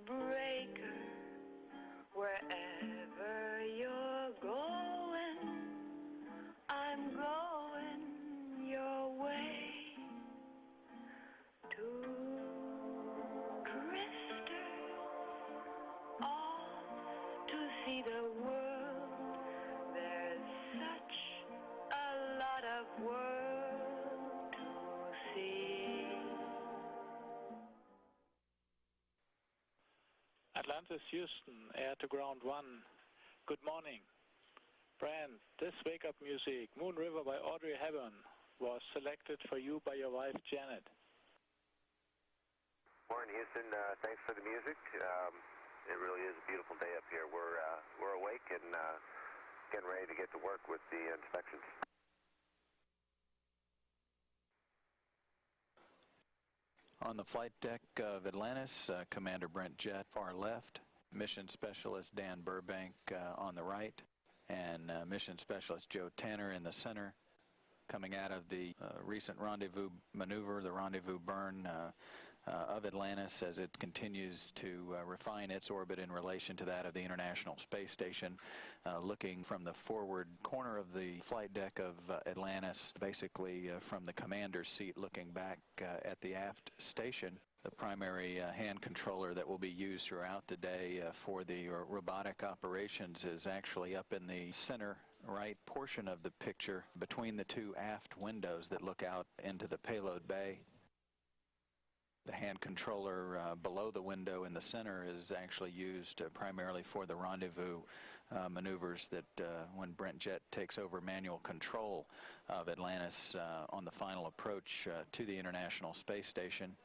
heartbreaker, wherever you're going, I'm going your way. Two drifters off to see the world. There's such a lot of world to see. Atlantis, Houston, air to ground 1. Good morning. Brand, this wake-up music, Moon River by Audrey Hepburn, was selected for you by your wife, Janet. Morning, Houston. Thanks for the music. It really is a beautiful day up here. We're awake and getting ready to get to work with the inspections. On the flight deck of Atlantis, Commander Brent Jett, far left, Mission Specialist Dan Burbank on the right, and Mission Specialist Joe Tanner in the center, coming out of the recent rendezvous maneuver, the rendezvous burn of Atlantis as it continues to refine its orbit in relation to that of the International Space Station, looking from the forward corner of the flight deck of Atlantis, basically from the commander's seat looking back at the aft station. The primary hand controller that will be used throughout the day for the robotic operations is actually up in the center right portion of the picture between the two aft windows that look out into the payload bay. The hand controller below the window in the center is actually used primarily for the rendezvous maneuvers that when Brent Jett takes over manual control of Atlantis on the final approach to the International Space Station.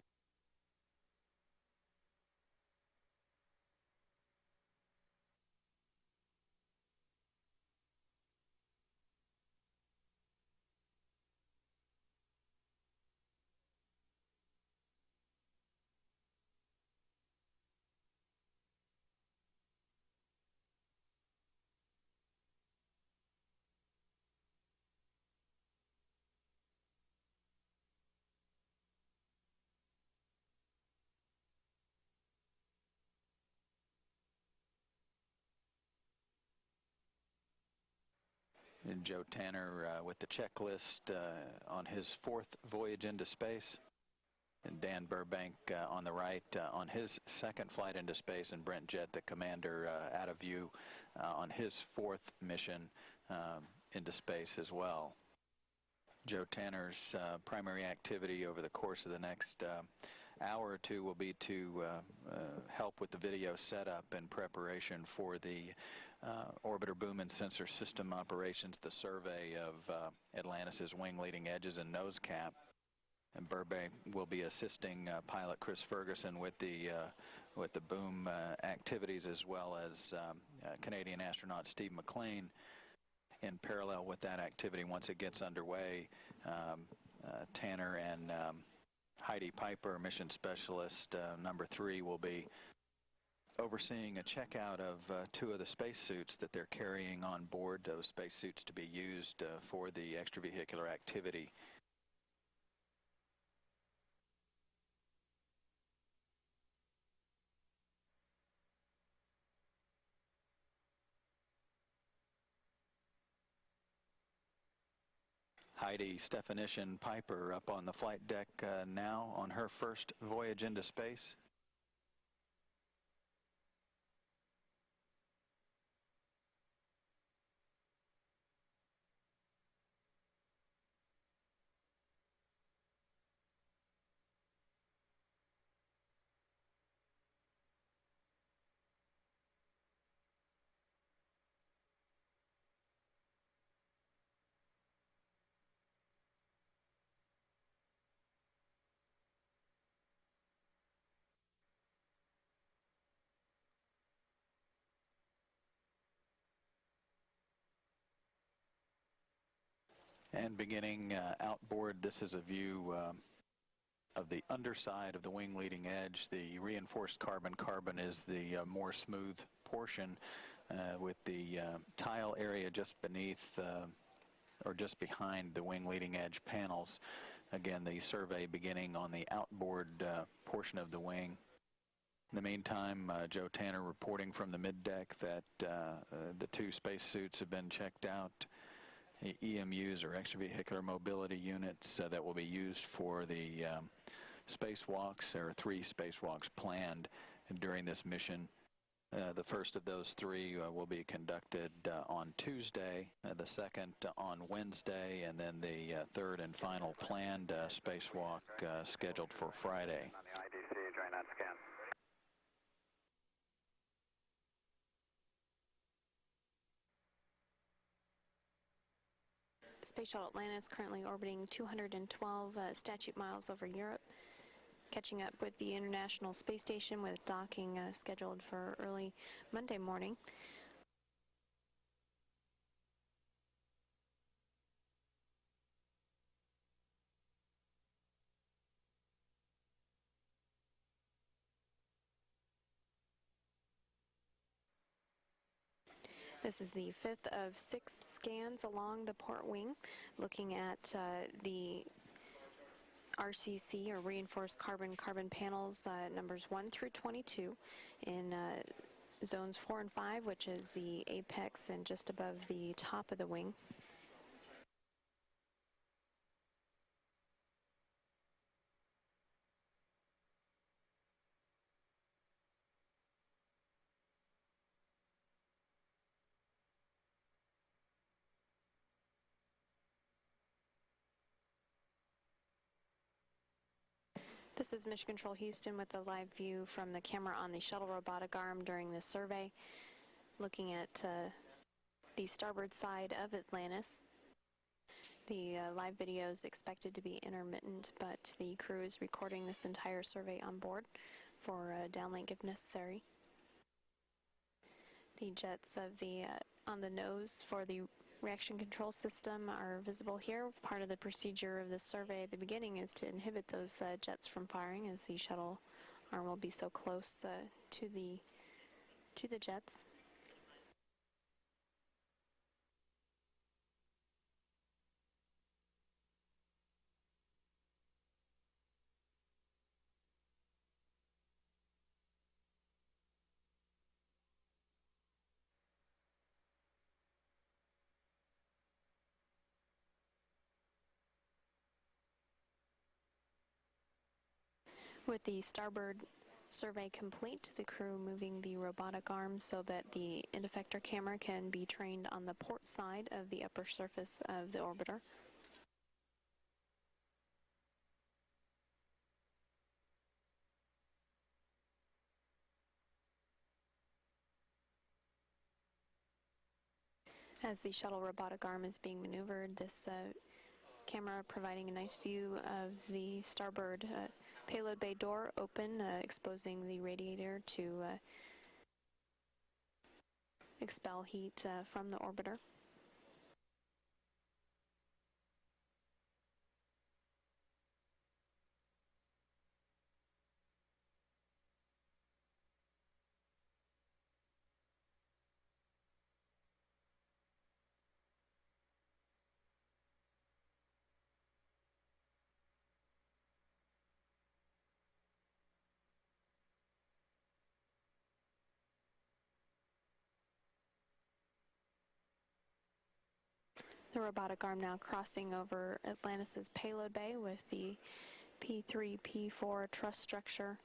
And Joe Tanner with the checklist on his fourth voyage into space. And Dan Burbank on the right on his second flight into space, and Brent Jett, the commander, out of view on his fourth mission into space as well. Joe Tanner's primary activity over the course of the next hour or two will be to help with the video setup in preparation for the orbiter boom and sensor system operations, the survey of Atlantis' wing leading edges and nose cap. And Burbank will be assisting pilot Chris Ferguson with the boom activities, as well as Canadian astronaut Steve McLean. In parallel with that activity, once it gets underway, Tanner and Heidi Piper, mission specialist number 3, will be overseeing a checkout of 2 of the spacesuits that they're carrying on board, those spacesuits to be used for the extravehicular activity. Heidi Stephanician Piper up on the flight deck now on her first voyage into space. And beginning outboard, this is a view of the underside of the wing leading edge. The reinforced carbon is the more smooth portion with the tile area just beneath or just behind the wing leading edge panels. Again, the survey beginning on the outboard portion of the wing. In the meantime, Joe Tanner reporting from the middeck that the 2 spacesuits have been checked out. The EMUs, or extravehicular mobility units, that will be used for the spacewalks. There are 3 spacewalks planned during this mission. The first of those 3 will be conducted on Tuesday, the second on Wednesday, and then the third and final planned spacewalk scheduled for Friday. On the IDC, join on scan. Space Shuttle Atlantis currently orbiting 212 statute miles over Europe, catching up with the International Space Station with docking scheduled for early Monday morning. This is the 5th of 6 scans along the port wing, looking at the RCC, or reinforced carbon panels, numbers 1 through 22 in zones 4 and 5, which is the apex and just above the top of the wing. This is Mission Control Houston with a live view from the camera on the shuttle robotic arm during this survey, looking at the starboard side of Atlantis. The live video is expected to be intermittent, but the crew is recording this entire survey on board for downlink if necessary. The jets of the on the nose for the reaction control system are visible here. Part of the procedure of this survey at the beginning is to inhibit those jets from firing, as the shuttle arm will be so close to the jets. With the starboard survey complete, the crew moving the robotic arm so that the end effector camera can be trained on the port side of the upper surface of the orbiter. As the shuttle robotic arm is being maneuvered, this camera providing a nice view of the starboard payload bay door open, exposing the radiator to expel heat from the orbiter. The robotic arm now crossing over Atlantis' payload bay with the P3, P4 truss structure,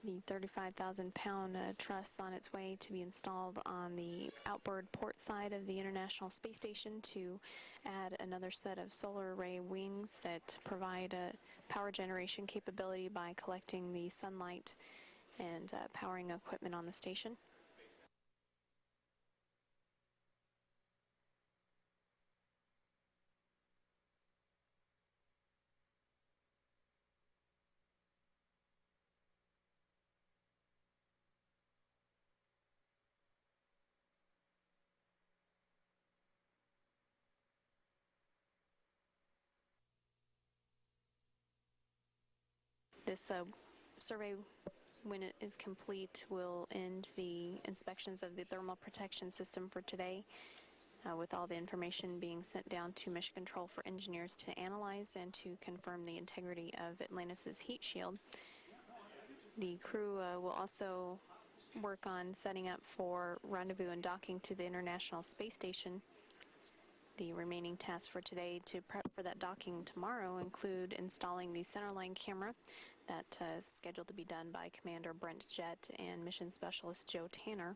the 35,000-pound truss on its way to be installed on the outboard port side of the International Space Station to add another set of solar array wings that provide a power generation capability by collecting the sunlight and powering equipment on the station. This survey, when it is complete, will end the inspections of the thermal protection system for today. with all the information being sent down to Mission Control for engineers to analyze and to confirm the integrity of Atlantis' heat shield. The crew will also work on setting up for rendezvous and docking to the International Space Station. The remaining tasks for today to prep for that docking tomorrow include installing the centerline camera that is scheduled to be done by Commander Brent Jett and Mission Specialist Joe Tanner.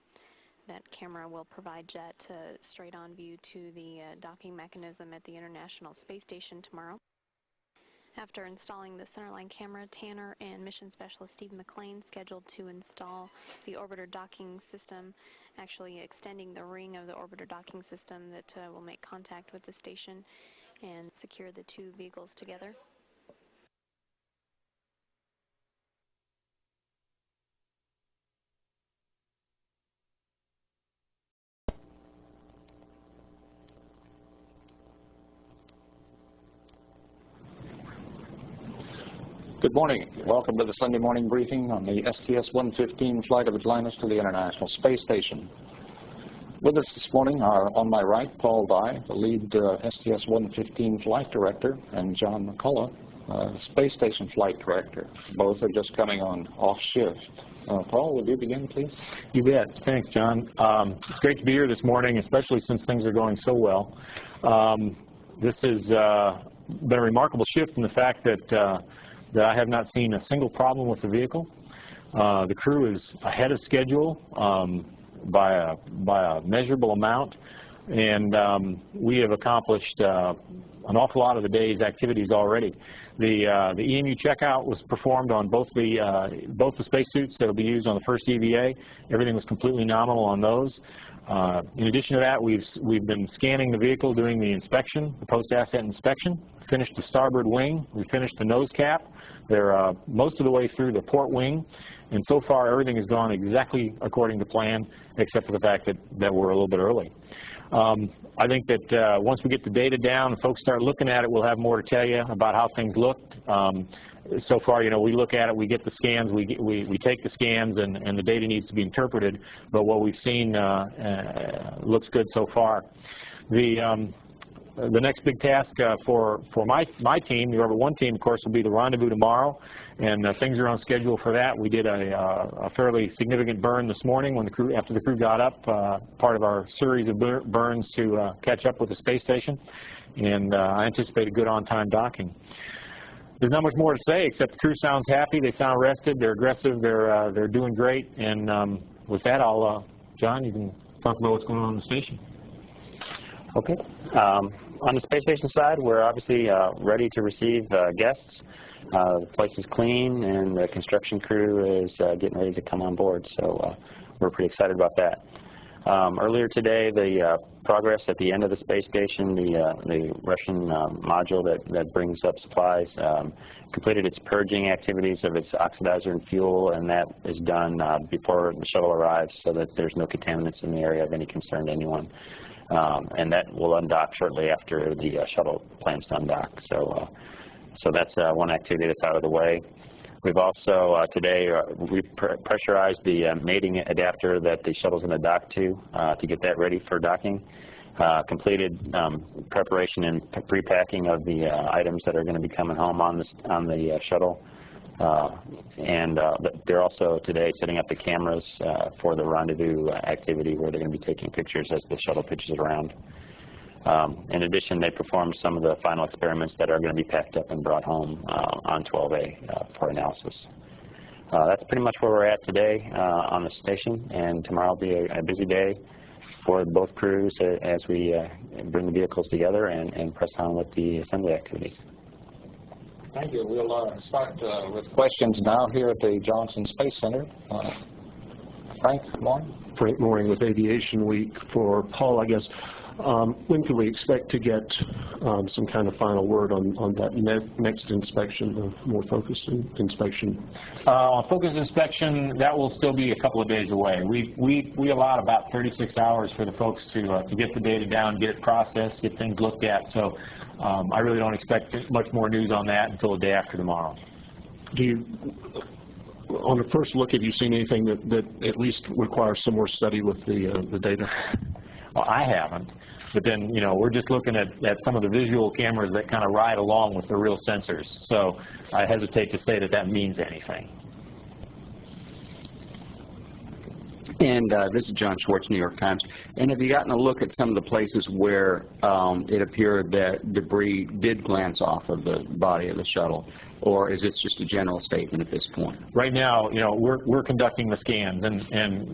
That camera will provide Jet straight-on view to the docking mechanism at the International Space Station tomorrow. After installing the centerline camera, Tanner and Mission Specialist Steve McLean scheduled to install the orbiter docking system, actually extending the ring of the orbiter docking system that will make contact with the station and secure the two vehicles together. Good morning. Welcome to the Sunday morning briefing on the STS-115 flight of Atlantis to the International Space Station. With us this morning are, on my right, Paul Dye, the lead STS-115 flight director, and John McCullough, Space Station flight director. Both are just coming on off shift. Paul, would you begin, please? You bet. Thanks, John. It's great to be here this morning, especially since things are going so well. This has been a remarkable shift in the fact that I have not seen a single problem with the vehicle. The crew is ahead of schedule by a measurable amount, and we have accomplished an awful lot of the day's activities already. The EMU checkout was performed on both the spacesuits that will be used on the first EVA. Everything was completely nominal on those. In addition to that, we've been scanning the vehicle, doing the inspection, the post-ascent inspection. Finished the starboard wing. We finished the nose cap. They're most of the way through the port wing, and so far everything has gone exactly according to plan, except for the fact that we're a little bit early. I think that once we get the data down and folks start looking at it, we'll have more to tell you about how things looked. So far, we look at it, we get the scans, we take the scans, and the data needs to be interpreted, but what we've seen looks good so far. The next big task for my team, the Orbit 1 team, of course, will be the rendezvous tomorrow, and things are on schedule for that. We did a fairly significant burn this morning after the crew got up, part of our series of burns to catch up with the space station, and I anticipate a good on-time docking. There's not much more to say except the crew sounds happy, they sound rested, they're aggressive, they're doing great, and with that, John, you can talk about what's going on the station. Okay. On the space station side, we're obviously ready to receive guests. The place is clean, and the construction crew is getting ready to come on board, so we're pretty excited about that. Earlier today, the progress at the end of the space station, the Russian module that brings up supplies, completed its purging activities of its oxidizer and fuel, and that is done before the shuttle arrives so that there's no contaminants in the area of any concern to anyone. And that will undock shortly after the shuttle plans to undock. So that's one activity that's out of the way. We've also today pressurized the mating adapter that the shuttle's going to dock to get that ready for docking. Completed preparation and pre-packing of the items that are going to be coming home on the shuttle. And they're also today setting up the cameras for the rendezvous activity where they're going to be taking pictures as the shuttle pitches around. In addition, they performed some of the final experiments that are going to be packed up and brought home on 12A for analysis. That's pretty much where we're at today on the station, and tomorrow will be a busy day for both crews as we bring the vehicles together and press on with the assembly activities. Thank you. We'll start with questions now here at the Johnson Space Center. Frank, good morning. Frank Mooring with Aviation Week. For Paul, I guess, when can we expect to get some kind of final word on that next inspection, the more focused inspection? On focused inspection, that will still be a couple of days away. We allowed about 36 hours for the folks to get the data down, get it processed, get things looked at. So I really don't expect much more news on that until the day after tomorrow. On the first look, have you seen anything that at least requires some more study with the data? Well, I haven't. But then, you know, we're just looking at some of the visual cameras that kind of ride along with the real sensors. So I hesitate to say that that means anything. And this is John Schwartz, New York Times. And have you gotten a look at some of the places where it appeared that debris did glance off of the body of the shuttle? Or is this just a general statement at this point? Right now, you know, we're conducting the scans, and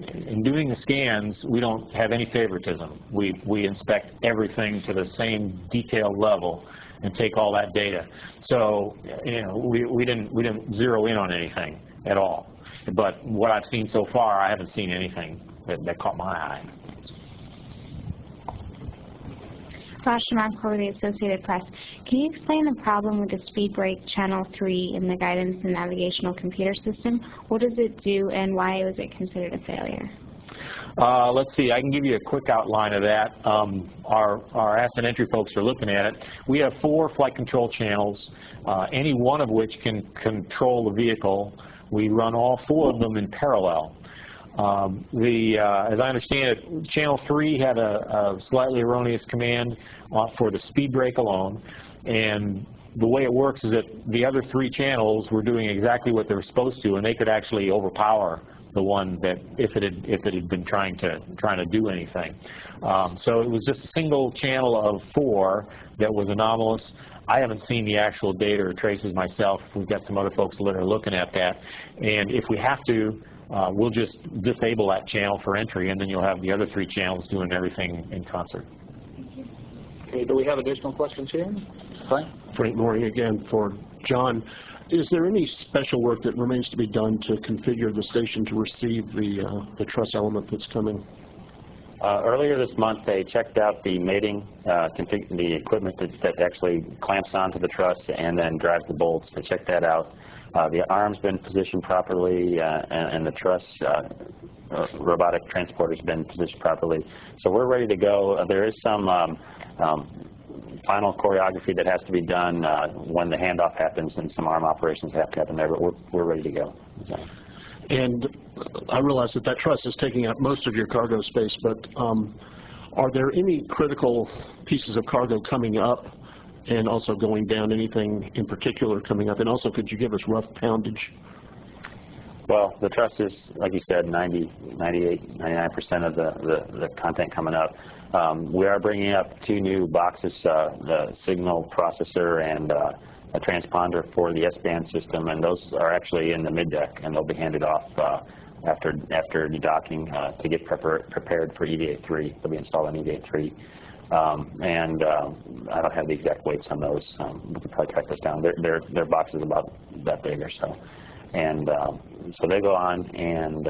in doing the scans, we don't have any favoritism. We inspect everything to the same detailed level and take all that data. So, you know, we didn't zero in on anything at all. But what I've seen so far, I haven't seen anything that caught my eye. For the Associated Press. Can you explain the problem with the speed brake channel 3 in the guidance and navigational computer system? What does it do, and why was it considered a failure? Let's see, I can give you a quick outline of that. Our asset entry folks are looking at it. We have 4 flight control channels, any one of which can control the vehicle. We run all 4 of them in parallel. As I understand it, Channel 3 had a slightly erroneous command for the speed brake alone, and the way it works is that the other 3 channels were doing exactly what they were supposed to, and they could actually overpower the one that if it had been trying to do anything. So it was just a single channel of 4 that was anomalous. I haven't seen the actual data or traces myself. We've got some other folks that are looking at that, and if we have to, we'll just disable that channel for entry, and then you'll have the other 3 channels doing everything in concert. Okay, do we have additional questions here? Frank? Frank Morning again for John. Is there any special work that remains to be done to configure the station to receive the truss element that's coming? Earlier this month, they checked out the mating, the equipment that actually clamps onto the truss and then drives the bolts. They checked that out. The arm's been positioned properly, and the truss robotic transporter's been positioned properly. So we're ready to go. There is some final choreography that has to be done when the handoff happens, and some arm operations have to happen there, but we're ready to go. So. And I realize that truss is taking up most of your cargo space, but are there any critical pieces of cargo coming up and also going down, anything in particular coming up? And also, could you give us rough poundage? Well, the truss is, like you said, 90, 98, 99% of the content coming up. We are bringing up 2 new boxes, the signal processor and a transponder for the S-band system, and those are actually in the mid-deck, and they'll be handed off after dedocking to get prepared for EVA-3. They'll be installed on EVA-3. And I don't have the exact weights on those. We could probably track those down. Their boxes about that big or so. And so they go on, and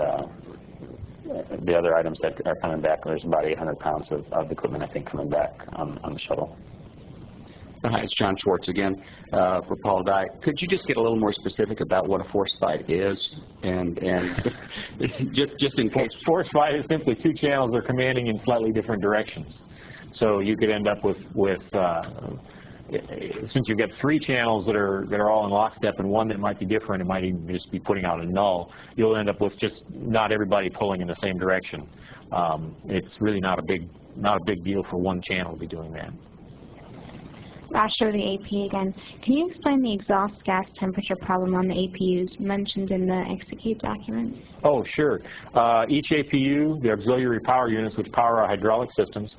the other items that are coming back, there's about 800 pounds of equipment, I think, coming back on the shuttle. Hi, it's John Schwartz again for Paul Dye. Could you just get a little more specific about what a force fight is, and just in case? Force fight is simply 2 channels that are commanding in slightly different directions. So you could end up with since you've got 3 channels that are all in lockstep and one that might be different, it might even just be putting out a null, you'll end up with just not everybody pulling in the same direction. It's really not a big deal for one channel to be doing that. Rasher, the AP again. Can you explain the exhaust gas temperature problem on the APUs mentioned in the execute document? Oh, sure. Each APU, the auxiliary power units, which power our hydraulic systems,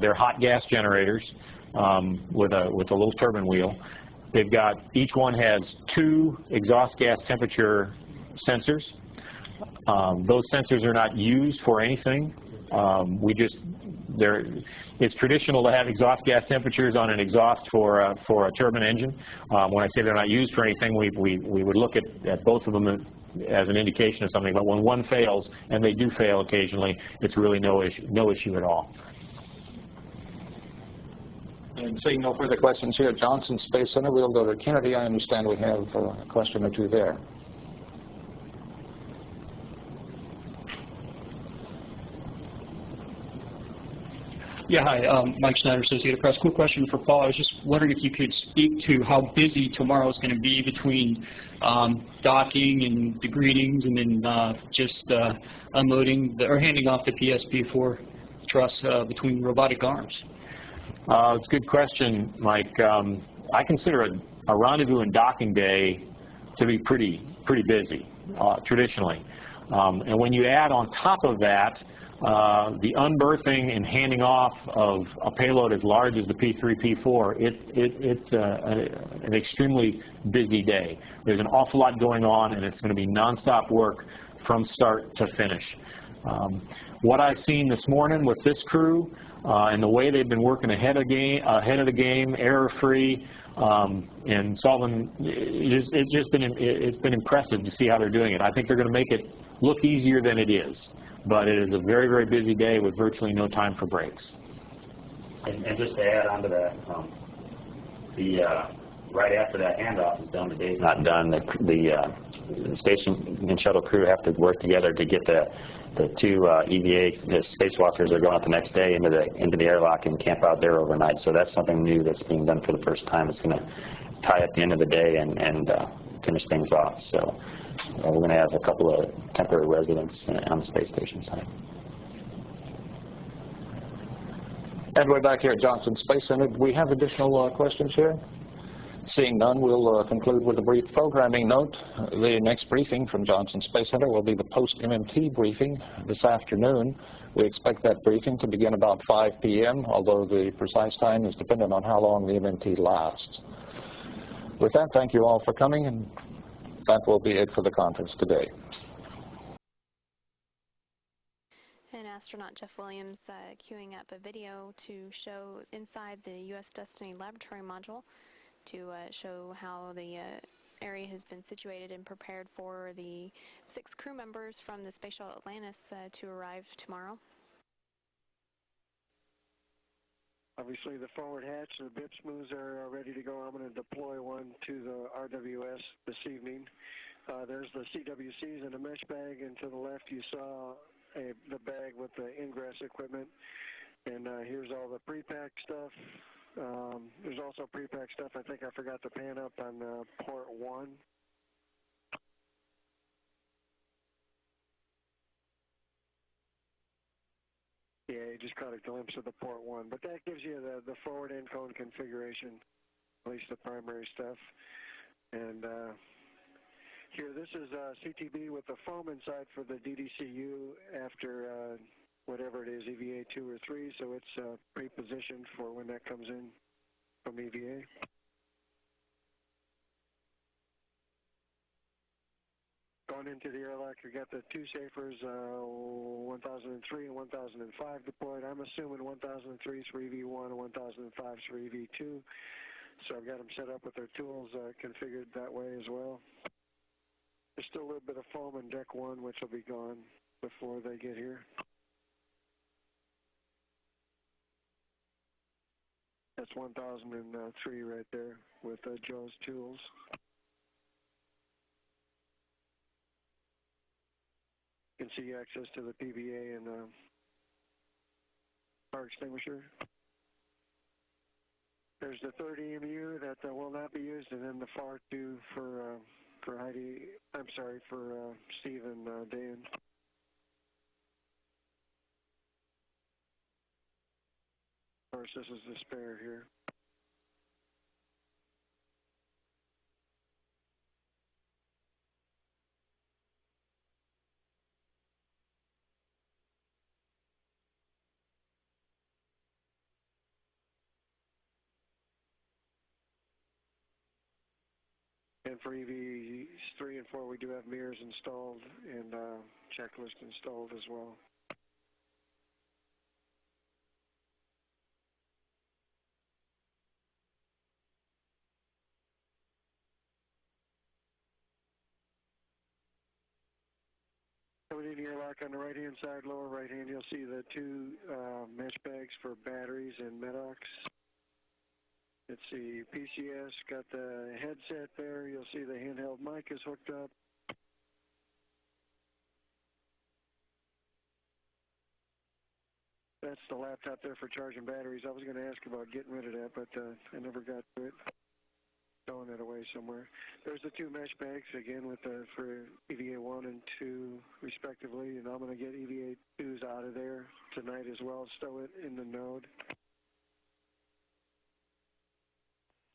they're hot gas generators with a little turbine wheel. They've got, each one has 2 exhaust gas temperature sensors. Those sensors are not used for anything. It's traditional to have exhaust gas temperatures on an exhaust for a turbine engine. When I say they're not used for anything, we would look at both of them as an indication of something. But when one fails, and they do fail occasionally, it's really no issue at all. And seeing no further questions here at Johnson Space Center, we'll go to Kennedy. I understand we have a question or 2 there. Yeah, hi, Mike Schneider, Associated Press. Quick question for Paul. I was just wondering if you could speak to how busy tomorrow is going to be between docking and the greetings, and then just unloading or handing off the PSP for truss between robotic arms? It's a good question, Mike. I consider a rendezvous and docking day to be pretty busy, traditionally. And when you add on top of that the unberthing and handing off of a payload as large as the P3, P4, it's an extremely busy day. There's an awful lot going on, and it's going to be nonstop work from start to finish. What I've seen this morning with this crew and the way they've been working ahead of the game, error-free, and solving, it's been impressive to see how they're doing it. I think they're going to make it look easier than it is, but it is a very busy day with virtually no time for breaks. And just to add on to that, right after that handoff is done, the day's not done. The station and shuttle crew have to work together to get the two EVA spacewalkers that are going out the next day into the airlock and camp out there overnight. So that's something new that's being done for the first time. It's going to tie at the end of the day and finish things off. So we're going to have a couple of temporary residents on the space station side. And we're back here at Johnson Space Center. Do we have additional questions here? Seeing none, we'll conclude with a brief programming note. The next briefing from Johnson Space Center will be the post-MMT briefing this afternoon. We expect that briefing to begin about 5 p.m., although the precise time is dependent on how long the MMT lasts. With that, thank you all for coming, and that will be it for the conference today. And astronaut Jeff Williams queuing up a video to show inside the U.S. Destiny laboratory module to show how the area has been situated and prepared for the 6 crew members from the Space Shuttle Atlantis to arrive tomorrow. Obviously the forward hatch and the BIP smooths are ready to go. I'm going to deploy one to the RWS this evening. There's the CWCs in a mesh bag, and to the left you saw the bag with the ingress equipment. And here's all the pre-packed stuff. There's also pre-packed stuff. I think I forgot to pan up on port 1. Yeah, you just caught a glimpse of the port 1, but that gives you the forward end cone configuration, at least the primary stuff. And here, this is CTB with the foam inside for the DDCU after whatever it is, EVA 2 or 3, so it's pre-positioned for when that comes in from EVA. Going into the airlock, you got the 2 Safers, 1003 and 1005 deployed. I'm assuming 1003 is for EV1 and 1005 is for EV2, so I've got them set up with their tools configured that way as well. There's still a little bit of foam in deck 1, which will be gone before they get here. That's 1003 right there with Joe's tools. You can see access to the PBA and fire extinguisher. There's the third EMU that will not be used, and then the FAR 2 for Heidi. I'm sorry, for Steve and Dan. Of course, this is the spare here. And for EVs 3 and 4, we do have mirrors installed and checklist installed as well. Coming in the airlock on the right-hand side, lower right-hand, you'll see the 2 mesh bags for batteries and MEDOX. It's the PCS, got the headset there. You'll see the handheld mic is hooked up. That's the laptop there for charging batteries. I was going to ask about getting rid of that, but I never got to it. stowing it away somewhere. There's the two mesh bags again with the for EVA 1 and 2 respectively, and I'm going to get EVA 2s out of there tonight as well. Stow it in the node.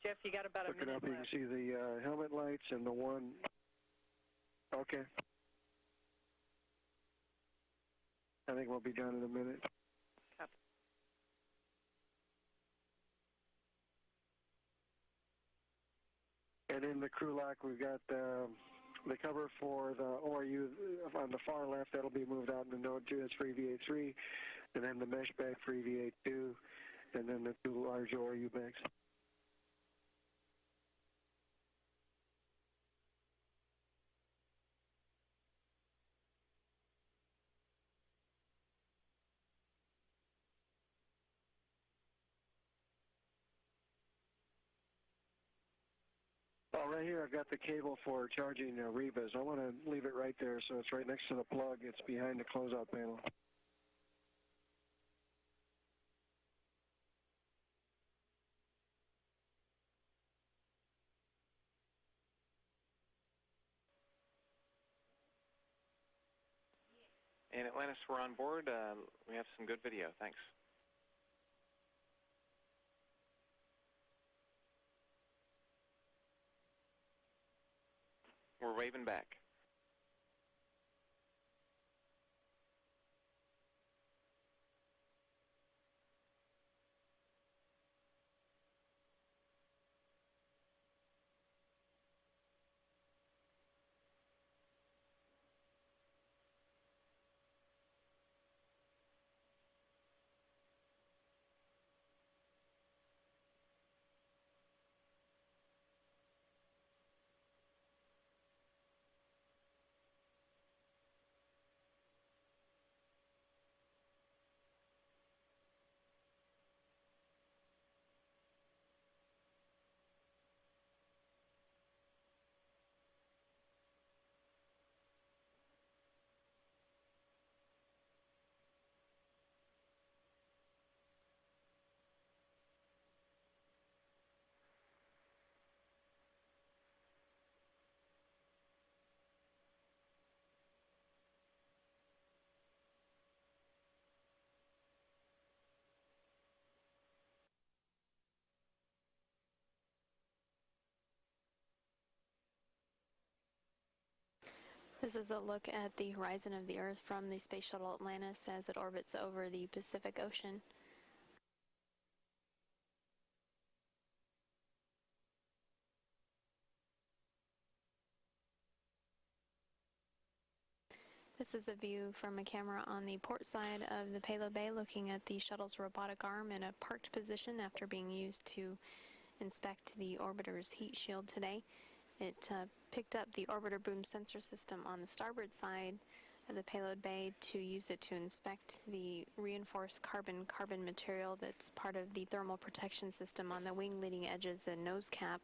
Jeff, you got about Look a minute it up, left. you can see the helmet lights and the one. Okay. I think we'll be done in a minute. Copy. And in the crew lock, we've got the cover for the ORU on the far left. That'll be moved out in the node 2. That's for EVA 3. And then the mesh bag for EVA 2. And then the two large ORU bags. Well, right here I've got the cable for charging Rebas. I want to leave it right there so it's right next to the plug. It's behind the closeout panel. And Atlantis, we're on board. We have some good video. Thanks. We're waving back. This is a look at the horizon of the Earth from the Space Shuttle Atlantis as it orbits over the Pacific Ocean. This is a view from a camera on the port side of the payload bay looking at the shuttle's robotic arm in a parked position after being used to inspect the orbiter's heat shield today. It picked up the orbiter boom sensor system on the starboard side of the payload bay to use it to inspect the reinforced carbon material that's part of the thermal protection system on the wing leading edges and nose cap.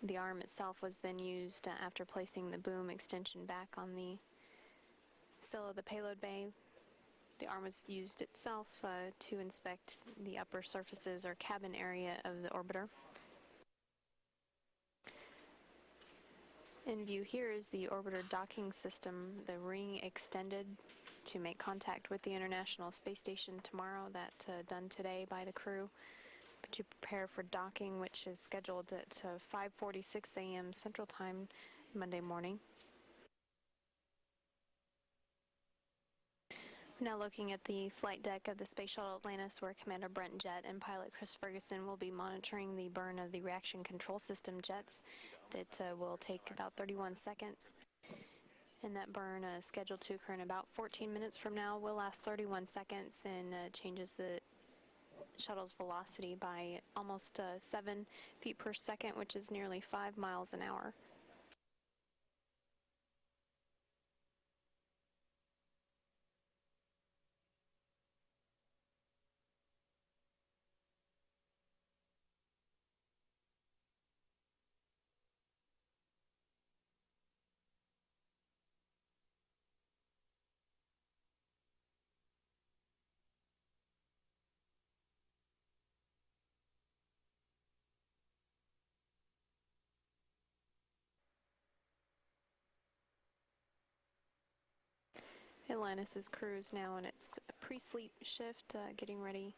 The arm itself was then used after placing the boom extension back on the sill of the payload bay. The arm was used itself to inspect the upper surfaces or cabin area of the orbiter. In view here is the orbiter docking system, the ring extended to make contact with the International Space Station tomorrow. That done today by the crew to prepare for docking, which is scheduled at 5:46 a.m. Central Time Monday morning. Now looking at the flight deck of the Space Shuttle Atlantis, where Commander Brent Jett and pilot Chris Ferguson will be monitoring the burn of the reaction control system jets. That will take about 31 seconds. And that burn scheduled to occur in about 14 minutes from now will last 31 seconds and changes the shuttle's velocity by almost 7 feet per second, which is nearly 5 miles an hour. Atlantis' crew is now in its pre-sleep shift, getting ready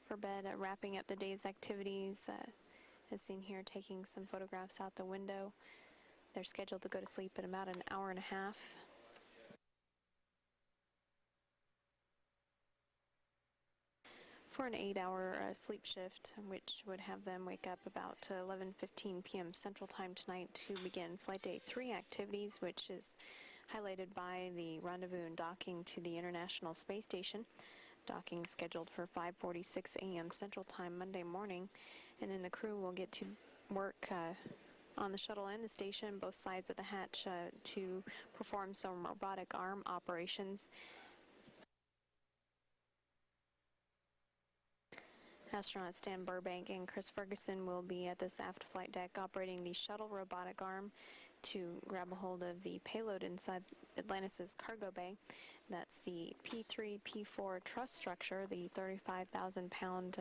for bed, wrapping up the day's activities, as seen here, taking some photographs out the window. They're scheduled to go to sleep in about an hour and a half. For an 8-hour sleep shift, which would have them wake up about 11:15 p.m. Central Time tonight to begin Flight Day 3 activities, which is highlighted by the rendezvous and docking to the International Space Station. Docking scheduled for 5:46 a.m. Central Time Monday morning, and then the crew will get to work on the shuttle and the station, both sides of the hatch, to perform some robotic arm operations. Astronauts Stan Burbank and Chris Ferguson will be at this aft flight deck operating the shuttle robotic arm to grab a hold of the payload inside Atlantis' cargo bay. That's the P3, P4 truss structure, the 35,000-pound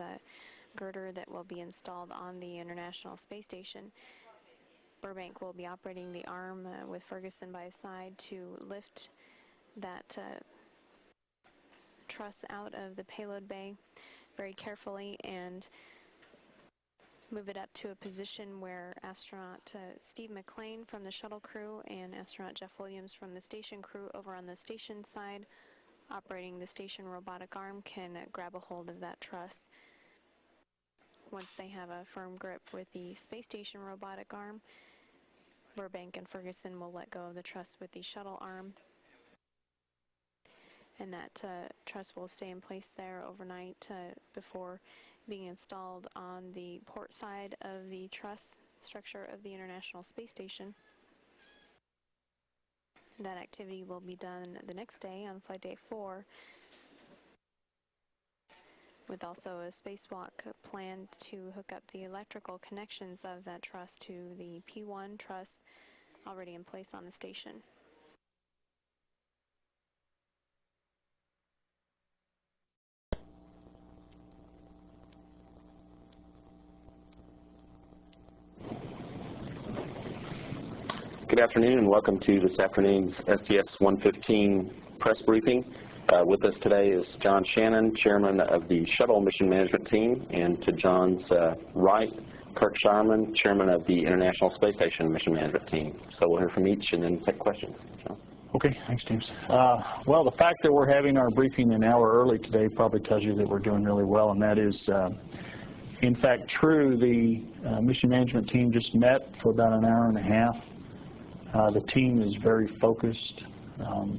girder that will be installed on the International Space Station. Burbank will be operating the arm with Ferguson by his side to lift that truss out of the payload bay very carefully and move it up to a position where astronaut Steve McLean from the shuttle crew and astronaut Jeff Williams from the station crew over on the station side operating the station robotic arm can grab a hold of that truss. Once they have a firm grip with the space station robotic arm, Burbank and Ferguson will let go of the truss with the shuttle arm, and that truss will stay in place there overnight before being installed on the port side of the truss structure of the International Space Station. That activity will be done the next day on Flight Day 4, with also a spacewalk planned to hook up the electrical connections of that truss to the P1 truss already in place on the station. Good afternoon and welcome to this afternoon's STS-115 press briefing. With us today is John Shannon, Chairman of the Shuttle Mission Management Team, and to John's right, Kirk Shireman, Chairman of the International Space Station Mission Management Team. So we'll hear from each and then take questions. John? Okay, thanks, James. Well, the fact that we're having our briefing an hour early today probably tells you that we're doing really well, and that is in fact true. The Mission Management Team just met for about an hour and a half. The team is very focused.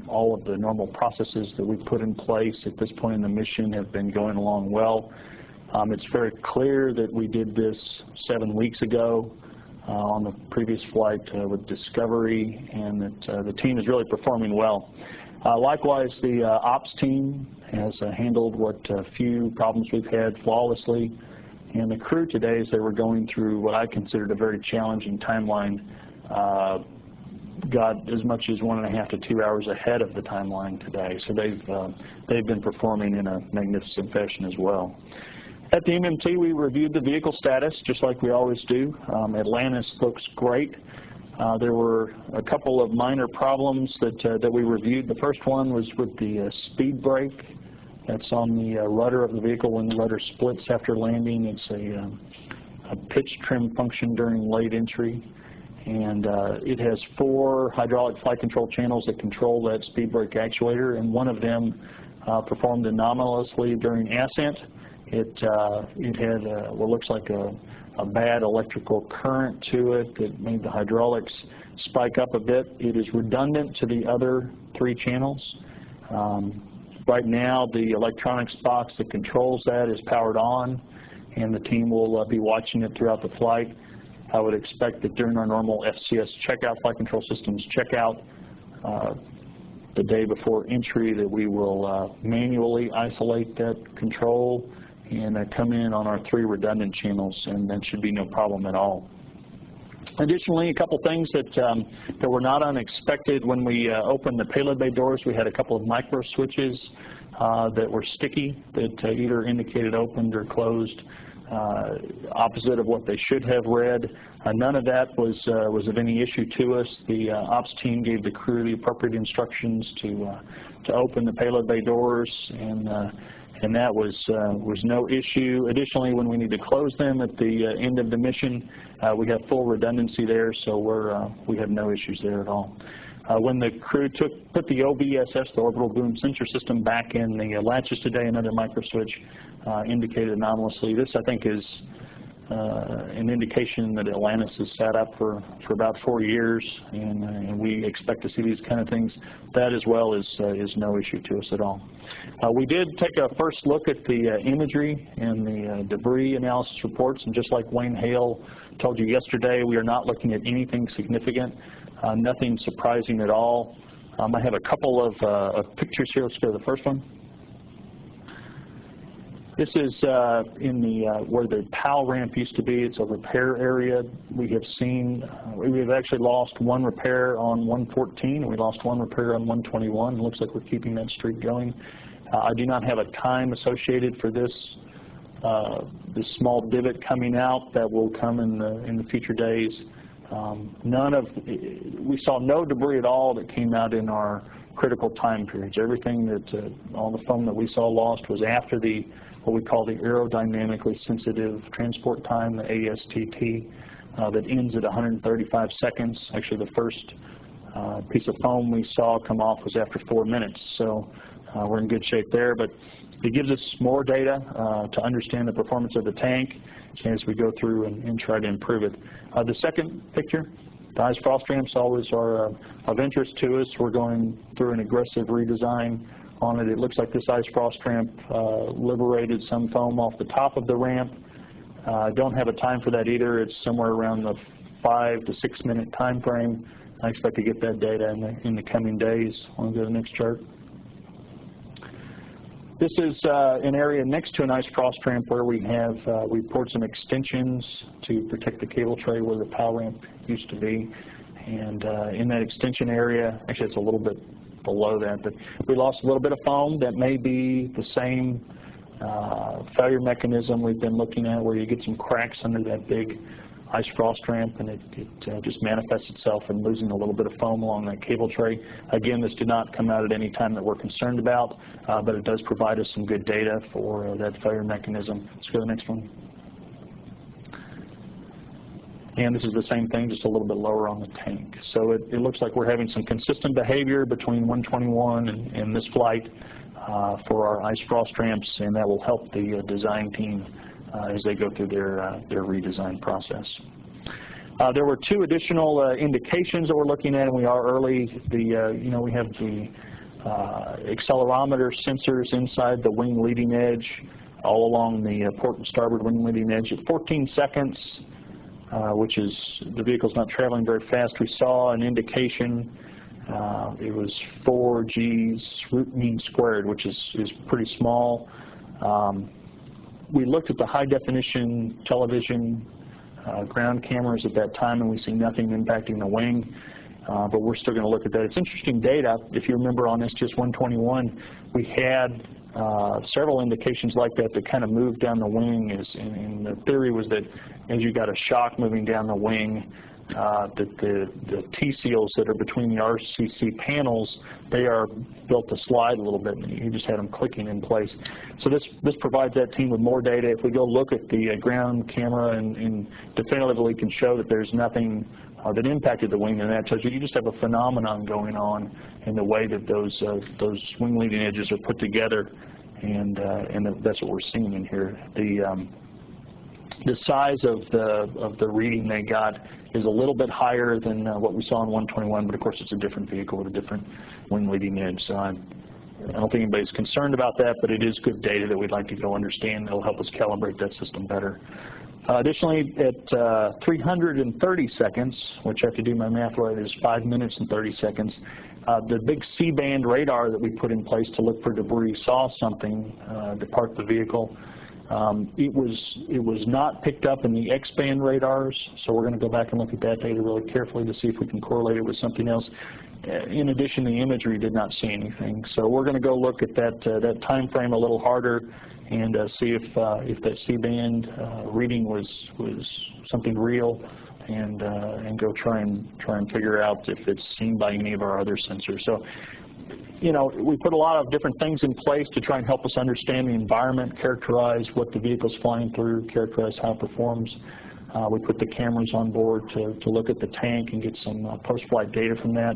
All of the normal processes that we put in place at this point in the mission have been going along well. It's very clear that we did this 7 weeks ago on the previous flight with Discovery, and that the team is really performing well. Likewise, the ops team has handled what few problems we've had flawlessly, and the crew today, as they were going through what I considered a very challenging timeline, got as much as 1.5 to 2 hours ahead of the timeline today. So they've been performing in a magnificent fashion as well. At the MMT, we reviewed the vehicle status, just like we always do. Atlantis looks great. There were a couple of minor problems that we reviewed. The first one was with the speed brake. That's on the rudder of the vehicle. When the rudder splits after landing, it's a pitch trim function during late entry. And it has 4 hydraulic flight control channels that control that speed brake actuator, and one of them performed anomalously during ascent. It had what looks like a bad electrical current to it that made the hydraulics spike up a bit. It is redundant to the other 3 channels. Right now, the electronics box that controls that is powered on, and the team will be watching it throughout the flight. I would expect that during our normal FCS checkout, flight control systems checkout, the day before entry, that we will manually isolate that control and come in on our 3 redundant channels, and that should be no problem at all. Additionally, a couple things that were not unexpected when we opened the payload bay doors. We had a couple of micro switches that were sticky that either indicated opened or closed. opposite of what they should have read. None of that was of any issue to us. The ops team gave the crew the appropriate instructions to open the payload bay doors, and that was no issue. Additionally, when we need to close them at the end of the mission, we have full redundancy there, so we have no issues there at all. When the crew put the OBSS, the orbital boom sensor system, back in the latches today, another microswitch indicated anomalously. This, I think, is an indication that Atlantis has sat up for about 4 years, and we expect to see these kind of things. That as well is no issue to us at all. We did take a first look at the imagery and the debris analysis reports, and just like Wayne Hale told you yesterday, we are not looking at anything significant, nothing surprising at all. I have a couple of pictures here. Let's go to the first one. This is in the where the PAL ramp used to be. It's a repair area. We have seen, we have actually lost one repair on 114, and we lost one repair on 121. It looks like we're keeping that streak going. I do not have a time associated for this this small divot coming out. That will come in the future days. We saw no debris at all that came out in our critical time periods. Everything that all the foam that we saw lost was after the what we call the aerodynamically sensitive transport time, the ASTT, that ends at 135 seconds. Actually, the first piece of foam we saw come off was after 4 minutes, so we're in good shape there. But it gives us more data to understand the performance of the tank as we go through and try to improve it. The second picture, the ice frost ramps always are of interest to us. We're going through an aggressive redesign on it. It looks like this ice frost ramp liberated some foam off the top of the ramp. I don't have a time for that either. It's somewhere around the 5 to 6 minute time frame. I expect to get that data in the coming days. Want to go to the next chart? This is an area next to an ice frost ramp where we poured some extensions to protect the cable tray where the PAL ramp used to be. And in that extension area, actually it's a little bit below that, but we lost a little bit of foam. That may be the same failure mechanism we've been looking at, where you get some cracks under that big ice frost ramp, and it just manifests itself in losing a little bit of foam along that cable tray. Again, this did not come out at any time that we're concerned about, but it does provide us some good data for that failure mechanism. Let's go to the next one. And this is the same thing, just a little bit lower on the tank. So it looks like we're having some consistent behavior between 121 and this flight for our ice frost ramps, and that will help the design team as they go through their redesign process. There were two additional indications that we're looking at, and we are early. We have the accelerometer sensors inside the wing leading edge, all along the port and starboard wing leading edge. At 14 seconds, which is the vehicle's not traveling very fast, we saw an indication. It was 4 G's root mean squared, which is pretty small. We looked at the high definition television ground cameras at that time, and we see nothing impacting the wing, but we're still going to look at that. It's interesting data. If you remember on STS-121, we had several indications like that kind of moved down the wing, and the theory was that as you got a shock moving down the wing, that the T-seals that are between the RCC panels, they are built to slide a little bit, and you just had them clicking in place. So this provides that team with more data. If we go look at the ground camera and definitively can show that there's nothing that impacted the wing, and that tells you just have a phenomenon going on in the way that those wing leading edges are put together, and that's what we're seeing in here. The size of the reading they got is a little bit higher than what we saw in 121, but of course it's a different vehicle with a different wing leading edge. So I don't think anybody's concerned about that, but it is good data that we'd like to go understand. It'll help us calibrate that system better. Additionally, at 330 seconds, which I have to do my math right, is 5 minutes and 30 seconds, the big C-band radar that we put in place to look for debris saw something depart the vehicle. It was not picked up in the X-band radars, so we're going to go back and look at that data really carefully to see if we can correlate it with something else. in addition, the imagery did not see anything. So we're going to go look at that time frame a little harder and see if that C-band reading was something real, and go try and figure out if it's seen by any of our other sensors. So, you know, we put a lot of different things in place to try and help us understand the environment, characterize what the vehicle's flying through, characterize how it performs. We put the cameras on board to look at the tank and get some post-flight data from that.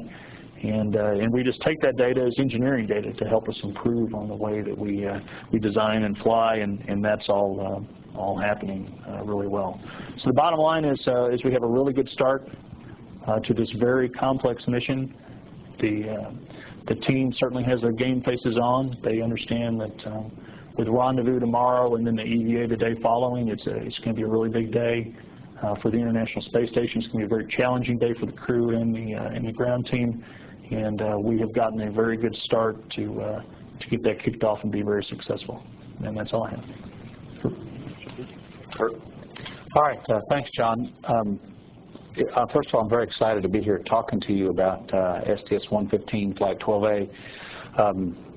And we just take that data as engineering data to help us improve on the way that we design and fly, and that's all happening really well. So the bottom line is we have a really good start to this very complex mission. The team certainly has their game faces on. They understand that with rendezvous tomorrow and then the EVA the day following, it's going to be a really big day for the International Space Station. It's going to be a very challenging day for the crew and the ground team. And we have gotten a very good start to get that kicked off and be very successful. And that's all I have. Kurt. All right, thanks, John. First of all, I'm very excited to be here talking to you about STS-115 Flight 12A.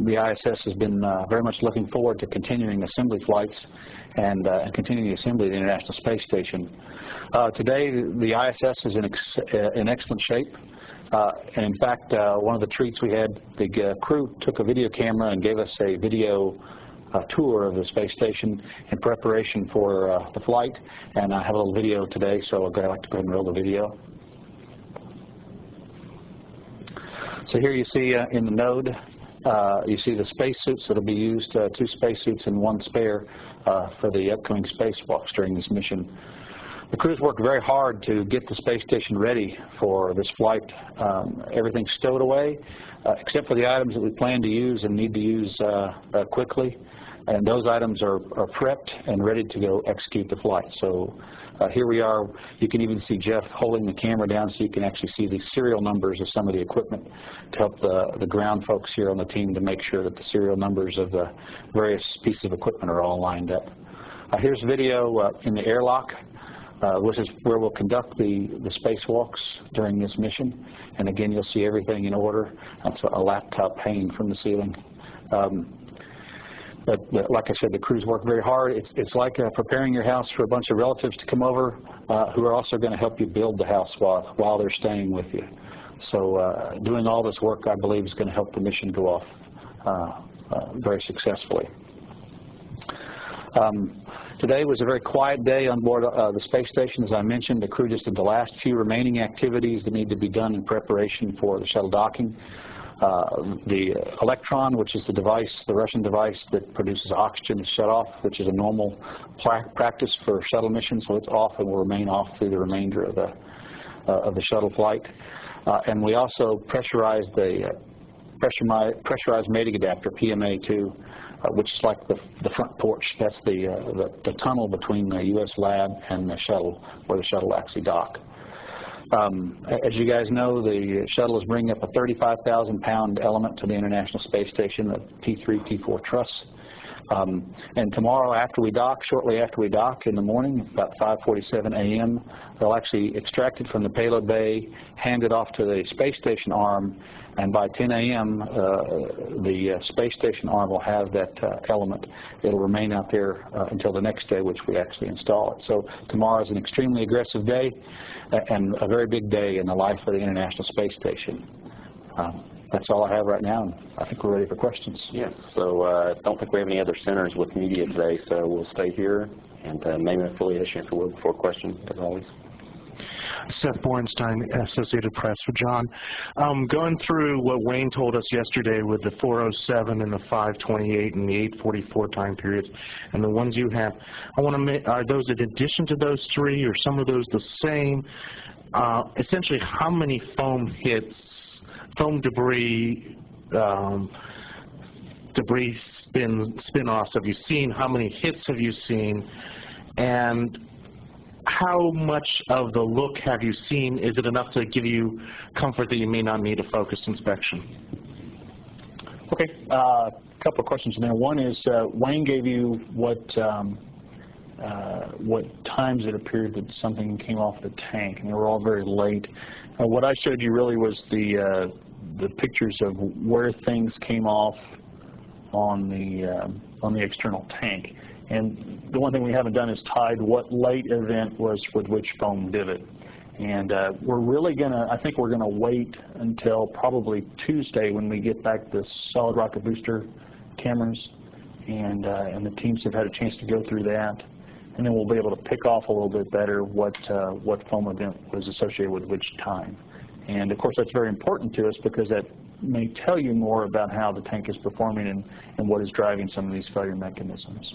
The ISS has been very much looking forward to continuing assembly flights and continuing the assembly of the International Space Station. Today, the ISS is in excellent shape. And in fact, one of the treats we had, the crew took a video camera and gave us a video tour of the space station in preparation for the flight. And I have a little video today, so I'd like to go ahead and roll the video. So here you see in the node, you see the spacesuits that will be used, 2 spacesuits and 1 spare for the upcoming spacewalks during this mission. The crews worked very hard to get the space station ready for this flight. Everything's stowed away, except for the items that we plan to use and need to use quickly. And those items are prepped and ready to go execute the flight. So here we are. You can even see Jeff holding the camera down so you can actually see the serial numbers of some of the equipment to help the ground folks here on the team to make sure that the serial numbers of the various pieces of equipment are all lined up. Here's video in the airlock. Which is where we'll conduct the spacewalks during this mission. And again, you'll see everything in order. That's a laptop hanging from the ceiling. But like I said, the crews work very hard. It's like preparing your house for a bunch of relatives to come over who are also going to help you build the house while they're staying with you. So doing all this work, I believe, is going to help the mission go off very successfully. Today was a very quiet day on board the space station. As I mentioned, the crew just did the last few remaining activities that need to be done in preparation for the shuttle docking. The Electron, which is the device, the Russian device that produces oxygen, is shut off, which is a normal practice for shuttle missions, so it's off and will remain off through the remainder of the shuttle flight. And we also pressurized the pressurized mating adapter, PMA2, which is like the front porch. That's the tunnel between the U.S. lab and the shuttle, where the shuttle actually docks. As you guys know, the shuttle is bringing up a 35,000-pound element to the International Space Station, the P3, P4 truss. And tomorrow after we dock, shortly after we dock in the morning, about 5:47 a.m., they'll actually extract it from the payload bay, hand it off to the space station arm, and by 10 a.m., the space station arm will have that element. It'll remain out there until the next day, which we actually install it. So tomorrow is an extremely aggressive day and a very big day in the life of the International Space Station. That's all I have right now, and I think we're ready for questions. Yes, so I don't think we have any other centers with media today, so we'll stay here and name and affiliation if you will before question, as always. Seth Borenstein, Associated Press for John. Going through what Wayne told us yesterday with the 407 and the 528 and the 844 time periods, and the ones you have, I want to make, are those in addition to those 3, or some of those the same? Essentially, how many foam hits, foam debris, debris spin-offs have you seen? How many hits have you seen? And how much of the look have you seen? Is it enough to give you comfort that you may not need a focused inspection? Okay, a couple of questions in there. One is, Wayne gave you what times it appeared that something came off the tank, and they were all very late. What I showed you really was the the pictures of where things came off on the external tank. And the one thing we haven't done is tied what late event was with which foam divot. And we're really I think we're gonna wait until probably Tuesday when we get back the solid rocket booster cameras, and the teams have had a chance to go through that, and then we'll be able to pick off a little bit better what foam event was associated with which time. And of course that's very important to us because that may tell you more about how the tank is performing and what is driving some of these failure mechanisms.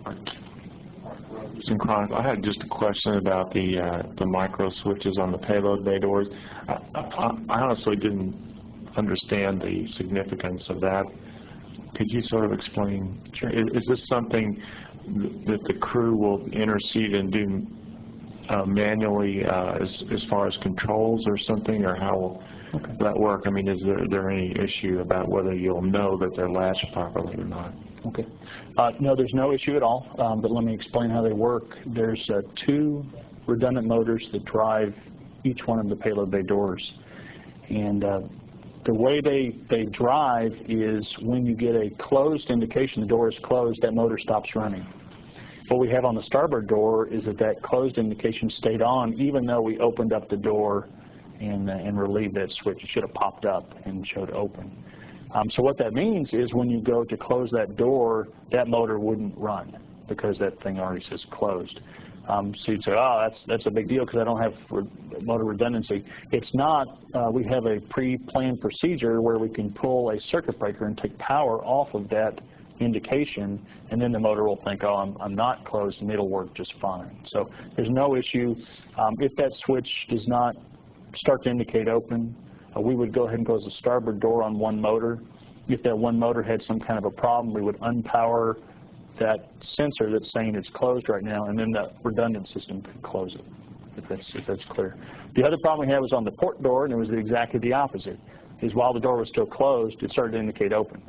I had just a question about the micro switches on the payload bay doors. I honestly didn't understand the significance of that. Could you sort of explain? Sure. Is this something that the crew will intercede and do manually as far as controls or something, or how will that work? I mean, is there any issue about whether you'll know that they're latched properly or not? Okay. No, there's no issue at all, but let me explain how they work. There's 2 redundant motors that drive each one of the payload bay doors. And the way they drive is when you get a closed indication, the door is closed, that motor stops running. What we have on the starboard door is that closed indication stayed on even though we opened up the door and relieved that switch. It should have popped up and showed open. So what that means is when you go to close that door, that motor wouldn't run because that thing already says closed. So you'd say, oh, that's a big deal because I don't have motor redundancy. It's not. We have a pre-planned procedure where we can pull a circuit breaker and take power off of that indication, and then the motor will think, oh, I'm not closed, and it'll work just fine. So there's no issue. If that switch does not start to indicate open, we would go ahead and close the starboard door on one motor. If that one motor had some kind of a problem, we would unpower that sensor that's saying it's closed right now, and then that redundant system could close it, if that's clear. The other problem we had was on the port door, and it was exactly the opposite. Is while the door was still closed, it started to indicate open.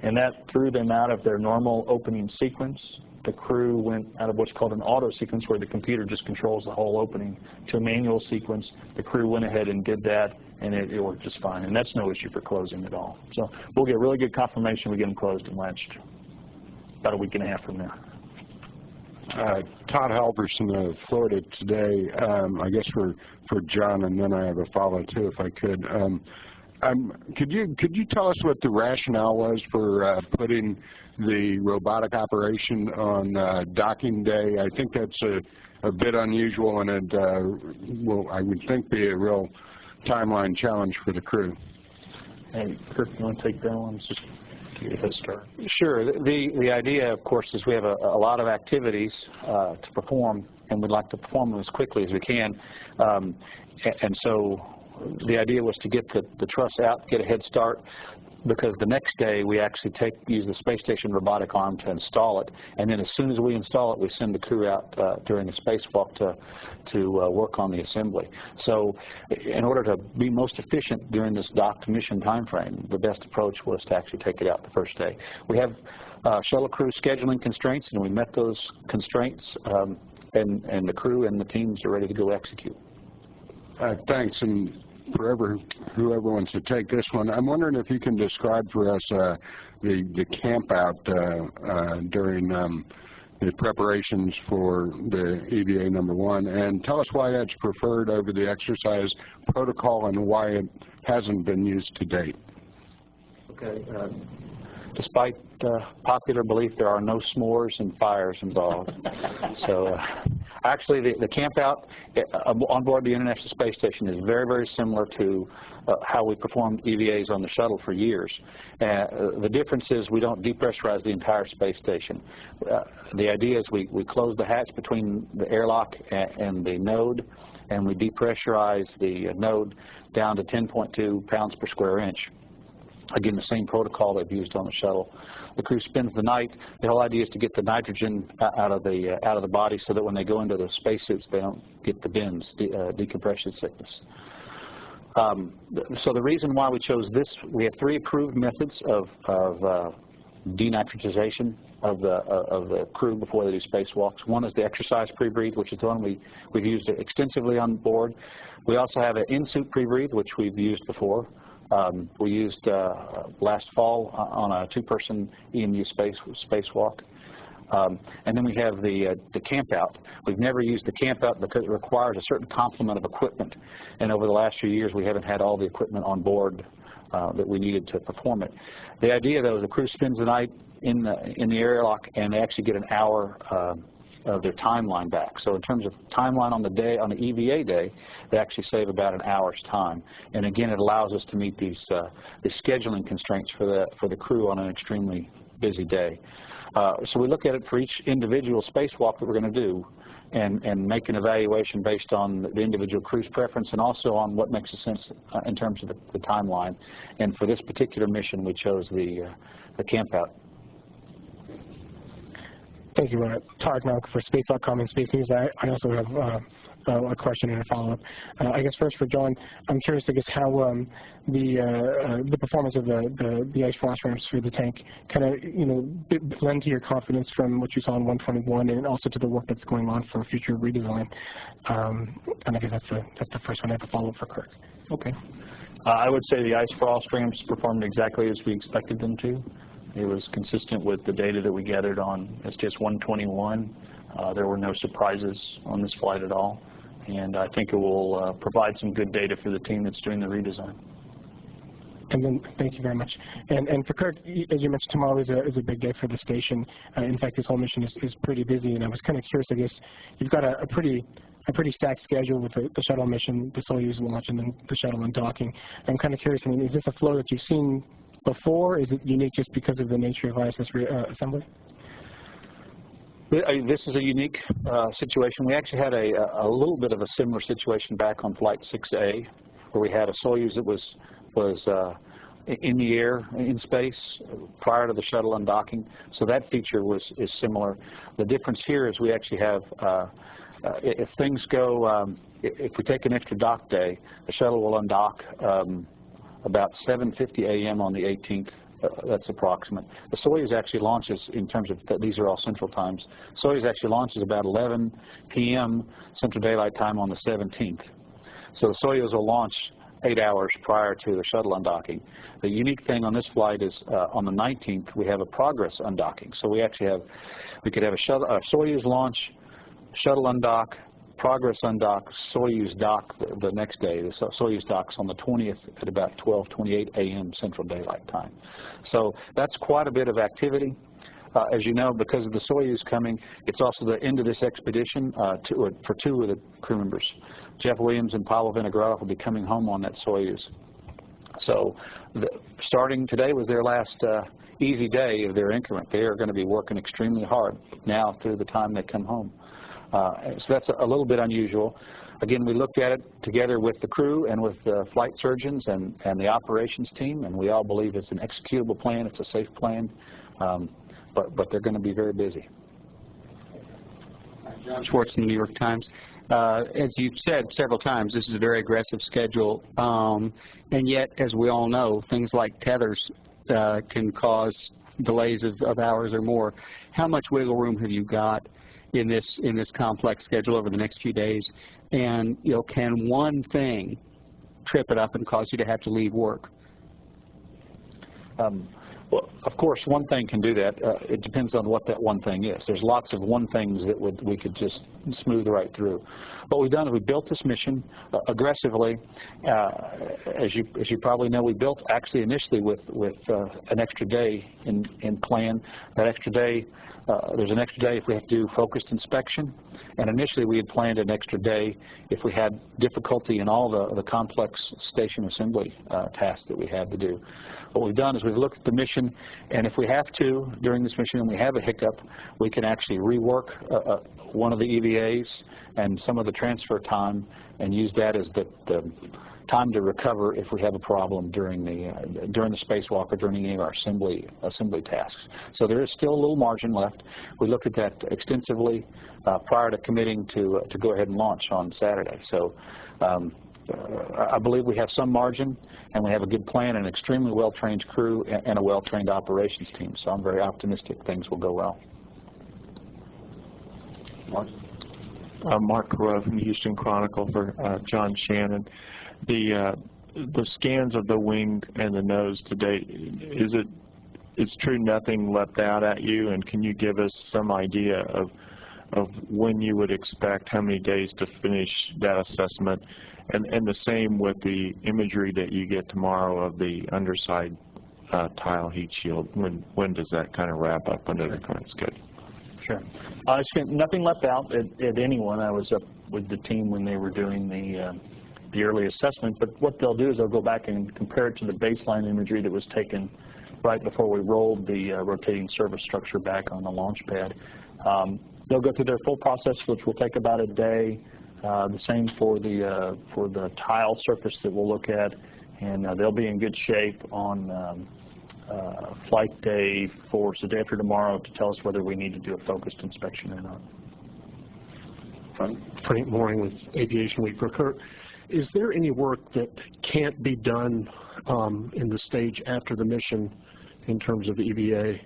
And that threw them out of their normal opening sequence. The crew went out of what's called an auto sequence, where the computer just controls the whole opening, to a manual sequence. The crew went ahead and did that, and it worked just fine. And that's no issue for closing at all. So we'll get really good confirmation we get them closed and latched about a week and a half from now. Todd Halverson of Florida today. I guess for John, and then I have a follow too, if I could. Could you tell us what the rationale was for putting the robotic operation on docking day? I think that's a bit unusual, and it will, I would think, be a real timeline challenge for the crew. Hey, Kirk, you want to take that one? Just give it a start. Sure. The idea, of course, is we have a lot of activities to perform, and we'd like to perform them as quickly as we can. And so the idea was to get the truss out, get a head start, because the next day we actually use the space station robotic arm to install it, and then as soon as we install it, we send the crew out during a spacewalk to work on the assembly. So in order to be most efficient during this docked mission time frame, the best approach was to actually take it out the first day. We have shuttle crew scheduling constraints, and we met those constraints, and the crew and the teams are ready to go execute. Thanks. And for whoever wants to take this one, I'm wondering if you can describe for us the camp out during the preparations for the EVA #1, and tell us why that's preferred over the exercise protocol and why it hasn't been used to date. Okay. Despite popular belief, there are no s'mores and fires involved. So actually, the camp out on board the International Space Station is very, very similar to how we performed EVAs on the shuttle for years. The difference is we don't depressurize the entire space station. The idea is we close the hatch between the airlock and the node, and we depressurize the node down to 10.2 pounds per square inch. Again, the same protocol they've used on the shuttle. The crew spends the night. The whole idea is to get the nitrogen out of the body so that when they go into the spacesuits, they don't get the DINS, decompression sickness. So the reason why we chose this, we have 3 approved methods of denitritization of the crew before they do spacewalks. One is the exercise pre-breathe, which is the one we've used extensively on board. We also have an in-suit pre-breathe, which we've used before. We used last fall on a 2-person EMU spacewalk. And then we have the camp out. We've never used the camp out because it requires a certain complement of equipment. And over the last few years, we haven't had all the equipment on board that we needed to perform it. The idea, though, is the crew spends the night in the airlock, and they actually get an hour of their timeline back. So in terms of timeline on the EVA day, they actually save about an hour's time. And again, it allows us to meet these scheduling constraints for the crew on an extremely busy day. So we look at it for each individual spacewalk that we're going to do, and make an evaluation based on the individual crew's preference and also on what makes sense in terms of the timeline. And for this particular mission, we chose the camp out. Thank you, Tarek Malk for Space.com and Space News. I also have a question and a follow-up. I guess first for John, I'm curious, I guess, how the performance of the ice frost ramps for the tank kind of, lend to your confidence from what you saw in 121 and also to the work that's going on for future redesign. And I guess that's the first one. I have a follow-up for Kirk. Okay. I would say the ice frost ramps performed exactly as we expected them to. It was consistent with the data that we gathered on STS-121. There were no surprises on this flight at all, and I think it will provide some good data for the team that's doing the redesign. And then, thank you very much. And for Kirk, as you mentioned, tomorrow is a big day for the station. In fact, this whole mission is pretty busy, and I was kind of curious. I guess you've got a pretty stacked schedule with the shuttle mission, the Soyuz launch, and then the shuttle undocking. I'm kind of curious. I mean, is this a flow that you've seen before? Is it unique just because of the nature of ISS assembly? This is a unique situation. We actually had a little bit of a similar situation back on Flight 6A, where we had a Soyuz that was in the air, in space, prior to the shuttle undocking. So that feature is similar. The difference here is we actually have, if things go, if we take an extra dock day, the shuttle will undock about 7:50 a.m. on the 18th. That's approximate. The Soyuz actually launches, in terms of, these are all central times, Soyuz actually launches about 11 p.m. Central Daylight Time on the 17th. So the Soyuz will launch 8 hours prior to the shuttle undocking. The unique thing on this flight is on the 19th, we have a progress undocking. So we actually could have a Soyuz launch, shuttle undock, progress undock, Soyuz dock the next day. The Soyuz docks on the 20th at about 12:28 a.m. Central Daylight Time. So that's quite a bit of activity. As you know, because of the Soyuz coming, it's also the end of this expedition for 2 of the crew members. Jeff Williams and Pavel Vinogradov will be coming home on that Soyuz. So starting today was their last easy day of their increment. They are going to be working extremely hard now through the time they come home. So that's a little bit unusual. Again, we looked at it together with the crew and with the flight surgeons and the operations team, and we all believe it's an executable plan, it's a safe plan, but they're going to be very busy. John Schwartz from the New York Times. As you've said several times, this is a very aggressive schedule, and yet, as we all know, things like tethers can cause delays of hours or more. How much wiggle room have you got in this complex schedule over the next few days? And can one thing trip it up and cause you to have to leave work? Well, of course, one thing can do that. It depends on what that one thing is. There's lots of one things that we could just smooth right through. What we've done is we built this mission aggressively. As you probably know, we built actually initially with an extra day in plan. That extra day, there's an extra day if we have to do focused inspection, and initially we had planned an extra day if we had difficulty in all the complex station assembly tasks that we had to do. What we've done is we've looked at the mission, and if we have to during this mission and we have a hiccup, we can actually rework one of the EVAs and some of the transfer time and use that as the time to recover if we have a problem during the spacewalk or during any of our assembly tasks. So there is still a little margin left. We looked at that extensively prior to committing to go ahead and launch on Saturday. So I believe we have some margin, and we have a good plan, an extremely well-trained crew, and a well-trained operations team. So I'm very optimistic things will go well. Mark? Mark Carruth from the Houston Chronicle for John Shannon. The scans of the wing and the nose to date, it's true nothing leapt out at you, and can you give us some idea of when you would expect, how many days to finish that assessment, and the same with the imagery that you get tomorrow of the underside tile heat shield? When does that kind of wrap up under the current schedule? Sure. Nothing left out at anyone. I was up with the team when they were doing the early assessment, but what they'll do is they'll go back and compare it to the baseline imagery that was taken right before we rolled the rotating service structure back on the launch pad. They'll go through their full process, which will take about a day. The same for the tile surface that we'll look at, and they'll be in good shape on flight day 4, so day after tomorrow, to tell us whether we need to do a focused inspection or not. Frank Mooring with Aviation Week. For Kurt, is there any work that can't be done in the stage after the mission in terms of EVA?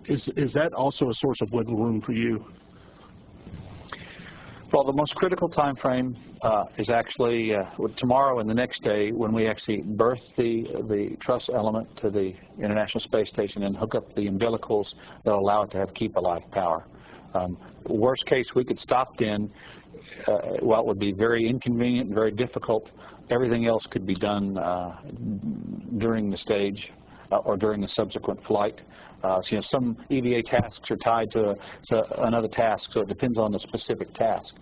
Is that also a source of wiggle room for you? Well, the most critical time frame is actually tomorrow and the next day, when we actually berth the truss element to the International Space Station and hook up the umbilicals that allow it to have keep alive power. Worst case, we could stop then. While it would be very inconvenient and very difficult, everything else could be done during the stage or during the subsequent flight. So, some EVA tasks are tied to another task, so it depends on the specific task.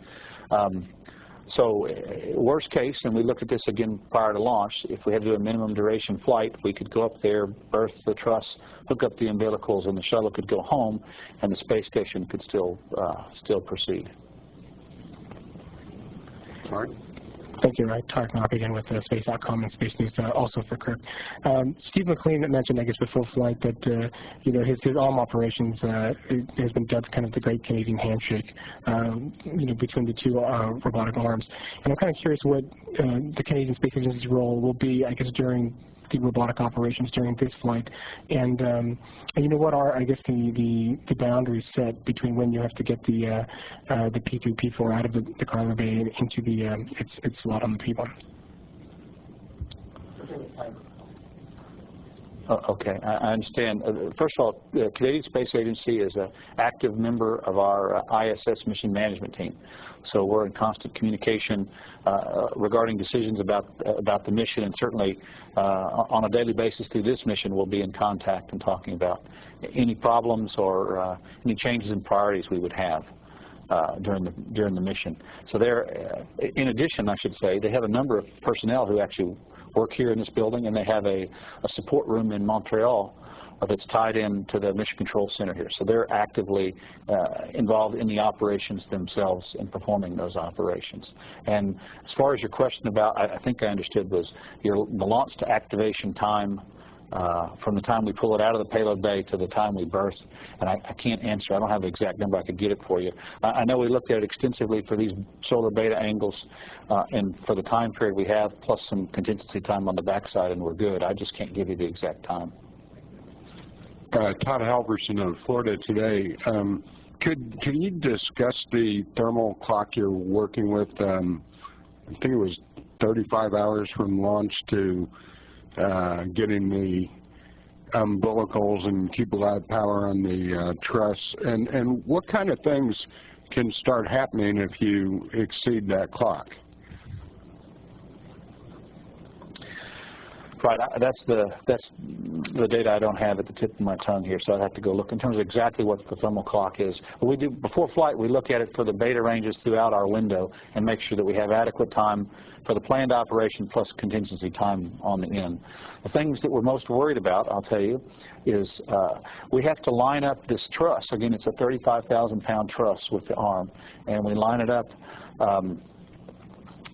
So worst case, and we looked at this again prior to launch, if we had to do a minimum duration flight, we could go up there, berth the truss, hook up the umbilicals, and the shuttle could go home, and the space station could still proceed. All right. Thank you, Tarek Knopp again with Space.com and Space News, also for Kirk. Steve McLean mentioned, I guess, before flight that his ALM operations has been dubbed kind of the Great Canadian Handshake, between the two robotic arms. And I'm kind of curious what the Canadian Space Agency's role will be, I guess, during the robotic operations during this flight, and what are, I guess, the boundaries set between when you have to get the P3, P4 out of the cargo bay and into the its slot on the P1. Okay, I understand. First of all, the Canadian Space Agency is an active member of our ISS mission management team. So we're in constant communication regarding decisions about the mission, and certainly on a daily basis through this mission, we'll be in contact and talking about any problems or any changes in priorities we would have during the mission. So in addition, I should say, they have a number of personnel who actually work here in this building, and they have a support room in Montreal that's tied in to the Mission Control Center here. So they're actively involved in the operations themselves and performing those operations. And as far as your question about, I think I understood, was the launch to activation time from the time we pull it out of the payload bay to the time we berth, and I can't answer. I don't have the exact number. I could get it for you. I know we looked at it extensively for these solar beta angles and for the time period we have, plus some contingency time on the backside, and we're good. I just can't give you the exact time. Todd Halverson of Florida Today. Can you discuss the thermal clock you're working with? I think it was 35 hours from launch to getting the umbilicals and keep alive power on the truss, and what kind of things can start happening if you exceed that clock? Right, that's the data I don't have at the tip of my tongue here, so I'd have to go look in terms of exactly what the thermal clock is. What we do before flight, we look at it for the beta ranges throughout our window and make sure that we have adequate time for the planned operation plus contingency time on the end. The things that we're most worried about, I'll tell you, is we have to line up this truss. Again, it's a 35,000-pound truss with the arm, and we line it up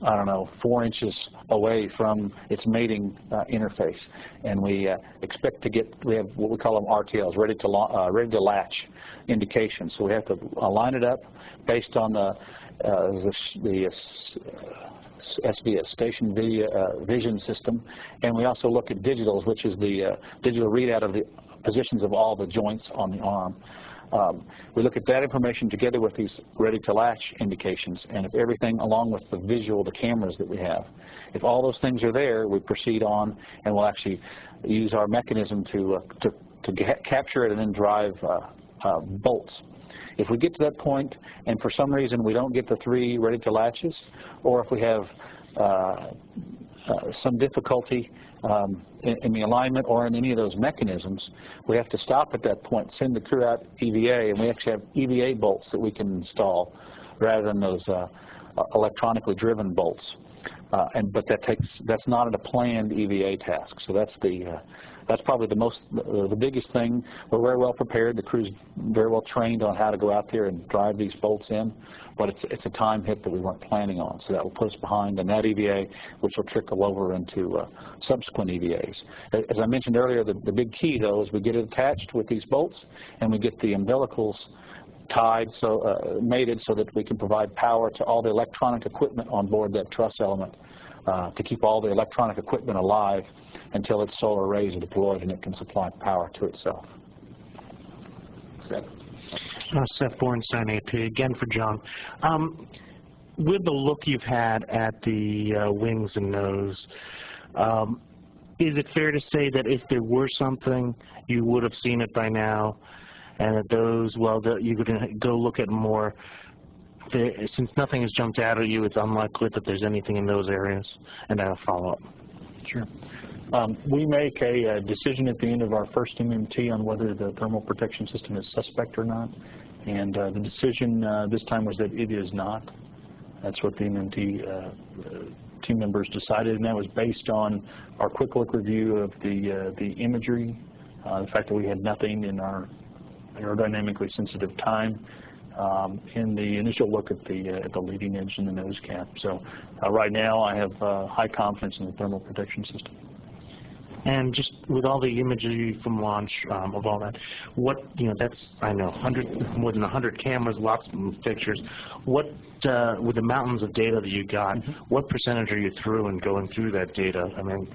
I don't know, 4 inches away from its mating interface, and we expect to get, we have what we call them RTLs, ready to latch indications. So we have to line it up based on the SVS, Station Vision System, and we also look at digitals, which is the digital readout of the positions of all the joints on the arm. We look at that information together with these ready-to-latch indications, and if everything, along with the visual, the cameras that we have, if all those things are there, we proceed on, and we'll actually use our mechanism to capture it and then drive bolts. If we get to that point, and for some reason we don't get the 3 ready-to-latches, or if we have some difficulty in the alignment or in any of those mechanisms, we have to stop at that point, send the crew out EVA, and we actually have EVA bolts that we can install rather than those electronically driven bolts. But that's not a planned EVA task. So that's probably the biggest thing. We're very well prepared. The crew's very well trained on how to go out there and drive these bolts in, but it's a time hit that we weren't planning on. So that will put us behind in that EVA, which will trickle over into subsequent EVAs. As I mentioned earlier, the big key though is we get it attached with these bolts, and we get the umbilicals tied, mated, so that we can provide power to all the electronic equipment on board that truss element, to keep all the electronic equipment alive until its solar arrays are deployed and it can supply power to itself. Seth Bornstein, AP, again for John. With the look you've had at the wings and nose, is it fair to say that if there were something, you would have seen it by now, and that those, well, that you could go look at more? Since nothing has jumped out at you, it's unlikely that there's anything in those areas. And I have a follow-up. Sure. We make a decision at the end of our first MMT on whether the thermal protection system is suspect or not. And the decision this time was that it is not. That's what the MMT team members decided, and that was based on our quick look review of the imagery, the fact that we had nothing in our aerodynamically sensitive time, in the initial look at the leading edge and the nose cap. So right now I have high confidence in the thermal protection system. And just with all the imagery from launch of all that, what, that's, I know, more than 100 cameras, lots of pictures. What, with the mountains of data that you got, what percentage are you through and going through that data? I mean,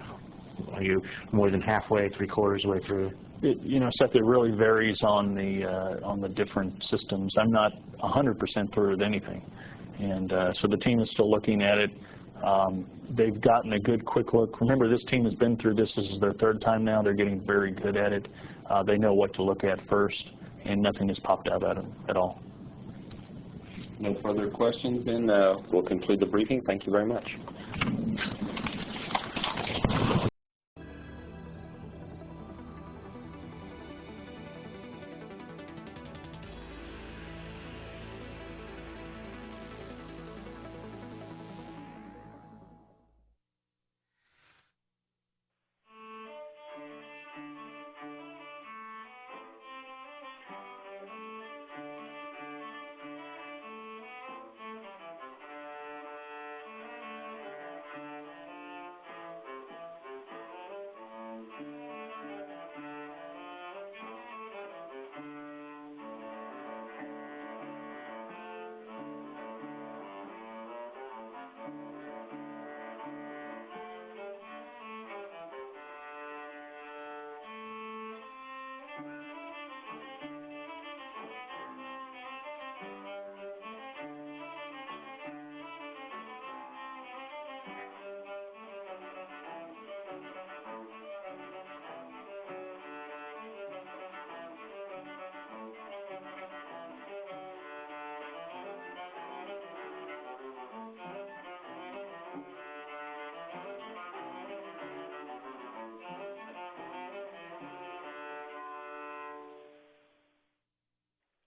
are you more than halfway, 3/4 way through? Seth, it really varies on the different systems. I'm not 100% through with anything, and so the team is still looking at it. They've gotten a good quick look. Remember, this team has been through this. This is their 3rd time now. They're getting very good at it. They know what to look at first, and nothing has popped out at them at all. No further questions, then we'll conclude the briefing. Thank you very much.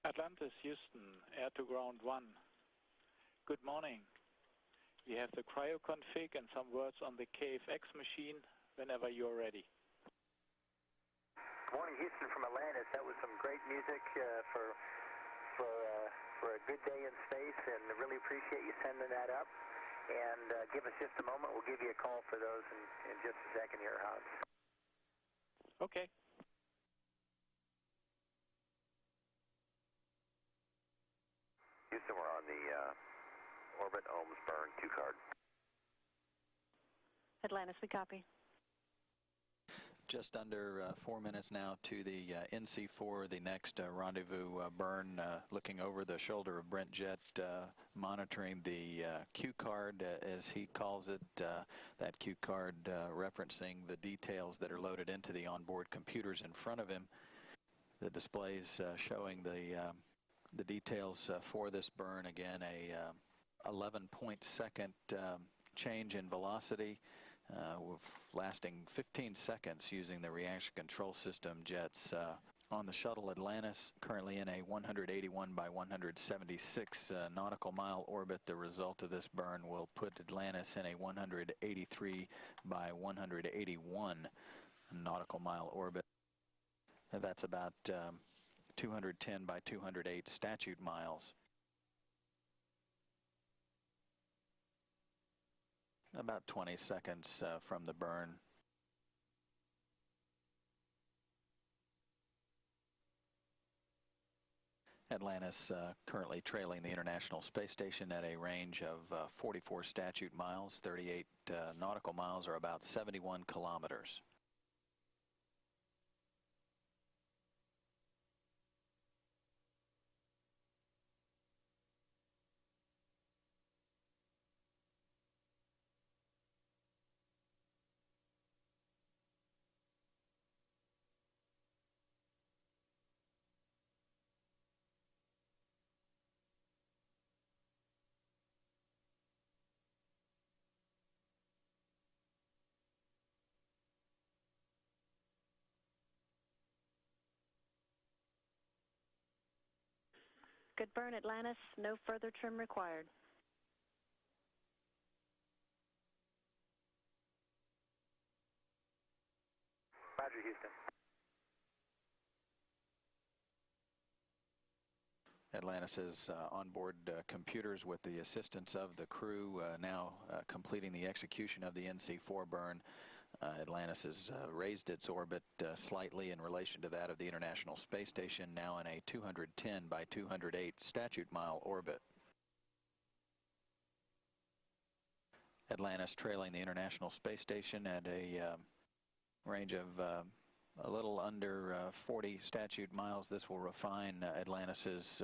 Atlantis, Houston, air to ground 1. Good morning. We have the cryo config and some words on the KFX machine whenever you're ready. Good morning, Houston from Atlantis. That was some great music for a good day in space, and I really appreciate you sending that up. And give us just a moment. We'll give you a call for those in just a second here, Hans. Okay. Houston, we're on the orbit, Ohms burn 2 card. Atlantis, we copy. Just under 4 minutes now to the NC4, the next rendezvous burn, looking over the shoulder of Brent Jet, monitoring the cue card, as he calls it, that cue card referencing the details that are loaded into the onboard computers in front of him. The displays showing the details for this burn. Again, a 11-point-second change in velocity, lasting 15 seconds using the reaction control system jets on the shuttle Atlantis, currently in a 181 by 176 nautical mile orbit. The result of this burn will put Atlantis in a 183 by 181 nautical mile orbit. That's about 210 by 208 statute miles. About 20 seconds from the burn. Atlantis currently trailing the International Space Station at a range of 44 statute miles, 38 nautical miles, or about 71 kilometers. Good burn, Atlantis. No further trim required. Roger, Houston. Atlantis' onboard computers, with the assistance of the crew, now completing the execution of the NC4 burn. Atlantis has raised its orbit slightly in relation to that of the International Space Station, now in a 210 by 208 statute mile orbit. Atlantis trailing the International Space Station at a range of a little under 40 statute miles. This will refine Atlantis'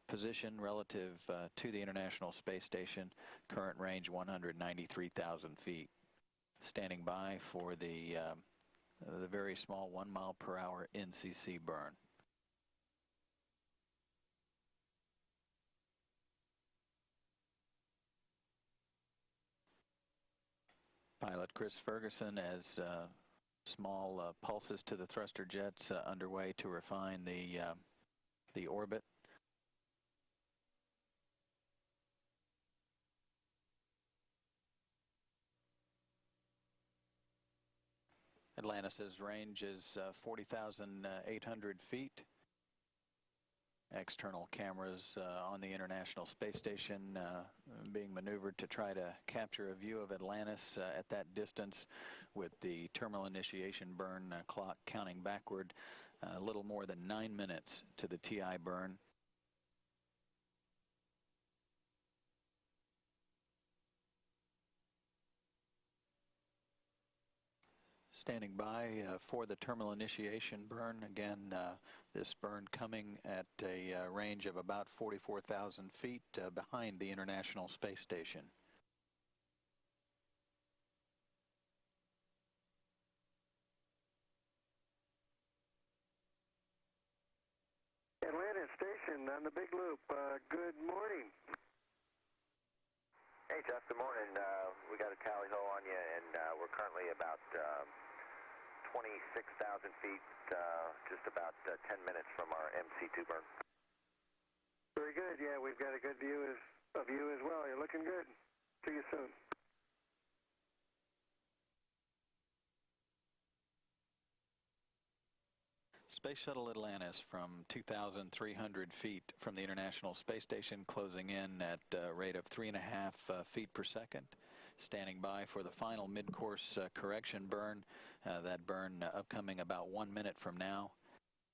position relative to the International Space Station. Current range 193,000 feet. Standing by for the very small 1 mile per hour NCC burn. Pilot Chris Ferguson, as small pulses to the thruster jets underway to refine the orbit. Atlantis' range is 40,800 feet. External cameras on the International Space Station being maneuvered to try to capture a view of Atlantis at that distance, with the terminal initiation burn clock counting backward. A little more than 9 minutes to the TI burn. Standing by for the terminal initiation burn. Again, this burn coming at a range of about 44,000 feet behind the International Space Station. Atlantis Station on the big loop. Good morning. Hey, Jeff, good morning. We got a tally ho on you, and we're currently about 26,000 feet, just about 10 minutes from our MC2 burn. Very good. Yeah, we've got a good view of you as well. You're looking good. See you soon. Space Shuttle Atlantis from 2,300 feet from the International Space Station, closing in at a rate of 3.5 feet per second. Standing by for the final mid-course correction burn. That burn upcoming about 1 minute from now.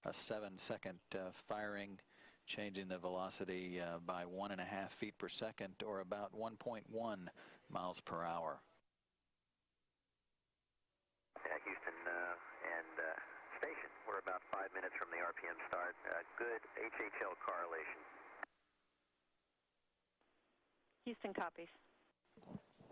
A 7-second firing, changing the velocity by 1.5 feet per second, or about 1.1 miles per hour. Houston and station, we're about 5 minutes from the RPM start. Good HHL correlation. Houston copies.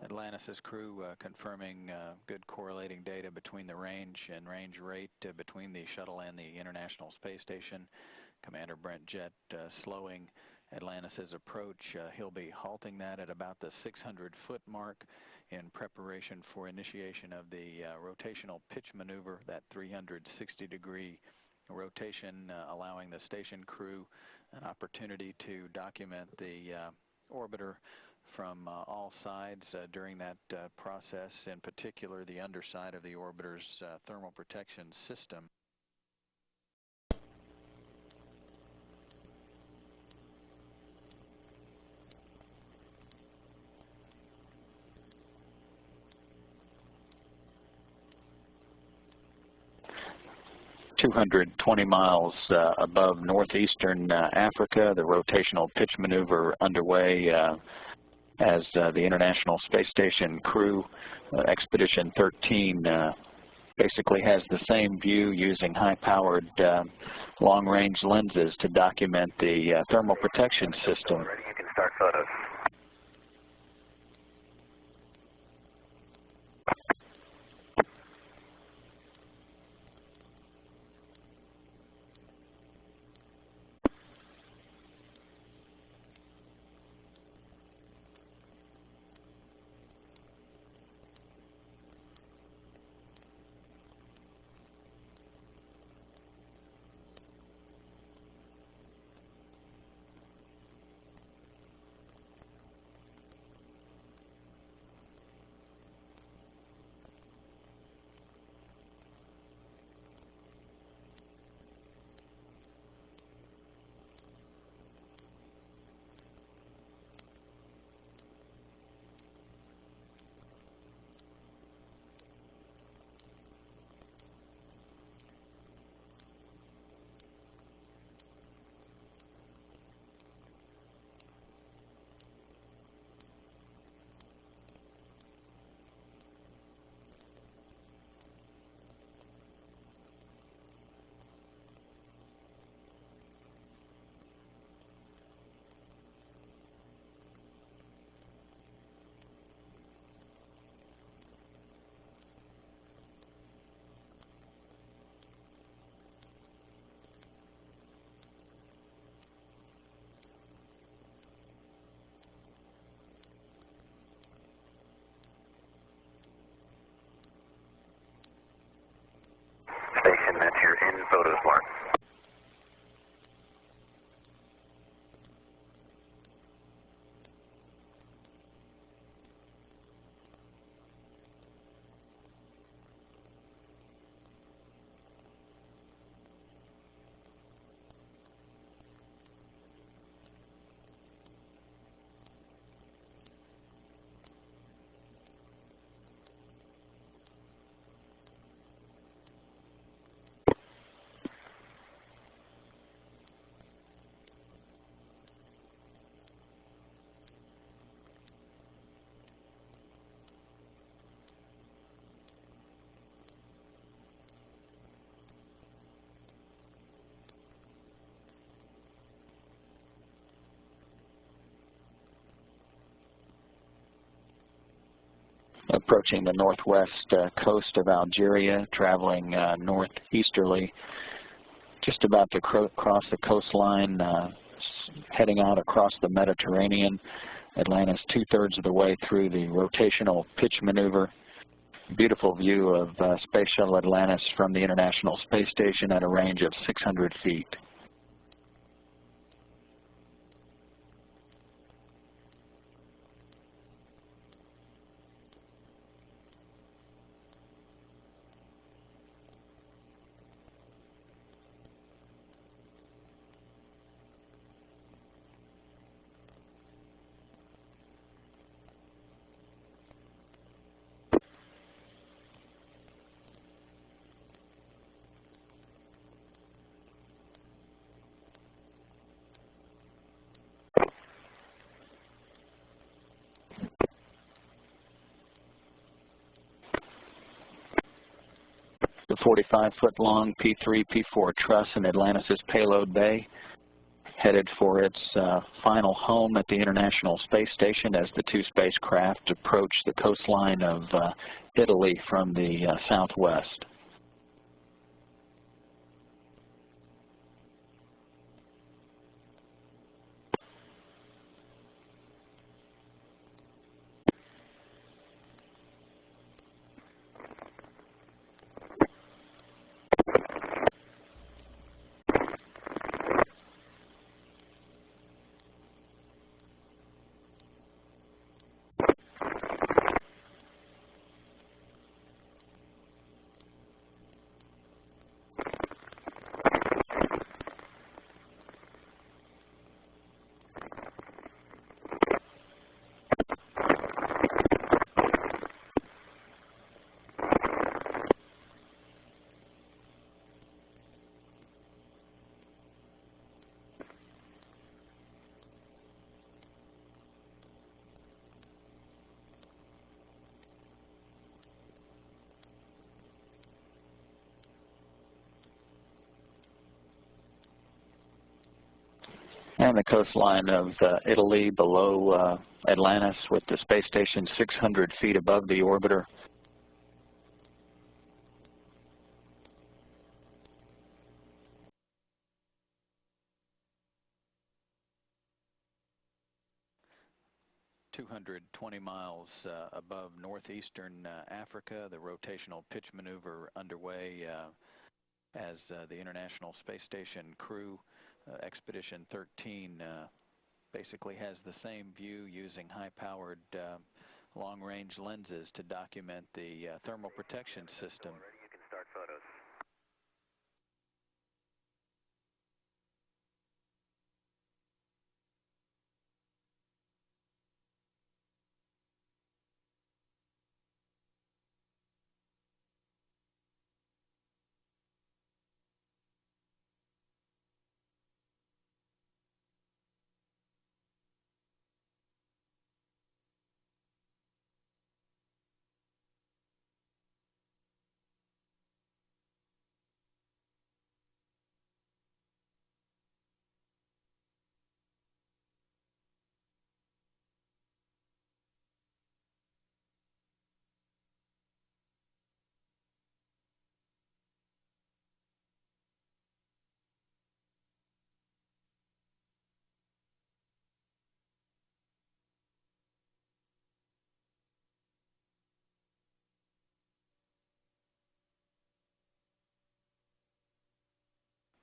Atlantis' crew confirming good correlating data between the range and range rate between the shuttle and the International Space Station. Commander Brent Jett slowing Atlantis' approach. He'll be halting that at about the 600-foot mark in preparation for initiation of the rotational pitch maneuver, that 360-degree rotation, allowing the station crew an opportunity to document the orbiter from all sides during that process, in particular the underside of the orbiter's thermal protection system. ...220 miles above northeastern Africa, the rotational pitch maneuver underway as the International Space Station crew, Expedition 13, basically has the same view using high-powered long-range lenses to document the thermal protection system. You can start photos. Station, that's your in photos mark. Approaching the northwest coast of Algeria, traveling northeasterly, just about to cross the coastline, heading out across the Mediterranean. Atlantis 2/3 of the way through the rotational pitch maneuver. Beautiful view of Space Shuttle Atlantis from the International Space Station at a range of 600 feet. 45-foot-long P3, P4 truss in Atlantis' payload bay, headed for its final home at the International Space Station as the two spacecraft approach the coastline of Italy from the southwest. And the coastline of Italy below Atlantis, with the space station 600 feet above the orbiter. ...220 miles above northeastern Africa. The rotational pitch maneuver underway as the International Space Station crew, Expedition 13, basically has the same view using high-powered long-range lenses to document the thermal protection system. You can start photos.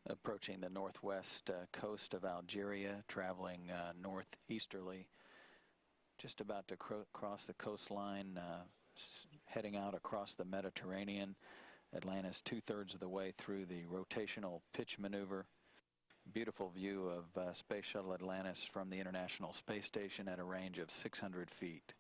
Approaching the northwest coast of Algeria, traveling northeasterly, just about to cross the coastline, heading out across the Mediterranean. Atlantis 2/3 of the way through the rotational pitch maneuver. Beautiful view of Space Shuttle Atlantis from the International Space Station at a range of 600 feet.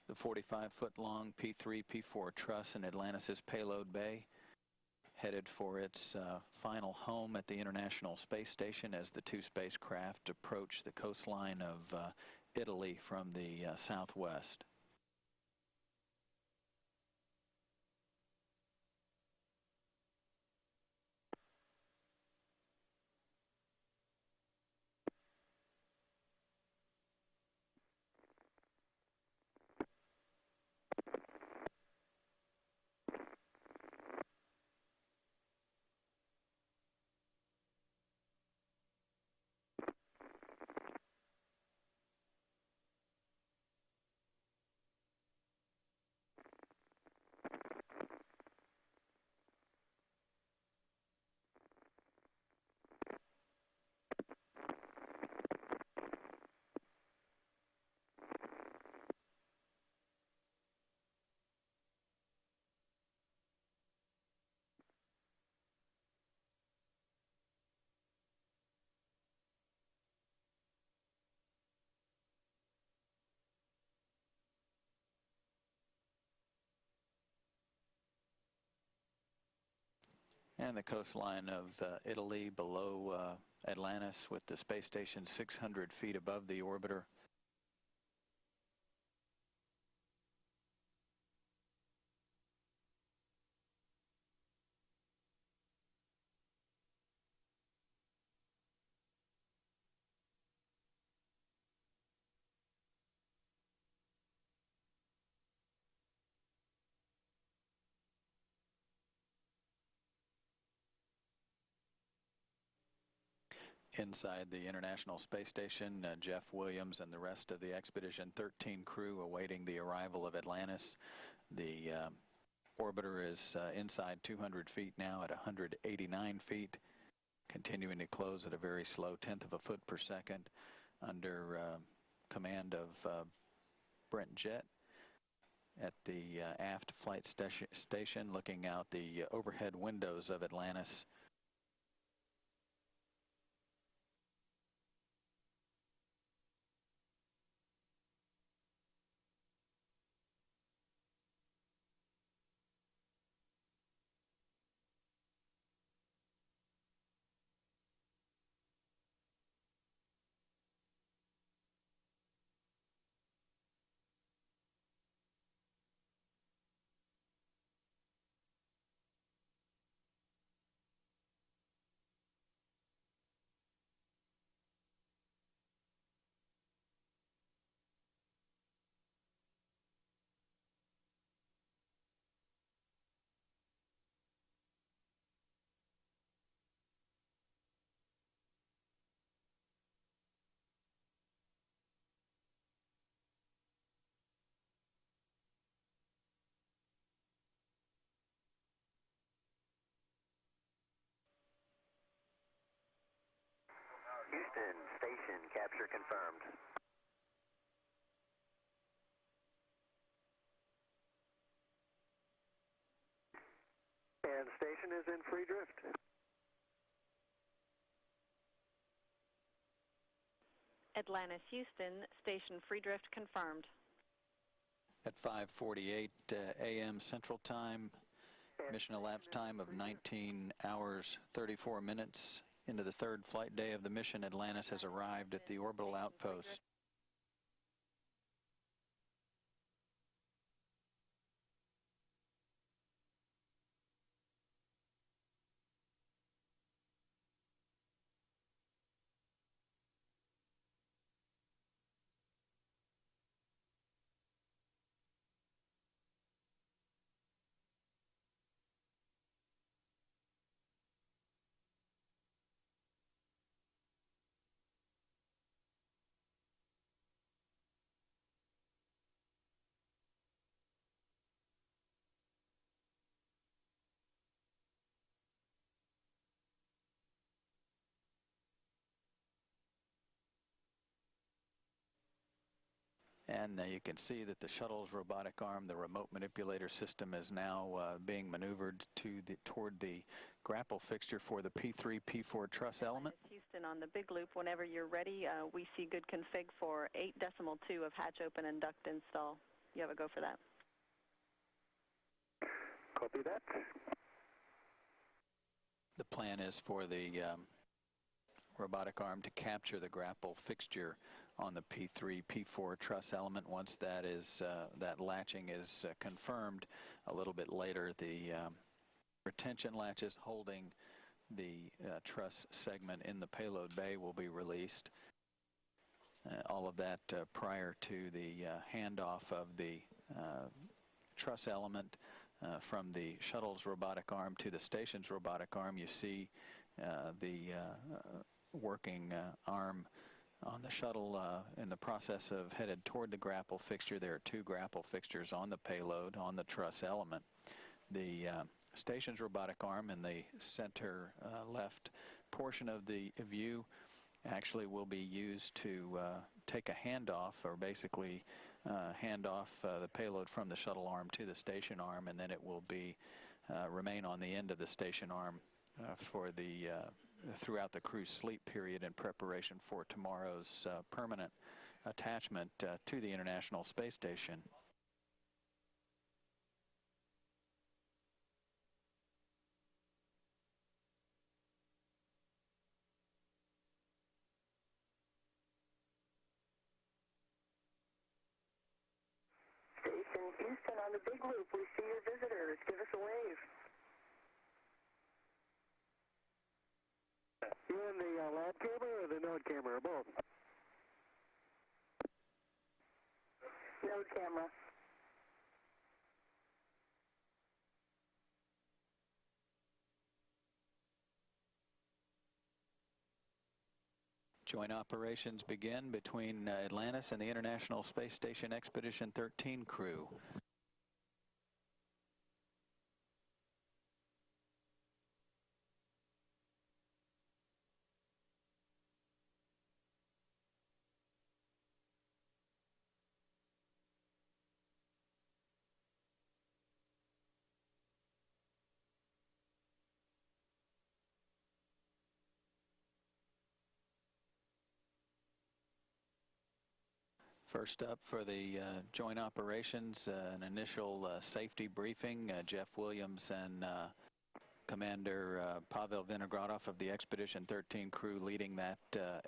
The 45-foot-long P3, P4 truss in Atlantis' payload bay, headed for its final home at the International Space Station as the two spacecraft approach the coastline of Italy from the southwest. And the coastline of Italy below Atlantis, with the space station 600 feet above the orbiter. Inside the International Space Station, Jeff Williams and the rest of the Expedition 13 crew awaiting the arrival of Atlantis. The orbiter is inside 200 feet now at 189 feet, continuing to close at a very slow 1/10 of a foot per second under command of Brent Jett at the aft flight station, looking out the overhead windows of Atlantis. Houston, station capture confirmed. And station is in free drift. Atlantis, Houston, station free drift confirmed. At 5:48 a.m. Central Time, mission elapsed time of 19 hours 34 minutes. Into the third flight day of the mission, Atlantis has arrived at the orbital outpost. And you can see that the shuttle's robotic arm, the remote manipulator system, is now being maneuvered toward the grapple fixture for the P3, P4 truss element. Houston, on the big loop, whenever you're ready, we see good config for 8.2 of hatch open and duct install. You have a go for that. Copy that. The plan is for the robotic arm to capture the grapple fixture on the P3, P4 truss element. Once that is that latching is confirmed, a little bit later, the retention latches holding the truss segment in the payload bay will be released. All of that prior to the handoff of the truss element from the shuttle's robotic arm to the station's robotic arm. You see the working arm on the shuttle in the process of headed toward the grapple fixture. There are two grapple fixtures on the payload on the truss element. The station's robotic arm in the center left portion of the view actually will be used to take a handoff, or basically hand off the payload from the shuttle arm to the station arm, and then it will be remain on the end of the station arm for the throughout the crew's sleep period in preparation for tomorrow's permanent attachment to the International Space Station. on the big loop. We see your visitors. Give us a wave. You in the lab camera or the node camera, or both? Node camera. Joint operations begin between Atlantis and the International Space Station Expedition 13 crew. First up for the joint operations, an initial safety briefing. Jeff Williams and Commander Pavel Vinogradov of the Expedition 13 crew leading that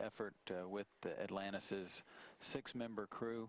effort with Atlantis's 6-member crew.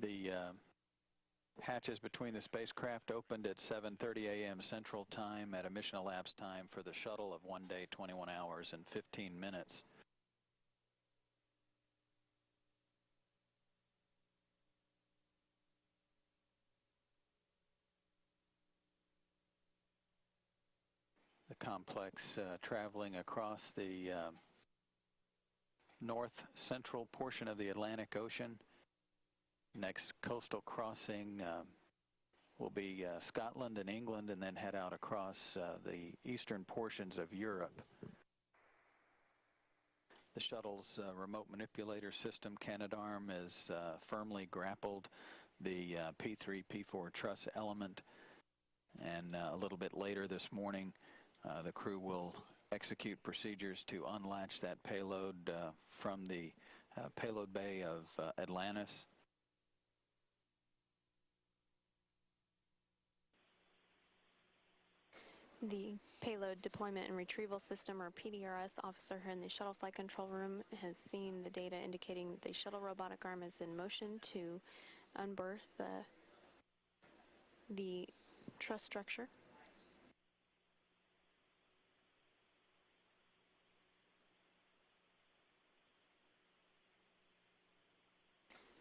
The hatches between the spacecraft opened at 7:30 a.m. Central Time at a mission elapsed time for the shuttle of 1 day, 21 hours, and 15 minutes. The complex traveling across the north-central portion of the Atlantic Ocean. Next coastal crossing will be Scotland and England, and then head out across the eastern portions of Europe. The shuttle's remote manipulator system, Canadarm, is firmly grappled the P3, P4 truss element, and a little bit later this morning the crew will execute procedures to unlatch that payload from the payload bay of Atlantis. The Payload Deployment and Retrieval System, or PDRS, officer here in the shuttle flight control room has seen the data indicating that the shuttle robotic arm is in motion to unberth the truss structure.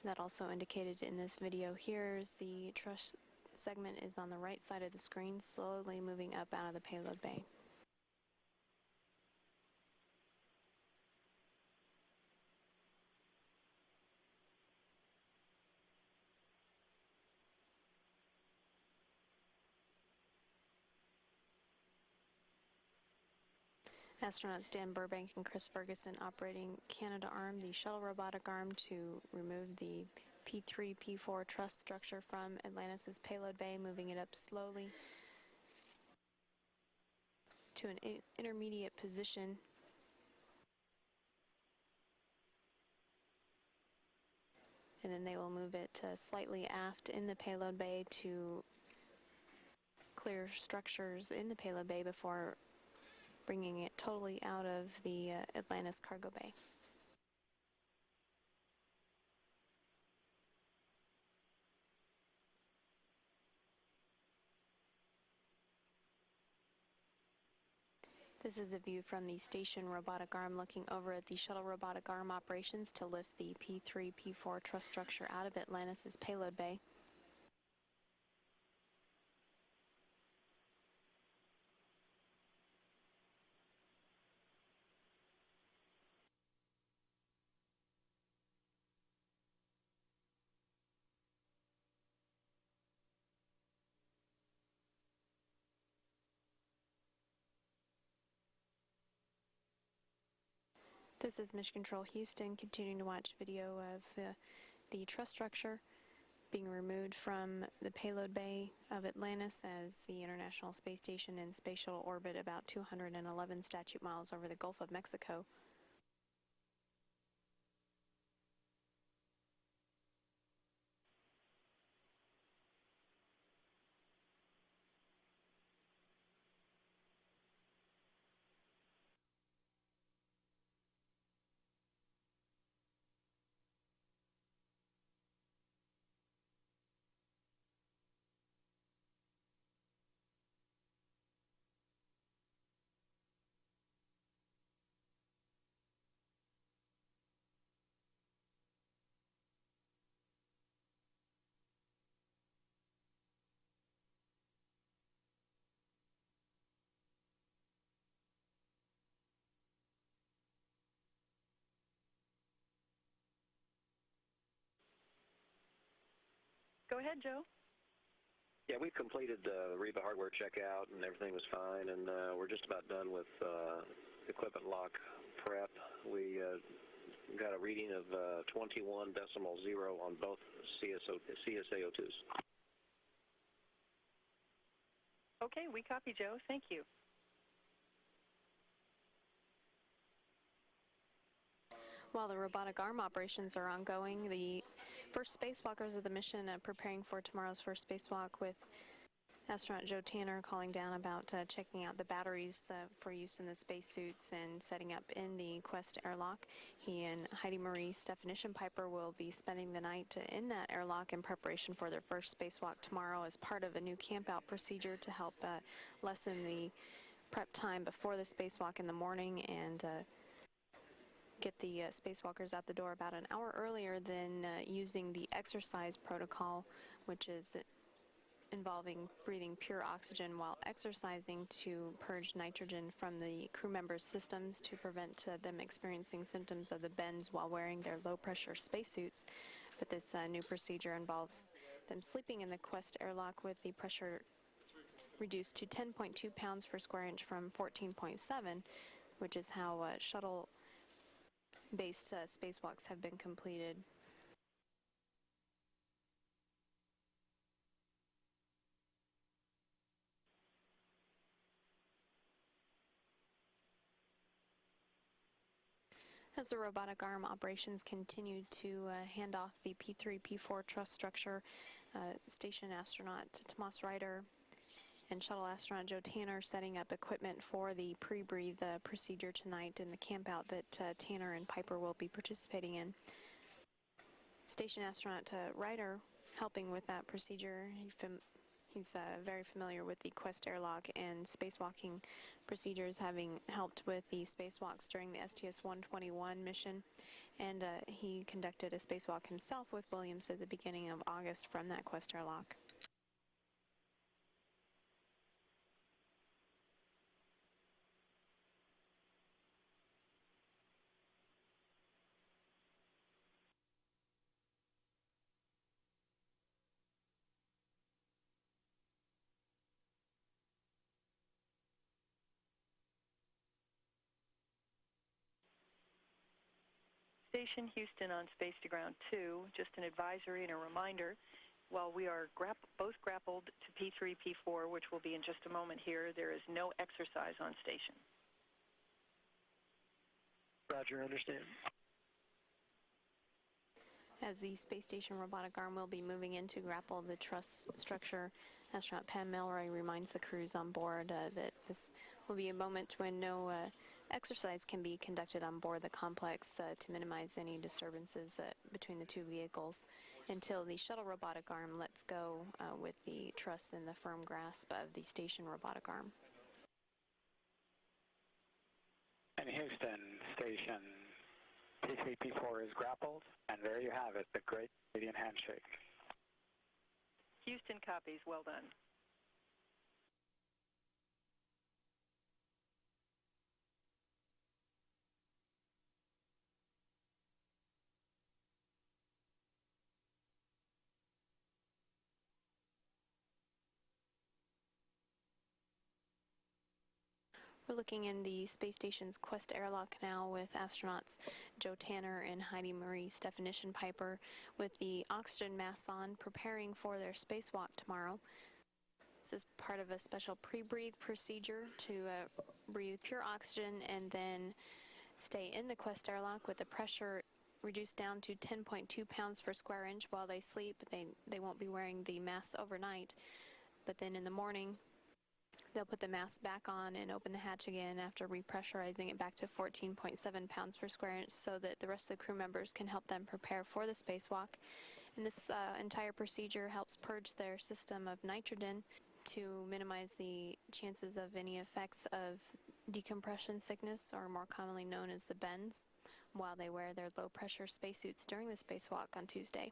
That also indicated in this video here is the truss segment is on the right side of the screen, slowly moving up out of the payload bay. Astronauts Dan Burbank and Chris Ferguson operating Canadarm, the shuttle robotic arm, to remove the P3, P4 truss structure from Atlantis' payload bay, moving it up slowly to an intermediate position. And then they will move it slightly aft in the payload bay to clear structures in the payload bay before bringing it totally out of the Atlantis cargo bay. This is a view from the station robotic arm looking over at the shuttle robotic arm operations to lift the P3, P4 truss structure out of Atlantis' payload bay. This is Mission Control Houston, continuing to watch video of the truss structure being removed from the payload bay of Atlantis as the International Space Station and Space Shuttle orbit about 211 statute miles over the Gulf of Mexico. Go ahead, Joe. Yeah, we've completed the Reba hardware checkout, and everything was fine, and we're just about done with equipment lock prep. We got a reading of 21.0 on both CSAO2s. Okay, we copy, Joe. Thank you. While the robotic arm operations are ongoing, the first spacewalkers of the mission preparing for tomorrow's first spacewalk, with astronaut Joe Tanner calling down about checking out the batteries for use in the spacesuits and setting up in the Quest airlock. He and Heidi Marie Definition Piper will be spending the night in that airlock in preparation for their first spacewalk tomorrow as part of a new camp-out procedure to help lessen the prep time before the spacewalk in the morning and get the spacewalkers out the door about an hour earlier than using the exercise protocol, which is involving breathing pure oxygen while exercising to purge nitrogen from the crew members' systems to prevent them experiencing symptoms of the bends while wearing their low-pressure spacesuits. But this new procedure involves them sleeping in the Quest airlock with the pressure reduced to 10.2 pounds per square inch from 14.7, which is how shuttle-based spacewalks have been completed. As the robotic arm operations continue to hand off the P3, P4 truss structure, station astronaut Tomas Ryder and shuttle astronaut Joe Tanner setting up equipment for the pre-breathe procedure tonight in the camp-out that Tanner and Piper will be participating in. Station astronaut Ryder helping with that procedure. He's very familiar with the Quest airlock and spacewalking procedures, having helped with the spacewalks during the STS-115 mission, and he conducted a spacewalk himself with Williams at the beginning of August from that Quest airlock. Station Houston on Space to Ground 2, just an advisory and a reminder. While we are both grappled to P3, P4, which will be in just a moment here, there is no exercise on station. Roger, understand. As the space station robotic arm will be moving in to grapple the truss structure, astronaut Pam Melroy reminds the crews on board that this will be a moment when no exercise can be conducted on board the complex to minimize any disturbances between the two vehicles until the shuttle robotic arm lets go with the truss in the firm grasp of the station robotic arm. And Houston, station P3, P4 is grappled, and there you have it, the great Canadian handshake. Houston copies, well done. We're looking in the space station's Quest airlock now with astronauts Joe Tanner and Heidi Marie Stephanician Piper with the oxygen masks on, preparing for their spacewalk tomorrow. This is part of a special pre-breathe procedure to breathe pure oxygen and then stay in the Quest airlock with the pressure reduced down to 10.2 pounds per square inch while they sleep. They won't be wearing the masks overnight, but then in the morning they'll put the mask back on and open the hatch again after repressurizing it back to 14.7 pounds per square inch so that the rest of the crew members can help them prepare for the spacewalk. And this entire procedure helps purge their system of nitrogen to minimize the chances of any effects of decompression sickness, or more commonly known as the bends, while they wear their low-pressure spacesuits during the spacewalk on Tuesday.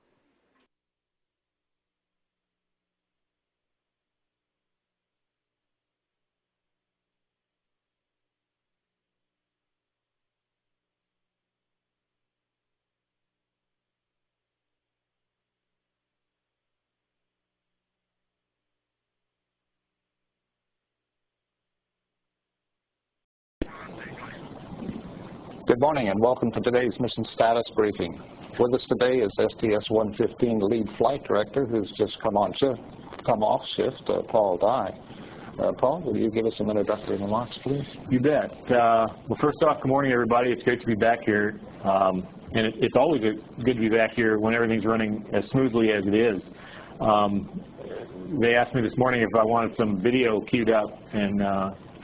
Good morning and welcome to today's mission status briefing. With us today is STS-115 lead flight director who's just come off shift, Paul Dye. Paul, will you give us some introductory remarks, please? You bet. Well, first off, good morning, everybody. It's great to be back here. And it's always good to be back here when everything's running as smoothly as it is. They asked me this morning if I wanted some video queued up and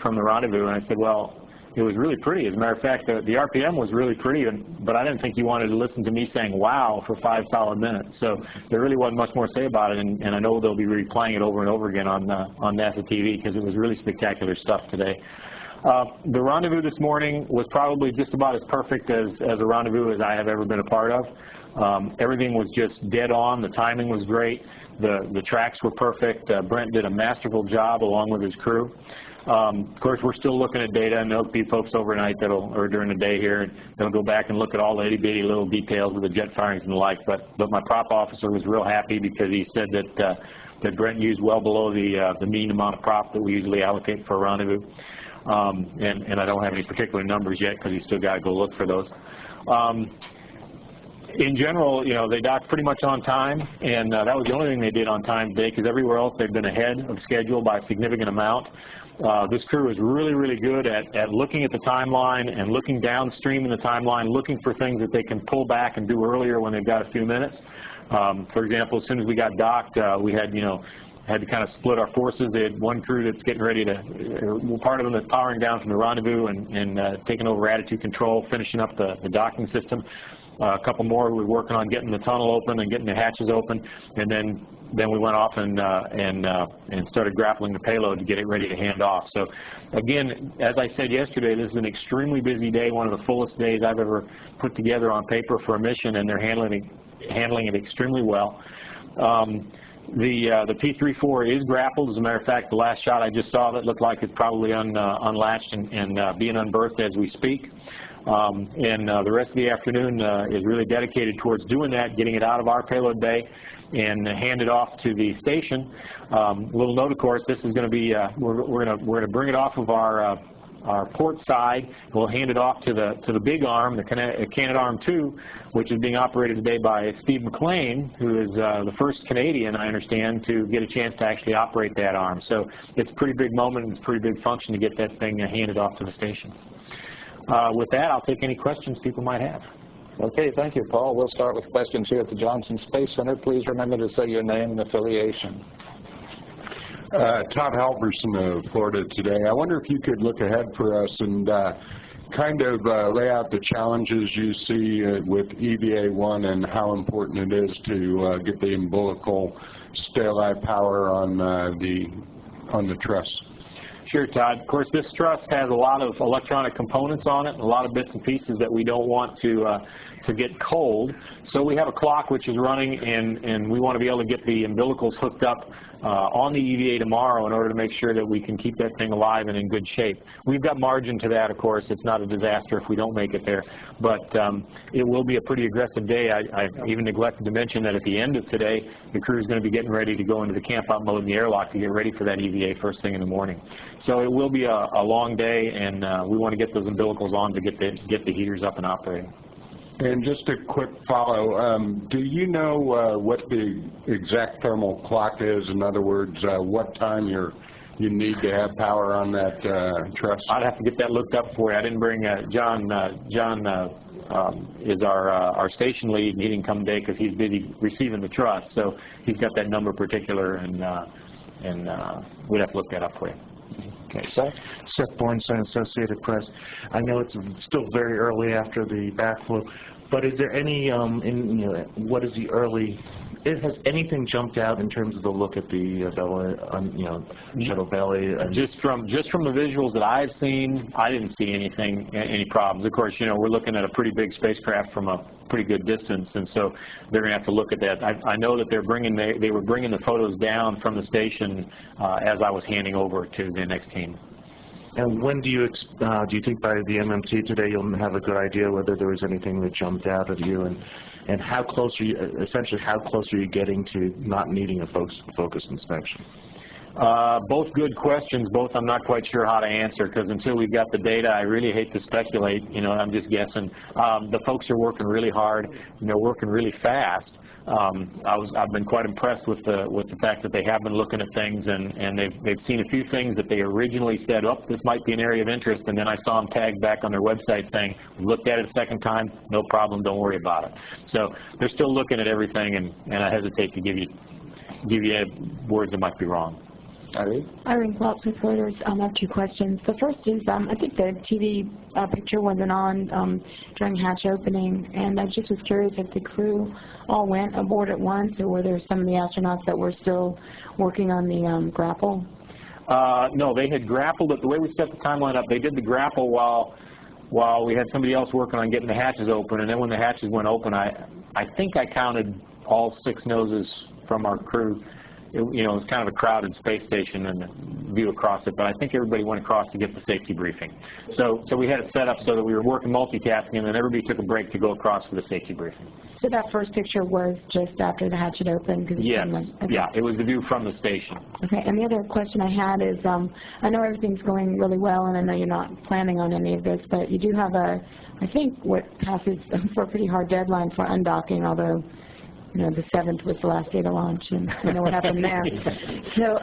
from the rendezvous, and I said, well, it was really pretty. As a matter of fact, the RPM was really pretty, but I didn't think you wanted to listen to me saying wow for 5 solid minutes. So there really wasn't much more to say about it, and I know they'll be replaying it over and over again on NASA TV because it was really spectacular stuff today. The rendezvous this morning was probably just about as perfect as a rendezvous as I have ever been a part of. Everything was just dead on. The timing was great. The tracks were perfect. Brent did a masterful job along with his crew. Of course, we're still looking at data, and there'll be folks overnight or during the day here, and they'll go back and look at all the itty-bitty little details of the jet firings and the like. But my prop officer was real happy because he said that Brent used well below the mean amount of prop that we usually allocate for a rendezvous. And I don't have any particular numbers yet because he's still got to go look for those. In general, you know, they docked pretty much on time, and that was the only thing they did on time today because everywhere else they've been ahead of schedule by a significant amount. This crew is really, really good at looking at the timeline and looking downstream in the timeline, looking for things that they can pull back and do earlier when they've got a few minutes. For example, as soon as we got docked, we had to kind of split our forces. They had one crew that's getting ready to, part of them that's powering down from the rendezvous and taking over attitude control, finishing up the docking system. A couple more who were working on getting the tunnel open and getting the hatches open, and then we went off and started grappling the payload to get it ready to hand off. So again, as I said yesterday, this is an extremely busy day, one of the fullest days I've ever put together on paper for a mission, and they're handling it extremely well. The P-34 is grappled. As a matter of fact, the last shot I just saw that looked like it's probably unlatched and being unberthed as we speak. The rest of the afternoon is really dedicated towards doing that, getting it out of our payload bay and hand it off to the station. Little note, of course, this is going to be we're going to bring it off of our port side. We'll hand it off to the big arm, the Canadarm2, which is being operated today by Steve McLean, who is the first Canadian, I understand, to get a chance to actually operate that arm. So it's a pretty big moment and it's a pretty big function to get that thing handed off to the station. With that, I'll take any questions people might have. Okay, thank you, Paul. We'll start with questions here at the Johnson Space Center. Please remember to say your name and affiliation. Todd Halverson of Florida today. I wonder if you could look ahead for us and kind of lay out the challenges you see with EVA-1 and how important it is to get the umbilical stay-alive power on the truss. Sure, Todd. Of course, this truss has a lot of electronic components on it, a lot of bits and pieces that we don't want to get cold. So we have a clock which is running, and we want to be able to get the umbilicals hooked up on the EVA tomorrow in order to make sure that we can keep that thing alive and in good shape. We've got margin to that, of course. It's not a disaster if we don't make it there. But it will be a pretty aggressive day. I even neglected to mention that at the end of today, the crew is going to be getting ready to go into the camp out mode in the airlock to get ready for that EVA first thing in the morning. So it will be a long day, and we want to get those umbilicals on to get the heaters up and operating. And just a quick follow, do you know what the exact thermal clock is? In other words, what time you need to have power on that truss? I'd have to get that looked up for you. I didn't bring John. John is our station lead, and he didn't come today because he's busy receiving the truss. So he's got that number particular, and we'd have to look that up for you. Okay, Seth Bornstein, Associated Press. I know it's still very early after the backflow, but is there any, what is the early, has anything jumped out in terms of the look at the shuttle belly? Just from the visuals that I've seen, I didn't see any problems. Of course, we're looking at a pretty big spacecraft from a pretty good distance, and so they're going to have to look at that. I know that they were bringing the photos down from the station as I was handing over to the next team. And when do you think by the MMT today you'll have a good idea whether there was anything that jumped out at you, and how close are you, essentially how close are you getting to not needing a focused inspection? Both good questions. Both I'm not quite sure how to answer, because until we've got the data, I really hate to speculate. I'm just guessing. The folks are working really hard. Working really fast. I've been quite impressed with the fact that they have been looking at things, and they've seen a few things that they originally said, oh, this might be an area of interest, and then I saw them tag back on their website saying, looked at it a second time, no problem, don't worry about it. So they're still looking at everything, and I hesitate to give you words that might be wrong. Irene Klops with Reuters. I have two questions. The first is, I think the TV picture wasn't on during hatch opening, and I just was curious if the crew all went aboard at once, or were there some of the astronauts that were still working on the grapple? No, they had grappled it. The way we set the timeline up, they did the grapple while we had somebody else working on getting the hatches open, and then when the hatches went open, I think I counted all 6 noses from our crew. It was kind of a crowded space station and the view across it, but I think everybody went across to get the safety briefing. So we had it set up so that we were working multitasking, and then everybody took a break to go across for the safety briefing. So that first picture was just after the hatch had opened? Yes. Okay. Yeah, it was the view from the station. Okay, and the other question I had is, I know everything's going really well, and I know you're not planning on any of this, but you do have I think, what passes for a pretty hard deadline for undocking, although the 7th was the last day to launch, and I know what happened there. So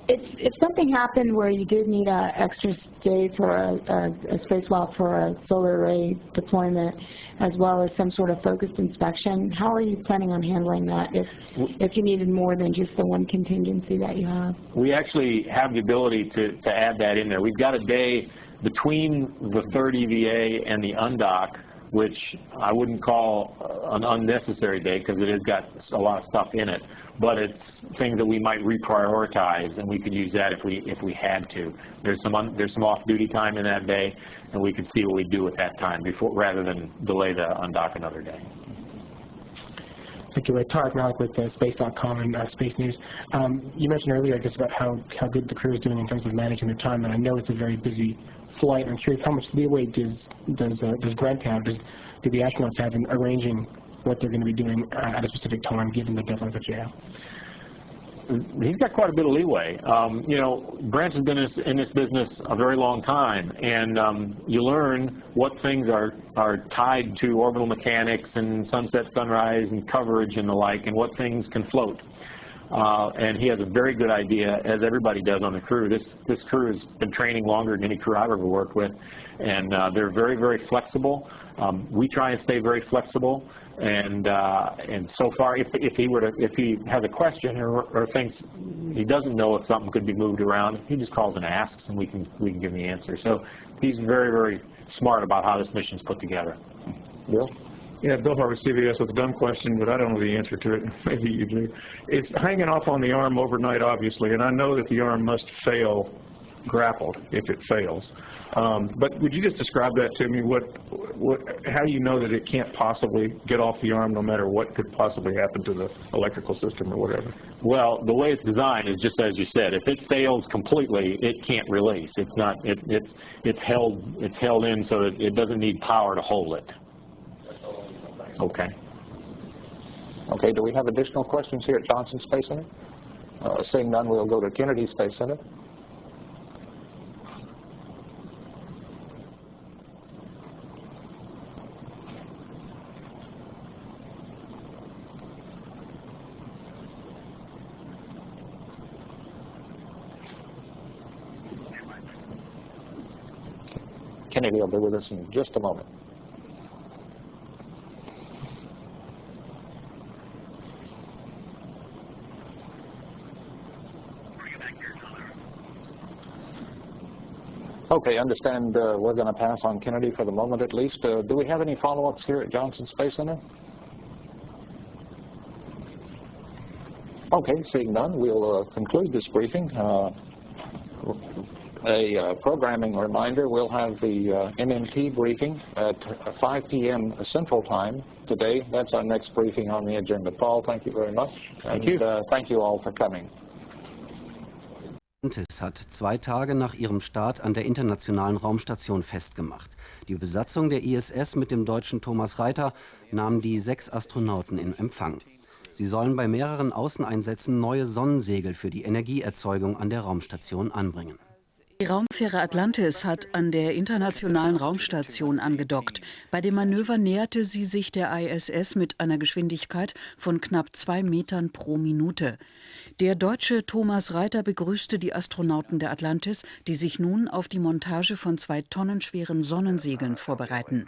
if something happened where you did need an extra day for a spacewalk for a solar array deployment, as well as some sort of focused inspection, how are you planning on handling that if you needed more than just the one contingency that you have? We actually have the ability to add that in there. We've got a day between the third EVA and the undock, which I wouldn't call an unnecessary day because it has got a lot of stuff in it, but it's things that we might reprioritize, and we could use that if we had to. There's some off-duty time in that day, and we could see what we do with that time rather than delay the undock another day. Thank you. Tarek Malik with Space.com and Space News. You mentioned earlier, I guess, about how good the crew is doing in terms of managing their time, and I know it's a very busy flight. I'm curious, how much leeway does Brent have, do the astronauts have in arranging what they're going to be doing at a specific time, given the deadlines that you have? He's got quite a bit of leeway. Brent has been in this business a very long time, and you learn what things are tied to orbital mechanics and sunset, sunrise, and coverage and the like, and what things can float. And he has a very good idea, as everybody does on the crew. This crew has been training longer than any crew I've ever worked with, and they're very, very flexible. We try and stay very flexible, and so far, if he has a question or thinks he doesn't know if something could be moved around, he just calls and asks, and we can give him the answer. So he's very, very smart about how this mission's put together. Bill? Yeah, Bill Harvey, CBS, with a dumb question, but I don't know the answer to it. Maybe you do. It's hanging off on the arm overnight, obviously, and I know that the arm must fail grappled if it fails. But would you just describe that to me? How do you know that it can't possibly get off the arm no matter what could possibly happen to the electrical system or whatever? Well, the way it's designed is just as you said. If it fails completely, it can't release. It's not. It's held in so that it doesn't need power to hold it. Okay. Okay, do we have additional questions here at Johnson Space Center? Seeing none, we'll go to Kennedy Space Center. Kennedy will be with us in just a moment. Okay, understand we're going to pass on Kennedy for the moment at least. Do we have any follow-ups here at Johnson Space Center? Okay, seeing none, we'll conclude this briefing. A programming reminder, we'll have the MMT briefing at 5 p.m. Central Time today. That's our next briefing on the agenda. Paul, thank you very much. Thank you. Thank you all for coming. Atlantis hat 2 Tage nach ihrem Start an der Internationalen Raumstation festgemacht. Die Besatzung der ISS mit dem deutschen Thomas Reiter nahm die 6 Astronauten in Empfang. Sie sollen bei mehreren Außeneinsätzen neue Sonnensegel für die Energieerzeugung an der Raumstation anbringen. Die Raumfähre Atlantis hat an der Internationalen Raumstation angedockt. Bei dem Manöver näherte sie sich der ISS mit einer Geschwindigkeit von knapp 2 Metern pro Minute. Der deutsche Thomas Reiter begrüßte die Astronauten der Atlantis, die sich nun auf die Montage von 2 tonnenschweren Sonnensegeln vorbereiten.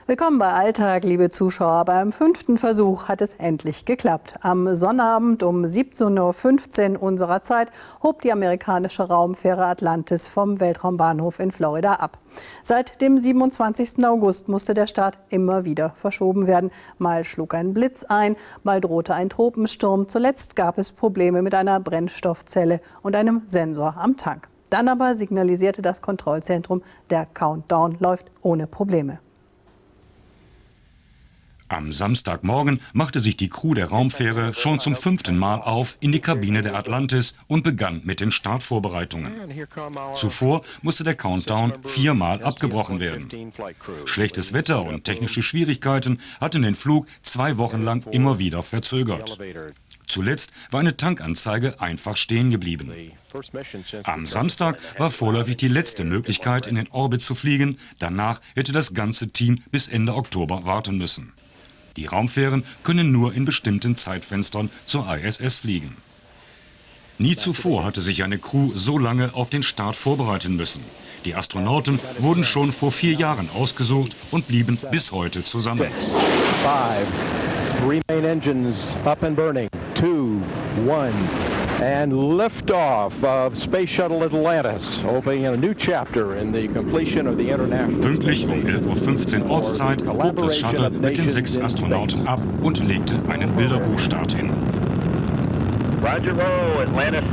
Willkommen bei Alltag, liebe Zuschauer. Beim 5. Versuch hat es endlich geklappt. Am Sonnabend um 17:15 Uhr unserer Zeit hob die amerikanische Raumfähre Atlantis vom Weltraumbahnhof in Florida ab. Seit dem 27. August musste der Start immer wieder verschoben werden. Mal schlug ein Blitz ein, mal drohte ein Tropensturm. Zuletzt gab es Probleme mit einer Brennstoffzelle und einem Sensor am Tank. Dann aber signalisierte das Kontrollzentrum, der Countdown läuft ohne Probleme. Am Samstagmorgen machte sich die Crew der Raumfähre schon zum 5. Mal auf in die Kabine der Atlantis und begann mit den Startvorbereitungen. Zuvor musste der Countdown 4-mal abgebrochen werden. Schlechtes Wetter und technische Schwierigkeiten hatten den Flug 2 Wochen lang immer wieder verzögert. Zuletzt war eine Tankanzeige einfach stehen geblieben. Am Samstag war vorläufig die letzte Möglichkeit, in den Orbit zu fliegen. Danach hätte das ganze Team bis Ende Oktober warten müssen. Die Raumfähren können nur in bestimmten Zeitfenstern zur ISS fliegen. Nie zuvor hatte sich eine Crew so lange auf den Start vorbereiten müssen. Die Astronauten wurden schon vor 4 Jahren ausgesucht und blieben bis heute zusammen. 6, 5, 3 main engines up and burning, 2, 1, and liftoff of Space Shuttle Atlantis, opening a new chapter in the completion of the international. Pünktlich um 11:15 Uhr Ortszeit hob das Shuttle mit den 6 Astronauten ab und legte einen Bilderbuchstart hin. Roger, roll, Atlantis.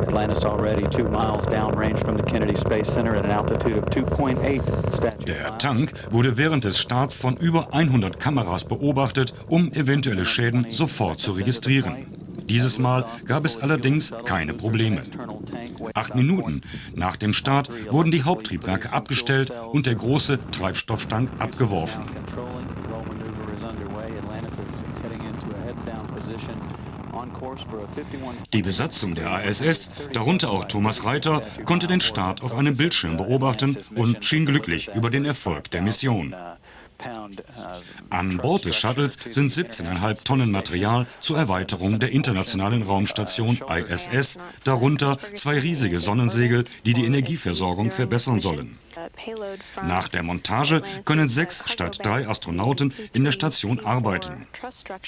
Atlantis already 2 miles downrange from the Kennedy Space Center at an altitude of 2.8 statute. Der Tank wurde während des Starts von über 100 Kameras beobachtet, um eventuelle Schäden sofort zu registrieren. Dieses Mal gab es allerdings keine Probleme. 8 Minuten nach dem Start wurden die Haupttriebwerke abgestellt und der große Treibstofftank abgeworfen. Die Besatzung der ISS, darunter auch Thomas Reiter, konnte den Start auf einem Bildschirm beobachten und schien glücklich über den Erfolg der Mission. An Bord des Shuttles sind 17,5 Tonnen Material zur Erweiterung der Internationalen Raumstation ISS, darunter 2 riesige Sonnensegel, die die Energieversorgung verbessern sollen. Nach der Montage können 6 statt 3 Astronauten in der Station arbeiten.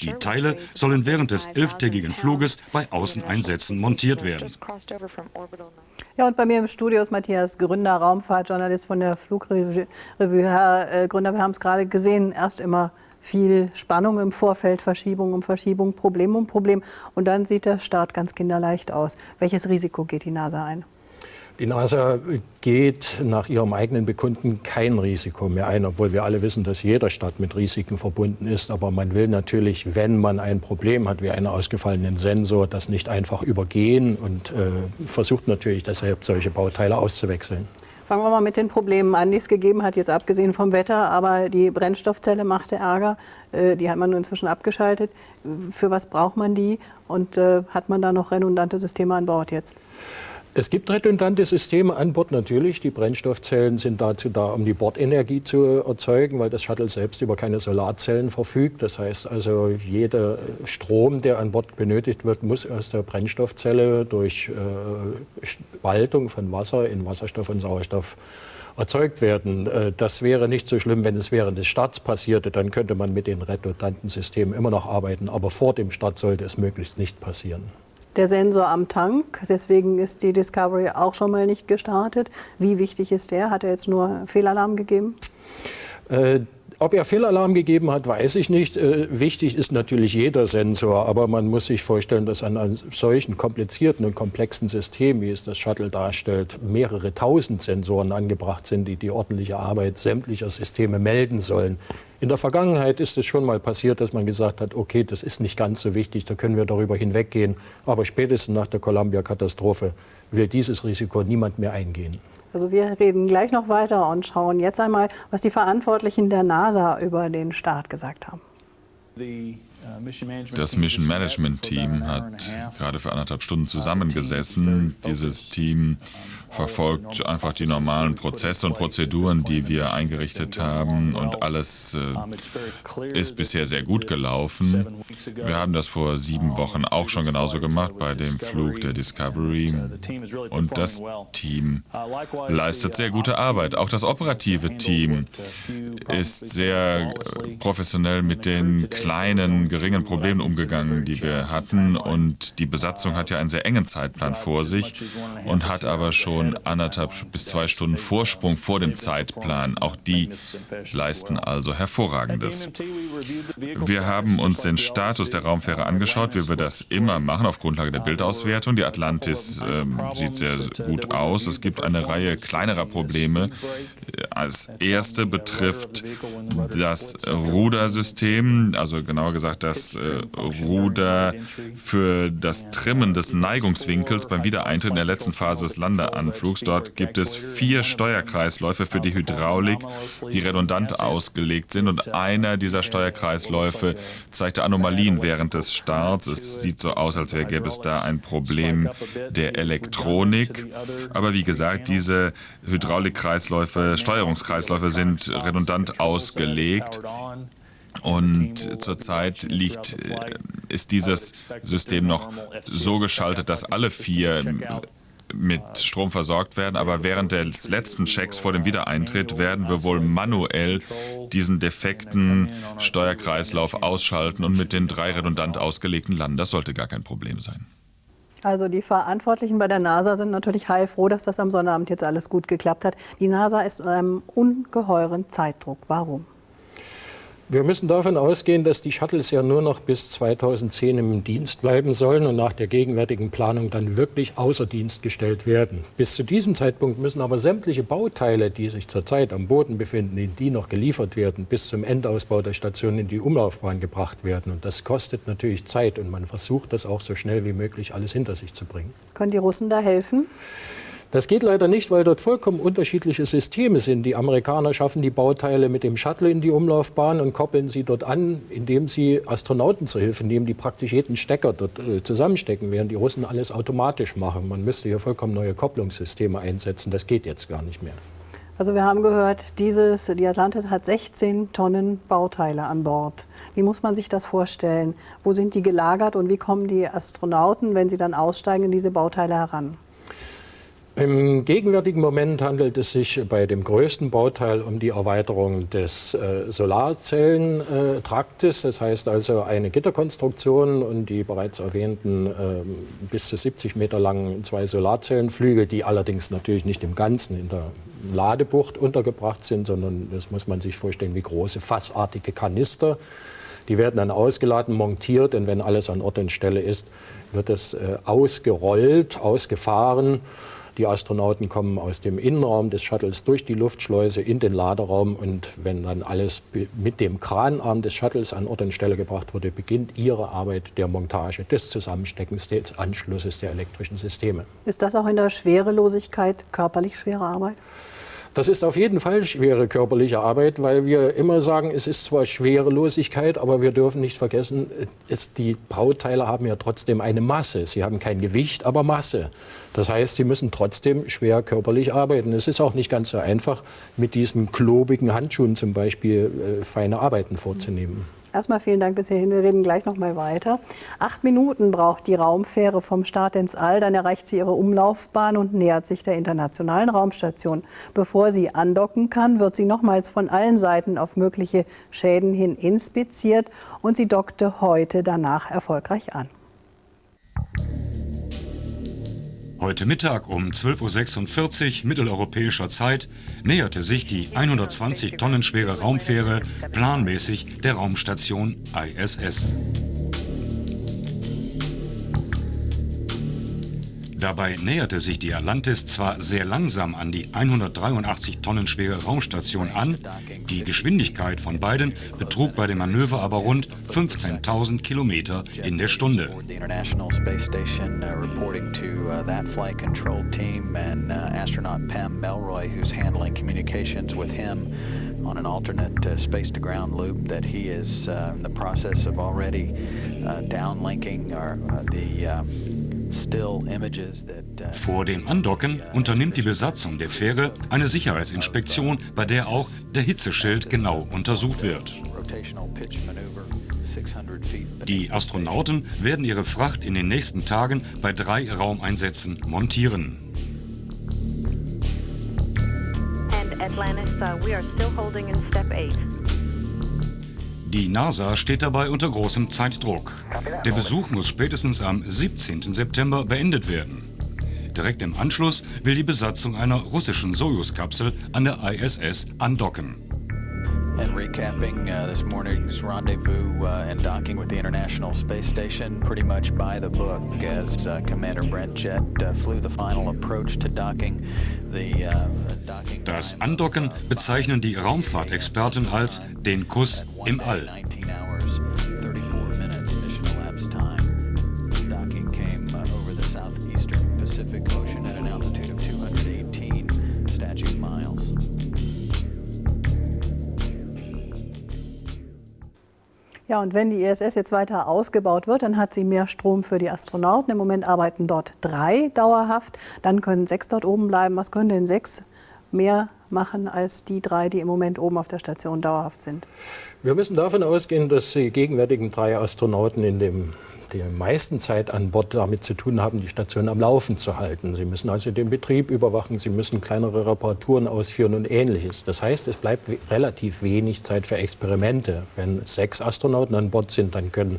Die Teile sollen während des 11-tägigen Fluges bei Außeneinsätzen montiert werden. Ja, und bei mir im Studio ist Matthias Gründer, Raumfahrtjournalist von der Flugrevue. Herr Gründer, wir haben es gerade gesehen, erst immer viel Spannung im Vorfeld, Verschiebung um Verschiebung, Problem um Problem. Und dann sieht der Start ganz kinderleicht aus. Welches Risiko geht die NASA ein? Die NASA geht nach ihrem eigenen Bekunden kein Risiko mehr ein, obwohl wir alle wissen, dass jeder Start mit Risiken verbunden ist. Aber man will natürlich, wenn man ein Problem hat, wie einen ausgefallenen Sensor, das nicht einfach übergehen und versucht natürlich deshalb, solche Bauteile auszuwechseln. Fangen wir mal mit den Problemen an, die es gegeben hat, jetzt abgesehen vom Wetter. Aber die Brennstoffzelle machte Ärger, die hat man nun inzwischen abgeschaltet. Für was braucht man die und hat man da noch redundante Systeme an Bord jetzt? Es gibt redundante Systeme an Bord natürlich. Die Brennstoffzellen sind dazu da, um die Bordenergie zu erzeugen, weil das Shuttle selbst über keine Solarzellen verfügt. Das heißt also, jeder Strom, der an Bord benötigt wird, muss aus der Brennstoffzelle durch Spaltung von Wasser in Wasserstoff und Sauerstoff erzeugt werden. Das wäre nicht so schlimm, wenn es während des Starts passierte. Dann könnte man mit den redundanten Systemen immer noch arbeiten. Aber vor dem Start sollte es möglichst nicht passieren. Der Sensor am Tank, deswegen ist die Discovery auch schon mal nicht gestartet. Wie wichtig ist der? Hat er jetzt nur Fehlalarm gegeben? Ob er Fehlalarm gegeben hat, weiß ich nicht. Wichtig ist natürlich jeder Sensor, aber man muss sich vorstellen, dass an einem solchen komplizierten und komplexen System, wie es das Shuttle darstellt, mehrere tausend Sensoren angebracht sind, die die ordentliche Arbeit sämtlicher Systeme melden sollen. In der Vergangenheit ist es schon mal passiert, dass man gesagt hat, okay, das ist nicht ganz so wichtig, da können wir darüber hinweggehen. Aber spätestens nach der Columbia-Katastrophe will dieses Risiko niemand mehr eingehen. Also wir reden gleich noch weiter und schauen jetzt einmal, was die Verantwortlichen der NASA über den Start gesagt haben. Das Mission Management Team hat gerade für 1,5 Stunden zusammengesessen. Dieses Team verfolgt einfach die normalen Prozesse und Prozeduren, die wir eingerichtet haben, und alles ist bisher sehr gut gelaufen. Wir haben das vor 7 Wochen auch schon genauso gemacht bei dem Flug der Discovery, und das Team leistet sehr gute Arbeit. Auch das operative Team ist sehr professionell mit den kleinen, geringen Problemen umgegangen, die wir hatten, und die Besatzung hat ja einen sehr engen Zeitplan vor sich und hat aber schon 1,5 bis 2 Stunden Vorsprung vor dem Zeitplan. Auch die leisten also Hervorragendes. Wir haben uns den Status der Raumfähre angeschaut, wie wir das immer machen, auf Grundlage der Bildauswertung. Die Atlantis sieht sehr gut aus. Es gibt eine Reihe kleinerer Probleme. Als erste betrifft das Rudersystem, also genauer gesagt das Ruder für das Trimmen des Neigungswinkels beim Wiedereintritt in der letzten Phase des Landeanflugs. Dort gibt es 4 Steuerkreisläufe für die Hydraulik, die redundant ausgelegt sind, und einer dieser Steuerkreisläufe zeigte Anomalien während des Starts. Es sieht so aus, als gäbe es da ein Problem der Elektronik. Aber wie gesagt, diese Hydraulikkreisläufe, Steuerungskreisläufe sind redundant ausgelegt. Und zurzeit ist dieses System noch so geschaltet, dass alle 4 mit Strom versorgt werden, aber während des letzten Checks vor dem Wiedereintritt werden wir wohl manuell diesen defekten Steuerkreislauf ausschalten und mit den 3 redundant ausgelegten landen. Das sollte gar kein Problem sein. Also die Verantwortlichen bei der NASA sind natürlich heilfroh, dass das am Sonnabend jetzt alles gut geklappt hat. Die NASA ist in einem ungeheuren Zeitdruck. Warum? Wir müssen davon ausgehen, dass die Shuttles ja nur noch bis 2010 im Dienst bleiben sollen und nach der gegenwärtigen Planung dann wirklich außer Dienst gestellt werden. Bis zu diesem Zeitpunkt müssen aber sämtliche Bauteile, die sich zurzeit am Boden befinden, in die noch geliefert werden, bis zum Endausbau der Station in die Umlaufbahn gebracht werden. Und das kostet natürlich Zeit, und man versucht, das auch so schnell wie möglich alles hinter sich zu bringen. Können die Russen da helfen? Das geht leider nicht, weil dort vollkommen unterschiedliche Systeme sind. Die Amerikaner schaffen die Bauteile mit dem Shuttle in die Umlaufbahn und koppeln sie dort an, indem sie Astronauten zur Hilfe nehmen, die praktisch jeden Stecker dort zusammenstecken, während die Russen alles automatisch machen. Man müsste hier vollkommen neue Kopplungssysteme einsetzen. Das geht jetzt gar nicht mehr. Also wir haben gehört, die Atlantis hat 16 Tonnen Bauteile an Bord. Wie muss man sich das vorstellen? Wo sind die gelagert und wie kommen die Astronauten, wenn sie dann aussteigen, in diese Bauteile heran? Im gegenwärtigen Moment handelt es sich bei dem größten Bauteil um die Erweiterung des Solarzellentraktes. Das heißt also eine Gitterkonstruktion und die bereits erwähnten bis zu 70 Meter langen 2 Solarzellenflügel, die allerdings natürlich nicht im Ganzen in der Ladebucht untergebracht sind, sondern das muss man sich vorstellen wie große fassartige Kanister. Die werden dann ausgeladen, montiert und wenn alles an Ort und Stelle ist, wird es ausgerollt, ausgefahren. Die Astronauten kommen aus dem Innenraum des Shuttles durch die Luftschleuse in den Laderaum und wenn dann alles mit dem Kranarm des Shuttles an Ort und Stelle gebracht wurde, beginnt ihre Arbeit der Montage, des Zusammensteckens, des Anschlusses der elektrischen Systeme. Ist das auch in der Schwerelosigkeit körperlich schwere Arbeit? Das ist auf jeden Fall schwere körperliche Arbeit, weil wir immer sagen, es ist zwar Schwerelosigkeit, aber wir dürfen nicht vergessen, die Bauteile haben ja trotzdem eine Masse. Sie haben kein Gewicht, aber Masse. Das heißt, sie müssen trotzdem schwer körperlich arbeiten. Es ist auch nicht ganz so einfach, mit diesen klobigen Handschuhen zum Beispiel feine Arbeiten vorzunehmen. Erstmal vielen Dank bis hierhin. Wir reden gleich noch mal weiter. 8 Minuten braucht die Raumfähre vom Start ins All. Dann erreicht sie ihre Umlaufbahn und nähert sich der Internationalen Raumstation. Bevor sie andocken kann, wird sie nochmals von allen Seiten auf mögliche Schäden hin inspiziert. Und sie dockte heute danach erfolgreich an. Heute Mittag um 12:46 Uhr mitteleuropäischer Zeit näherte sich die 120 Tonnen schwere Raumfähre planmäßig der Raumstation ISS. Dabei näherte sich die Atlantis zwar sehr langsam an die 183 Tonnen schwere Raumstation an, die Geschwindigkeit von beiden betrug bei dem Manöver aber rund 15.000 Kilometer in der Stunde. On an alternate space-to-ground loop that he is in the process of already downlinking the still images that. Vor dem Andocken unternimmt die Besatzung der Fähre eine Sicherheitsinspektion, bei der auch der Hitzeschild genau untersucht wird. Die Astronauten werden ihre Fracht in den nächsten Tagen bei 3 Raumeinsätzen montieren. Atlantis, we are still holding in step 8. Die NASA steht dabei unter großem Zeitdruck. Der Besuch muss spätestens am 17. September beendet werden. Direkt im Anschluss will die Besatzung einer russischen Sojus-Kapsel an der ISS andocken. And recapping this morning's rendezvous and docking with the International Space Station, pretty much by the book, as Commander Brent Jet flew the final approach to docking. Das Andocken bezeichnen die Raumfahrtexperten als den Kuss im All. Ja, und wenn die ISS jetzt weiter ausgebaut wird, dann hat sie mehr Strom für die Astronauten. Im Moment arbeiten dort 3 dauerhaft, dann können 6 dort oben bleiben. Was können denn 6 mehr machen als die 3, die im Moment oben auf der Station dauerhaft sind? Wir müssen davon ausgehen, dass die gegenwärtigen 3 Astronauten in der meisten Zeit an Bord damit zu tun haben, die Station am Laufen zu halten. Sie müssen also den Betrieb überwachen, sie müssen kleinere Reparaturen ausführen und Ähnliches. Das heißt, es bleibt relativ wenig Zeit für Experimente. Wenn 6 Astronauten an Bord sind, dann können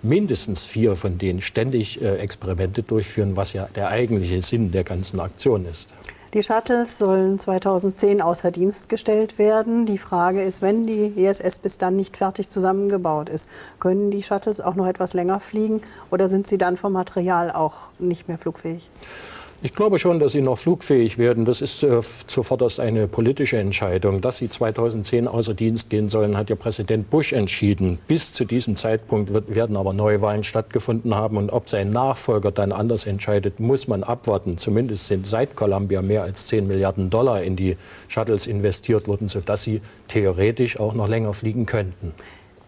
mindestens 4 von denen ständig Experimente durchführen, was ja der eigentliche Sinn der ganzen Aktion ist. Die Shuttles sollen 2010 außer Dienst gestellt werden. Die Frage ist, wenn die ISS bis dann nicht fertig zusammengebaut ist, können die Shuttles auch noch etwas länger fliegen oder sind sie dann vom Material auch nicht mehr flugfähig? Ich glaube schon, dass sie noch flugfähig werden. Das ist zuvorderst eine politische Entscheidung. Dass sie 2010 außer Dienst gehen sollen, hat ja Präsident Bush entschieden. Bis zu diesem Zeitpunkt werden aber Neuwahlen stattgefunden haben. Und ob sein Nachfolger dann anders entscheidet, muss man abwarten. Zumindest sind seit Columbia mehr als $10 Milliarden in die Shuttles investiert worden, sodass sie theoretisch auch noch länger fliegen könnten.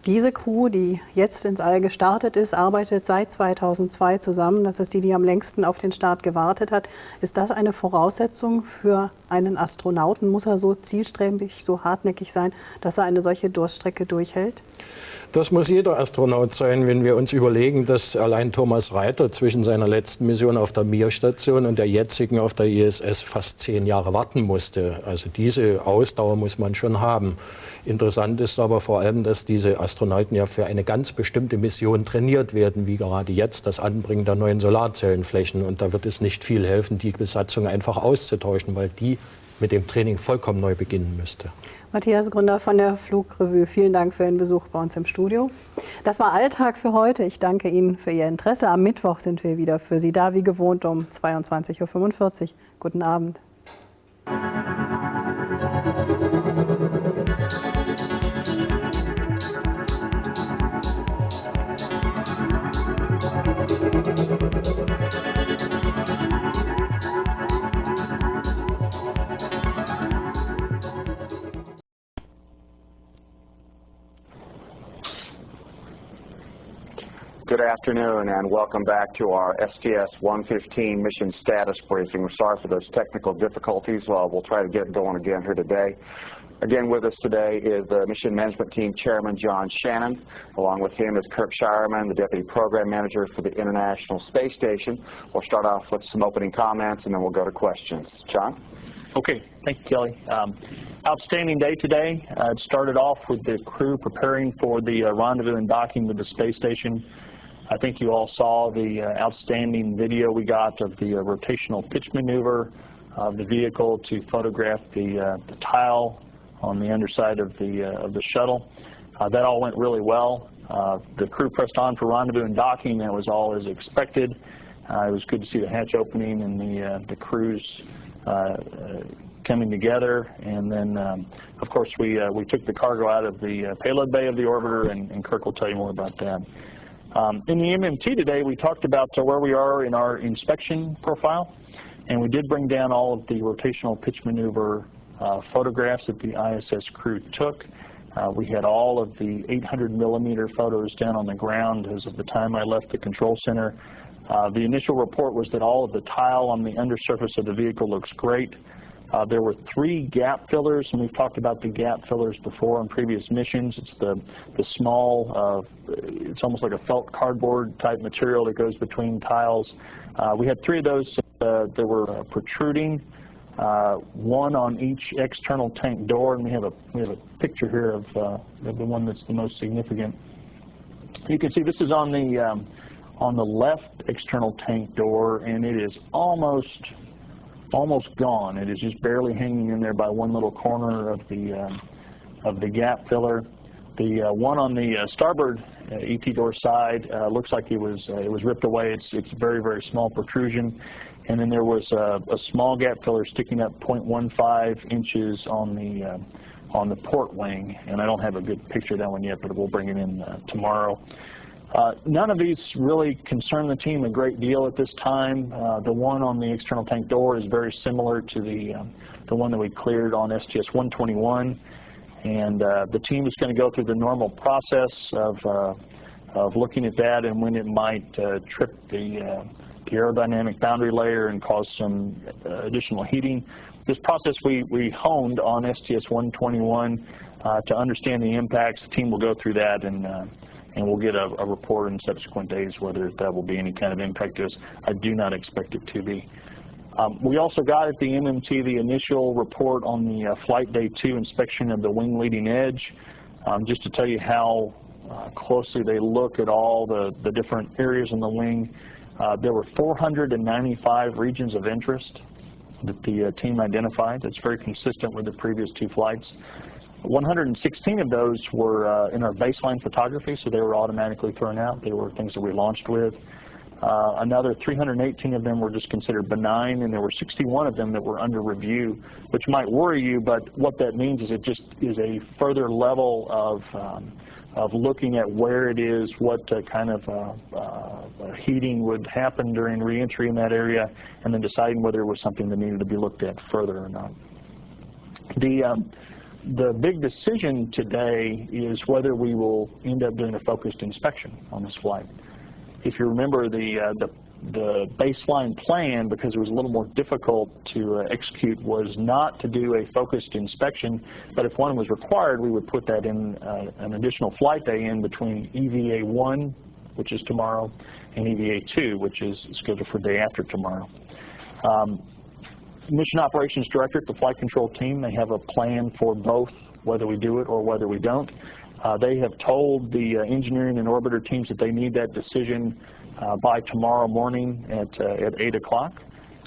Diese Crew, die jetzt ins All gestartet ist, arbeitet seit 2002 zusammen. Das ist die am längsten auf den Start gewartet hat. Ist das eine Voraussetzung für einen Astronauten? Muss er so zielstrebig, so hartnäckig sein, dass er eine solche Durststrecke durchhält? Das muss jeder Astronaut sein, wenn wir uns überlegen, dass allein Thomas Reiter zwischen seiner letzten Mission auf der Mir-Station und der jetzigen auf der ISS fast 10 Jahre warten musste. Also diese Ausdauer muss man schon haben. Interessant ist aber vor allem, dass diese Astronauten ja für eine ganz bestimmte Mission trainiert werden, wie gerade jetzt das Anbringen der neuen Solarzellenflächen. Und da wird es nicht viel helfen, die Besatzung einfach auszutauschen, weil die mit dem Training vollkommen neu beginnen müsste. Matthias Gründer von der Flugrevue, vielen Dank für Ihren Besuch bei uns im Studio. Das war Alltag für heute. Ich danke Ihnen für Ihr Interesse. Am Mittwoch sind wir wieder für Sie da, wie gewohnt um 22:45 Uhr. Guten Abend. Good afternoon and welcome back to our STS-115 mission status briefing. We're sorry for those technical difficulties. We'll try to get it going again here today. Again with us today is the Mission Management Team Chairman John Shannon. Along with him is Kirk Shireman, the Deputy Program Manager for the International Space Station. We'll start off with some opening comments and then we'll go to questions. John? Okay, thank you, Kelly. Outstanding day today. It started off with the crew preparing for the rendezvous and docking with the space station. I think you all saw the outstanding video we got of the rotational pitch maneuver of the vehicle to photograph the tile on the underside of the shuttle. That all went really well. The crew pressed on for rendezvous and docking. That was all as expected. It was good to see the hatch opening and the crews coming together. And then, of course, we took the cargo out of the payload bay of the orbiter, and Kirk will tell you more about that. In the MMT today, we talked about where we are in our inspection profile, and we did bring down all of the rotational pitch maneuver photographs that the ISS crew took. We had all of the 800-millimeter photos down on the ground as of the time I left the control center. The initial report was that all of the tile on the undersurface of the vehicle looks great. There were 3 gap fillers, and we've talked about the gap fillers before on previous missions. It's the small, it's almost like a felt cardboard type material that goes between tiles. We had 3 of those that were protruding, 1 on each external tank door, and we have a picture here of the one that's the most significant. You can see this is on the left external tank door, and it is almost gone. It is just barely hanging in there by one little corner of the gap filler. The one on the starboard ET door side looks like it was ripped away. It's very, very small protrusion. And then there was a small gap filler sticking up 0.15 inches on the port wing. And I don't have a good picture of that one yet, but we'll bring it in tomorrow. None of these really concern the team a great deal at this time. The one on the external tank door is very similar to the one that we cleared on STS-121, and the team is going to go through the normal process of looking at that and when it might trip the aerodynamic boundary layer and cause some additional heating. This process we honed on STS-121 to understand the impacts. The team will go through that and we'll get a report in subsequent days whether that will be any kind of impact to us. I do not expect it to be. We also got at the MMT the initial report on the Flight Day 2 inspection of the wing leading edge, just to tell you how closely they look at all the different areas in the wing. There were 495 regions of interest that the team identified. That's very consistent with the previous 2 flights. 116 of those were in our baseline photography, so they were automatically thrown out. They were things that we launched with. Another 318 of them were just considered benign, and there were 61 of them that were under review, which might worry you, but what that means is it just is a further level of looking at where it is, what kind of heating would happen during reentry in that area, and then deciding whether it was something that needed to be looked at further or not. The big decision today is whether we will end up doing a focused inspection on this flight. If you remember, the the baseline plan, because it was a little more difficult to execute, was not to do a focused inspection, but if one was required, we would put that in an additional flight day in between EVA 1, which is tomorrow, and EVA 2, which is scheduled for day after tomorrow. Mission Operations Director at the Flight Control Team, they have a plan for both, whether we do it or whether we don't. They have told the engineering and orbiter teams that they need that decision by tomorrow morning at 8 o'clock.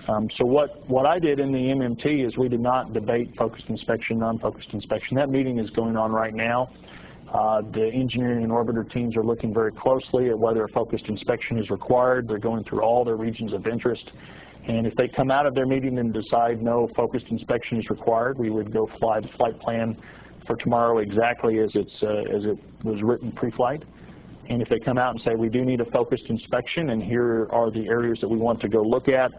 So what I did in the MMT is we did not debate focused inspection, non-focused inspection. That meeting is going on right now. The engineering and orbiter teams are looking very closely at whether a focused inspection is required. They're going through all their regions of interest. And if they come out of their meeting and decide no focused inspection is required, we would go fly the flight plan for tomorrow exactly as it was written pre-flight. And if they come out and say we do need a focused inspection and here are the areas that we want to go look at,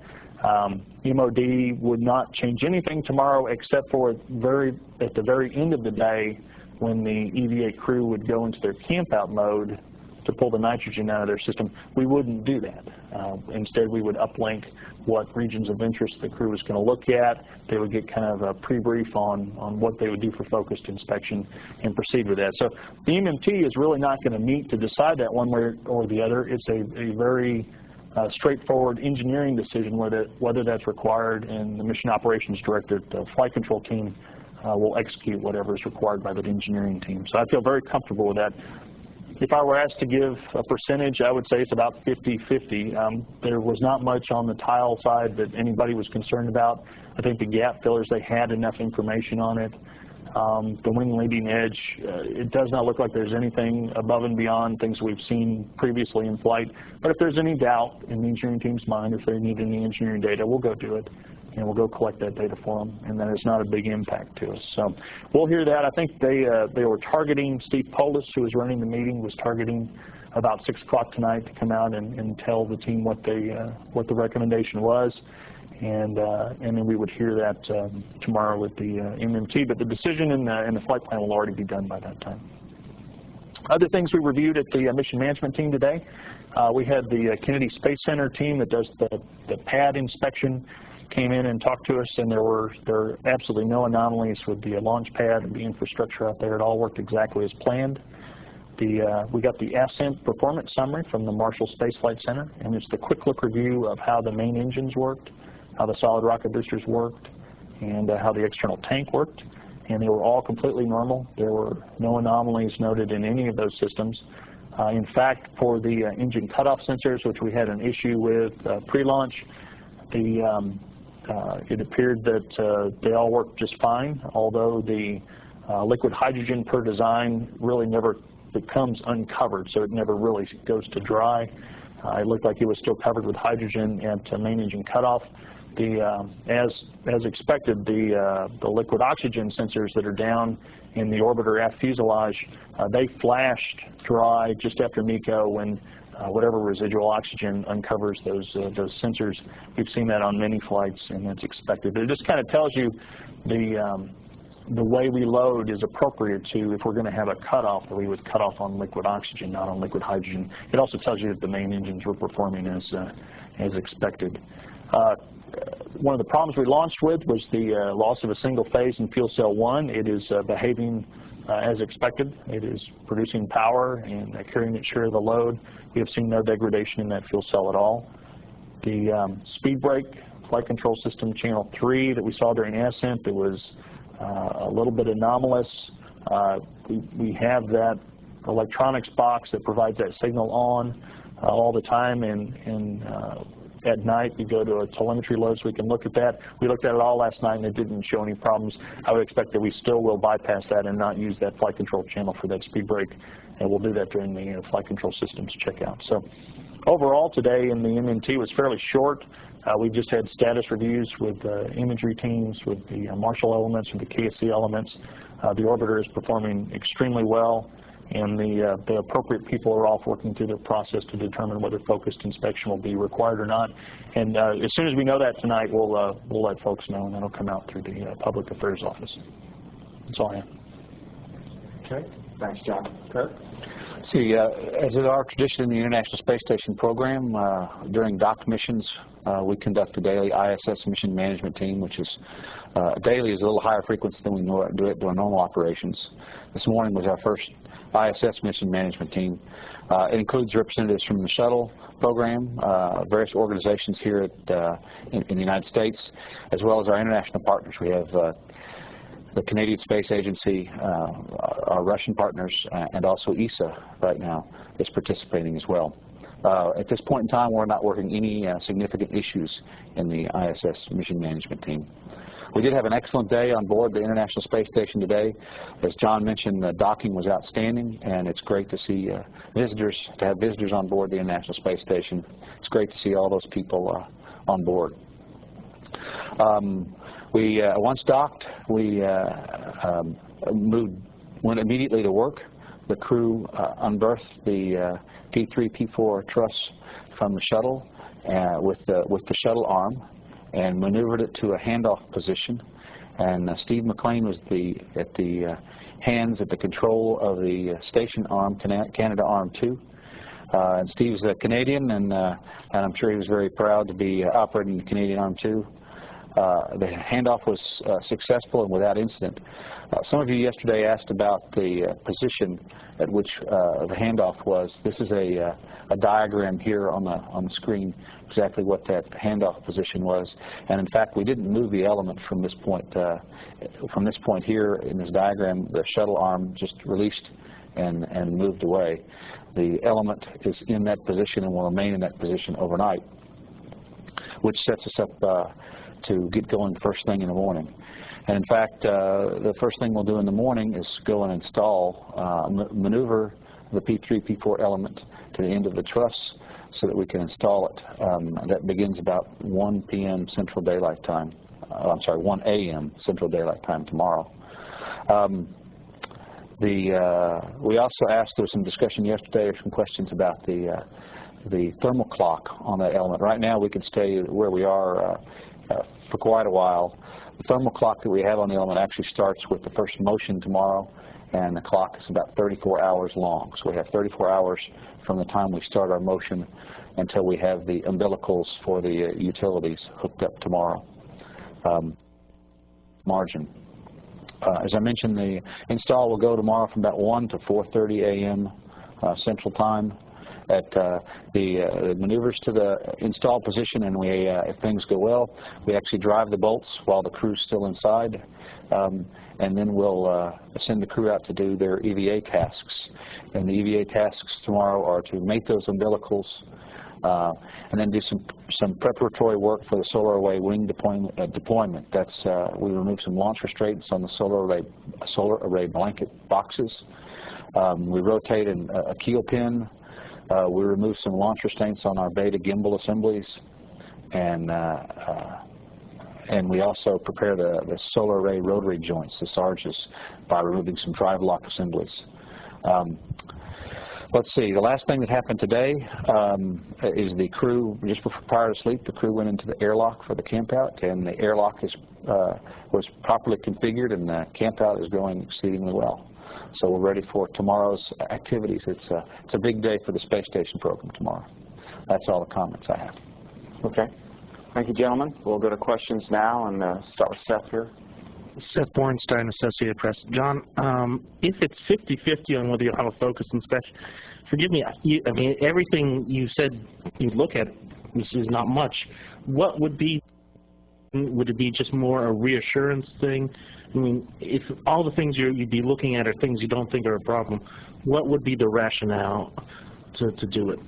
MOD would not change anything tomorrow except for at the very end of the day when the EVA crew would go into their camp-out mode to pull the nitrogen out of their system. We wouldn't do that. Instead, we would uplink what regions of interest the crew was going to look at. They would get kind of a pre-brief on what they would do for focused inspection and proceed with that. So the MMT is really not going to meet to decide that one way or the other. It's a very straightforward engineering decision whether that's required, and the Mission Operations Director, the Flight Control Team, will execute whatever is required by that engineering team. So I feel very comfortable with that. If I were asked to give a percentage, I would say it's about 50-50. There was not much on the tile side that anybody was concerned about. I think the gap fillers, they had enough information on it. The wing leading edge, it does not look like there's anything above and beyond things we've seen previously in flight. But if there's any doubt in the engineering team's mind, if they need any engineering data, we'll go do it. And we'll go collect that data for them, and then it's not a big impact to us. So we'll hear that. I think they were targeting, Steve Polis, who was running the meeting, was targeting about 6 o'clock tonight to come out and tell the team what the recommendation was, and then we would hear that tomorrow with the MMT. But the decision in the flight plan will already be done by that time. Other things we reviewed at the mission management team today, we had the Kennedy Space Center team that does the pad inspection came in and talked to us, and there were absolutely no anomalies with the launch pad and the infrastructure out there. It all worked exactly as planned. We got the ascent performance summary from the Marshall Space Flight Center, and it's the quick look review of how the main engines worked, how the solid rocket boosters worked, and how the external tank worked. And they were all completely normal. There were no anomalies noted in any of those systems. In fact, for the engine cutoff sensors, which we had an issue with pre-launch, it appeared that they all worked just fine, although the liquid hydrogen per design really never becomes uncovered, so it never really goes to dry. It looked like it was still covered with hydrogen at main engine cutoff. As expected, the liquid oxygen sensors that are down in the orbiter aft fuselage, they flashed dry just after MECO when whatever residual oxygen uncovers those sensors. We've seen that on many flights, and that's expected. But it just kind of tells you the way we load is appropriate to, if we're going to have a cutoff, that we would cut off on liquid oxygen, not on liquid hydrogen. It also tells you that the main engines were performing as expected. One of the problems we launched with was the loss of a single phase in fuel cell 1. It is behaving as expected. It is producing power and carrying its share of the load. We have seen no degradation in that fuel cell at all. The speed brake flight control system channel 3 that we saw during ascent, it was a little bit anomalous. We have that electronics box that provides that signal on all the time, and at night we go to a telemetry load so we can look at that. We looked at it all last night and it didn't show any problems. I would expect that we still will bypass that and not use that flight control channel for that speed brake, and we'll do that during the flight control systems checkout. So overall today in the MMT was fairly short. We just had status reviews with imagery teams, with the Marshall elements, with the KSC elements. The orbiter is performing extremely well, and the appropriate people are off working through the process to determine whether focused inspection will be required or not. And as soon as we know that tonight, we'll let folks know, and that'll come out through the Public Affairs Office. That's all I have. Okay. Thanks, John. Kurt? See, as is our tradition in the International Space Station program, during dock missions, we conduct a daily ISS mission management team, which is daily is a little higher frequency than we do it during normal operations. This morning was our first ISS mission management team. It includes representatives from the Shuttle program, various organizations here in the United States, as well as our international partners. We have the Canadian Space Agency, our Russian partners, and also ESA right now is participating as well. At this point in time, we're not working any significant issues in the ISS mission management team. We did have an excellent day on board the International Space Station today. As John mentioned, the docking was outstanding, and it's great to see to have visitors on board the International Space Station. It's great to see all those people on board. We once docked, we went immediately to work. The crew unberthed the P3, P4 truss from the shuttle with the shuttle arm and maneuvered it to a handoff position. And Steve McLean was at the control of the station arm, Canada Arm 2. And Steve's a Canadian, and I'm sure he was very proud to be operating the Canadian Arm 2. The handoff was successful and without incident. Some of you yesterday asked about the position at which the handoff was. This is a diagram here on the screen, exactly what that handoff position was. And in fact, we didn't move the element from this point here in this diagram. The shuttle arm just released and moved away. The element is in that position and will remain in that position overnight, which sets us up to get going first thing in the morning. And in fact, the first thing we'll do in the morning is go and install, maneuver the P3, P4 element to the end of the truss so that we can install it. That begins about 1 p.m. Central Daylight Time. I'm sorry, 1 a.m. Central Daylight Time tomorrow. We also asked, there was some discussion yesterday, or some questions about the thermal clock on that element. Right now we could stay where we are for quite a while. The thermal clock that we have on the element actually starts with the first motion tomorrow, and the clock is about 34 hours long. So we have 34 hours from the time we start our motion until we have the umbilicals for the utilities hooked up tomorrow. Margin. As I mentioned, the install will go tomorrow from about 1 to 4:30 a.m. Central Time. At the maneuvers to the install position, and if things go well, we actually drive the bolts while the crew's still inside, and then we'll send the crew out to do their EVA tasks. And the EVA tasks tomorrow are to mate those umbilicals, and then do some preparatory work for the solar array wing deployment. That's we remove some launch restraints on the solar array blanket boxes. We rotate a keel pin. We remove some launch restraints on our beta gimbal assemblies, and we also prepare the solar array rotary joints, the SARGs, by removing some drive lock assemblies. Let's see, the last thing that happened today is the crew, just prior to sleep, the crew went into the airlock for the campout, and the airlock was properly configured, and the campout is going exceedingly well. So we're ready for tomorrow's activities. It's a big day for the space station program tomorrow. That's all the comments I have. Okay. Thank you, gentlemen. We'll go to questions now, and start with Seth here. Seth Bornstein, Associated Press. John, if it's 50-50 on whether you'll have a focused inspection, forgive me, I mean, everything you said you'd look at, this is not much. What would it be just more a reassurance thing? I mean, if all the things you'd be looking at are things you don't think are a problem, what would be the rationale to do it?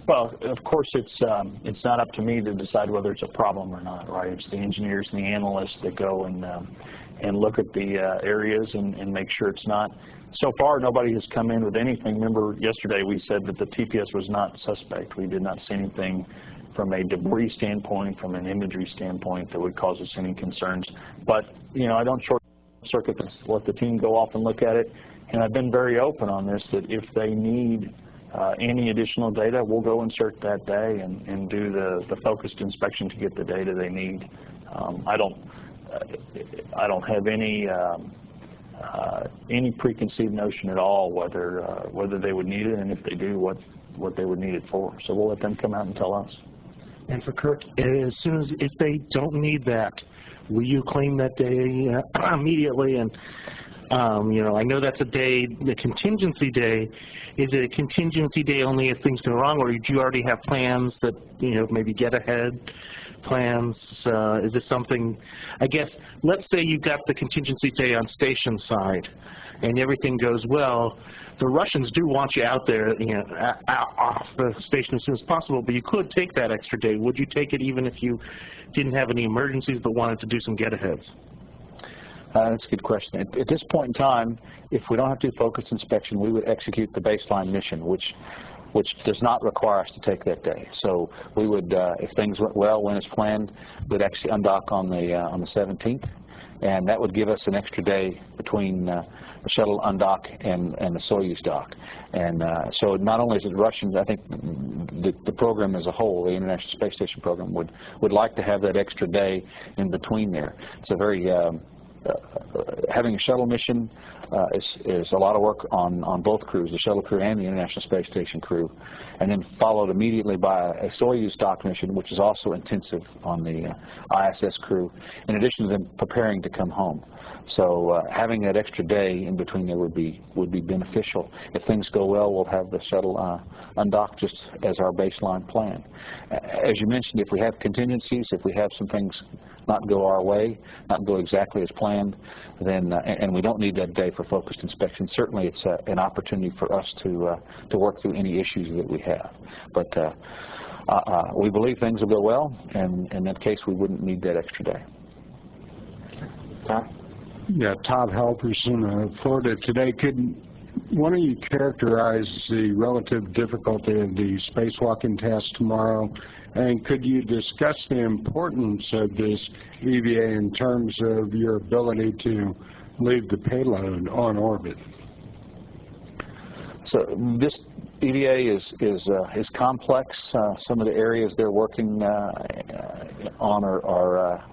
Well, of course, it's not up to me to decide whether it's a problem or not, right? It's the engineers and the analysts that go and look at the areas and make sure it's not. So far, nobody has come in with anything. Remember, yesterday we said that the TPS was not suspect. We did not see anything from a debris standpoint, from an imagery standpoint, that would cause us any concerns. But, you know, I don't short circuit this. Let the team go off and look at it. And I've been very open on this, that if they need any additional data, we'll go insert that day and do the focused inspection to get the data they need. I don't have any any preconceived notion at all whether they would need it, and if they do, what they would need it for. So we'll let them come out and tell us. And for Kirk, as soon as, if they don't need that, will you claim that day immediately? And you know, I know that's a day, the contingency day. Is it a contingency day only if things go wrong, or do you already have plans that, you know, maybe get ahead plans? Is this something, I guess, let's say you've got the contingency day on station side and everything goes well. The Russians do want you out there, you know, off the station as soon as possible, but you could take that extra day. Would you take it even if you didn't have any emergencies but wanted to do some get-aheads? That's a good question. At this point in time, if we don't have to do focused inspection, we would execute the baseline mission, which does not require us to take that day. So we would, if things went well when it's planned, we'd actually undock on the 17th, and that would give us an extra day between the shuttle undock and the Soyuz dock. And so not only is it Russians, I think the program as a whole, the International Space Station program, would like to have that extra day in between there. It's a very having a shuttle mission is a lot of work on both crews, the shuttle crew and the International Space Station crew, and then followed immediately by a Soyuz dock mission, which is also intensive on the ISS crew, in addition to them preparing to come home. So having that extra day in between there would be beneficial. If things go well, we'll have the shuttle undock just as our baseline plan. As you mentioned, if we have contingencies, if we have some things not go our way, not go exactly as planned, then and we don't need that day for focused inspection, certainly it's an opportunity for us to work through any issues that we have. But we believe things will go well, and in that case we wouldn't need that extra day. Tom? Yeah, Todd Halperson, Florida Today. Could one of you characterize the relative difficulty of the spacewalking task tomorrow? And could you discuss the importance of this EVA in terms of your ability to leave the payload on orbit? So this EVA is complex. Some of the areas they're working on are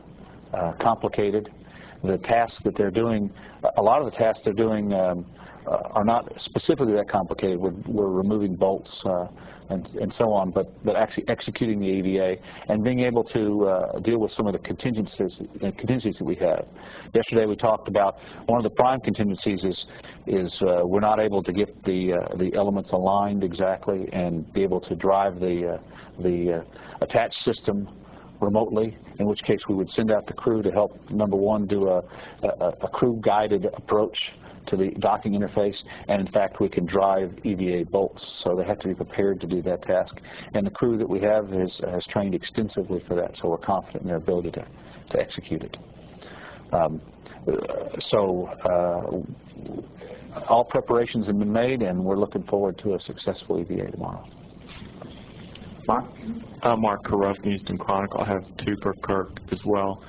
complicated. The tasks that they're doing, a lot of the tasks they're doing are not specifically that complicated. We're removing bolts and so on, but actually executing the EVA and being able to deal with some of the contingencies that we have. Yesterday we talked about one of the prime contingencies is we're not able to get the elements aligned exactly and be able to drive the attached system remotely, in which case we would send out the crew to help, number one, do a crew-guided approach to the docking interface, and in fact we can drive EVA bolts, so they have to be prepared to do that task. And the crew that we have has trained extensively for that, so we're confident in their ability to execute it. All preparations have been made, and we're looking forward to a successful EVA tomorrow. Mark? Mark Carruth, Houston Chronicle. I have two for Kirk as well.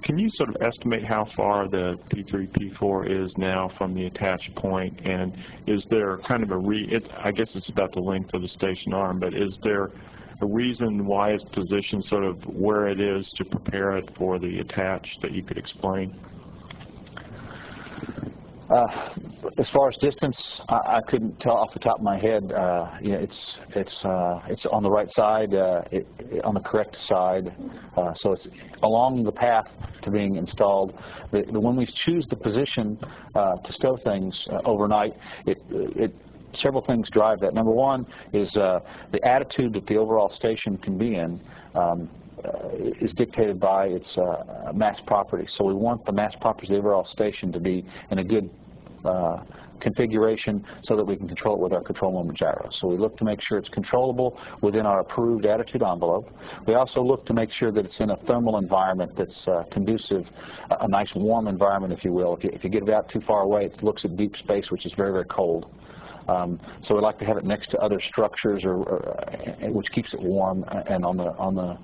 Can you sort of estimate how far the P3, P4 is now from the attached point, and is there kind of I guess it's about the length of the station arm, but is there a reason why it's positioned sort of where it is to prepare it for the attach that you could explain? As far as distance, I couldn't tell off the top of my head. You know, it's on the right side, on the correct side, so it's along the path to being installed. When we choose the position to stow things overnight, several things drive that. Number one is the attitude that the overall station can be in. Is dictated by its mass property. So we want the mass properties of the overall station to be in a good configuration so that we can control it with our control moment gyros. So we look to make sure it's controllable within our approved attitude envelope. We also look to make sure that it's in a thermal environment that's conducive, a nice warm environment, if you will. If you get it out too far away, it looks at deep space, which is very, very cold. So we like to have it next to other structures, which keeps it warm, and on the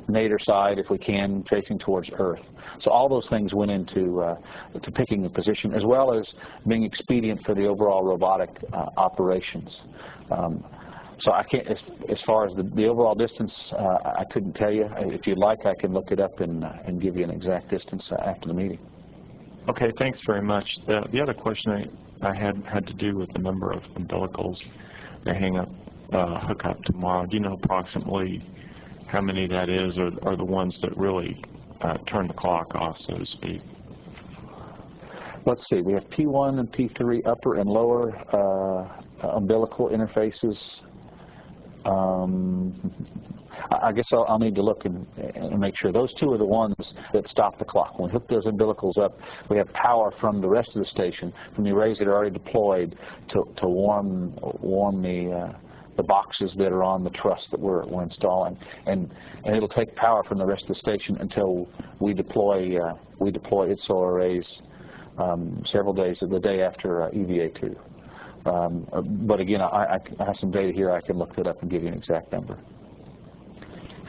nadir side, if we can, facing towards Earth. So all those things went into to picking the position, as well as being expedient for the overall robotic operations. So I can't, as far as the overall distance, I couldn't tell you. If you'd like, I can look it up and give you an exact distance after the meeting. Okay, thanks very much. The other question I had to do with the number of umbilicals that hook up tomorrow. Do you know approximately how many that is, or are the ones that really turn the clock off, so to speak? Let's see, we have P1 and P3 upper and lower umbilical interfaces. I guess I'll need to look and make sure. Those two are the ones that stop the clock. When we hook those umbilicals up, we have power from the rest of the station, from the arrays that are already deployed, to warm the boxes that are on the truss that we're installing, and it'll take power from the rest of the station until we deploy its solar arrays several days, the day after EVA2. But again, I have some data here. I can look that up and give you an exact number.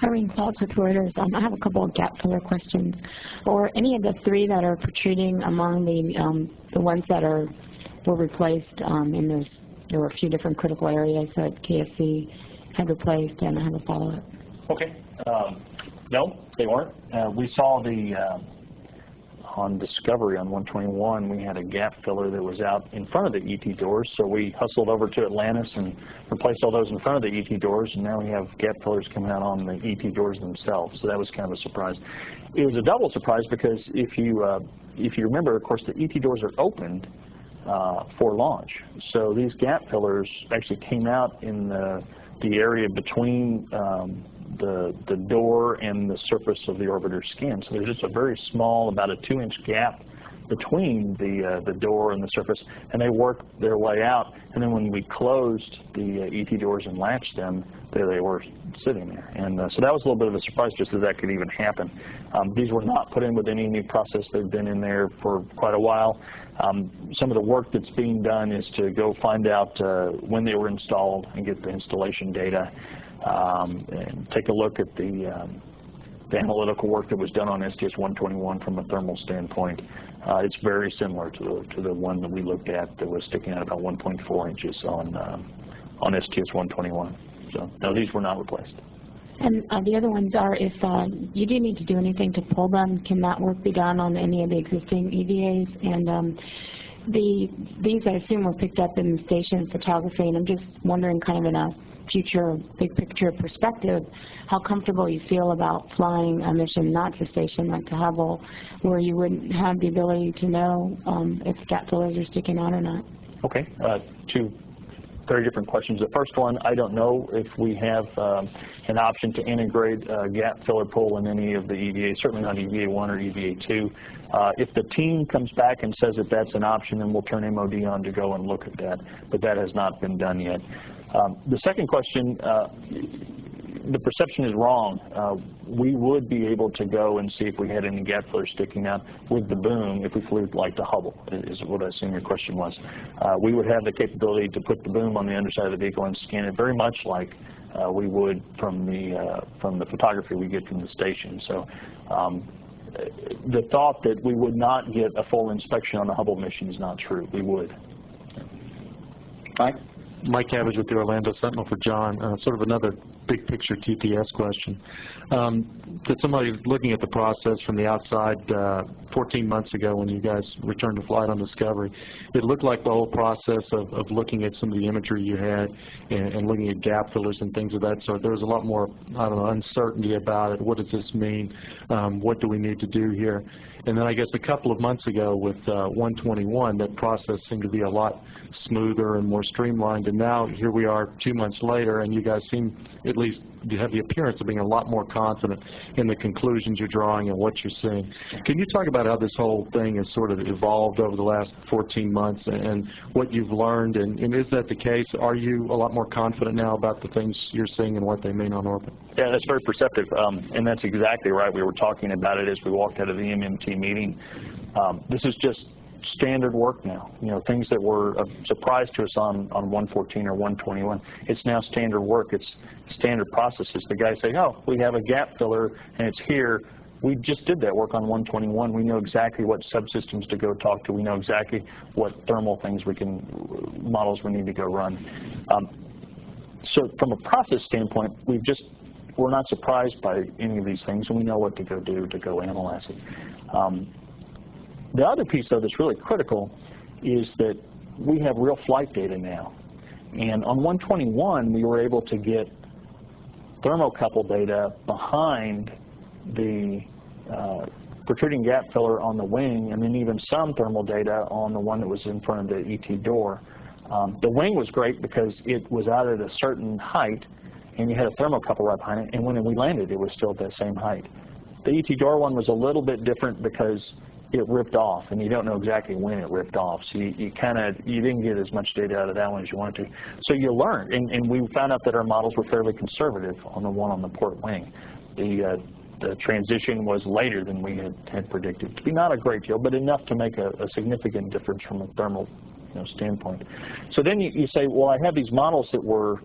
Irene Faltz with Reuters. I have a couple of gap filler questions. Or any of the three that are protruding among the ones that were replaced in those? There were a few different critical areas that KFC had replaced, and I have a follow-up. Okay. No, they weren't. We saw on Discovery on 121, we had a gap filler that was out in front of the ET doors, so we hustled over to Atlantis and replaced all those in front of the ET doors, and now we have gap fillers coming out on the ET doors themselves, so that was kind of a surprise. It was a double surprise because if you remember, of course, the ET doors are opened for launch, so these gap fillers actually came out in the area between the door and the surface of the orbiter skin. So there's just a very small, about a 2-inch gap between the door and the surface, and they worked their way out. And then when we closed the ET doors and latched them, there they were sitting there. And so that was a little bit of a surprise, just that could even happen. These were not put in with any new process. They've been in there for quite a while. Some of the work that's being done is to go find out when they were installed and get the installation data, and take a look at the analytical work that was done on STS-121 from a thermal standpoint. It's very similar to the one that we looked at that was sticking out about 1.4 inches on STS-121. So no, these were not replaced. And the other ones are, if you do need to do anything to pull them, can that work be done on any of the existing EVAs? And these, I assume, were picked up in station photography, and I'm just wondering, kind of in a future big picture perspective, how comfortable you feel about flying a mission not to station like to Hubble, where you wouldn't have the ability to know if gap fillers are sticking out or not. Okay, two very different questions. The first one, I don't know if we have an option to integrate gap filler pull in any of the EVAs, certainly not EVA1 or EVA2. If the team comes back and says that that's an option, then we'll turn MOD on to go and look at that, but that has not been done yet. The second question, the perception is wrong. We would be able to go and see if we had any gap fillers sticking out with the boom if we flew like to Hubble, is what I assume your question was. We would have the capability to put the boom on the underside of the vehicle and scan it very much like we would from the photography we get from the station. So the thought that we would not get a full inspection on the Hubble mission is not true. We would. Mike? Mike Cabbage with the Orlando Sentinel for John. Sort of another big picture TPS question. To somebody looking at the process from the outside 14 months ago when you guys returned to flight on Discovery, it looked like the whole process of looking at some of the imagery you had and looking at gap fillers and things of that sort, there was a lot more, I don't know, uncertainty about it. What does this mean? What do we need to do here? And then I guess a couple of months ago with 121, that process seemed to be a lot smoother and more streamlined. And now here we are 2 months later, and you guys seem, at least you have the appearance of being a lot more confident in the conclusions you're drawing and what you're seeing. Can you talk about how this whole thing has sort of evolved over the last 14 months and what you've learned? And is that the case? Are you a lot more confident now about the things you're seeing and what they mean on orbit? Yeah, that's very perceptive, and that's exactly right. We were talking about it as we walked out of the MMT meeting. This is just standard work now. You know, things that were a surprise to us on 114 or 121, it's now standard work. It's standard processes. The guys say, oh, we have a gap filler and it's here. We just did that work on 121. We know exactly what subsystems to go talk to. We know exactly what thermal things models we need to go run. So from a process standpoint, we're not surprised by any of these things, and we know what to go do to go analyze it. The other piece, though, that's really critical is that we have real flight data now. And on 121, we were able to get thermocouple data behind the protruding gap filler on the wing, and then even some thermal data on the one that was in front of the ET door. The wing was great because it was out at a certain height, and you had a thermocouple right behind it, and when we landed, it was still at that same height. The ET door one was a little bit different because it ripped off, and you don't know exactly when it ripped off, so you didn't get as much data out of that one as you wanted to. So you learned, and we found out that our models were fairly conservative on the one on the port wing. The transition was later than we had predicted. To be not a great deal, but enough to make a significant difference from a thermal standpoint. So then you say, well, I have these models that were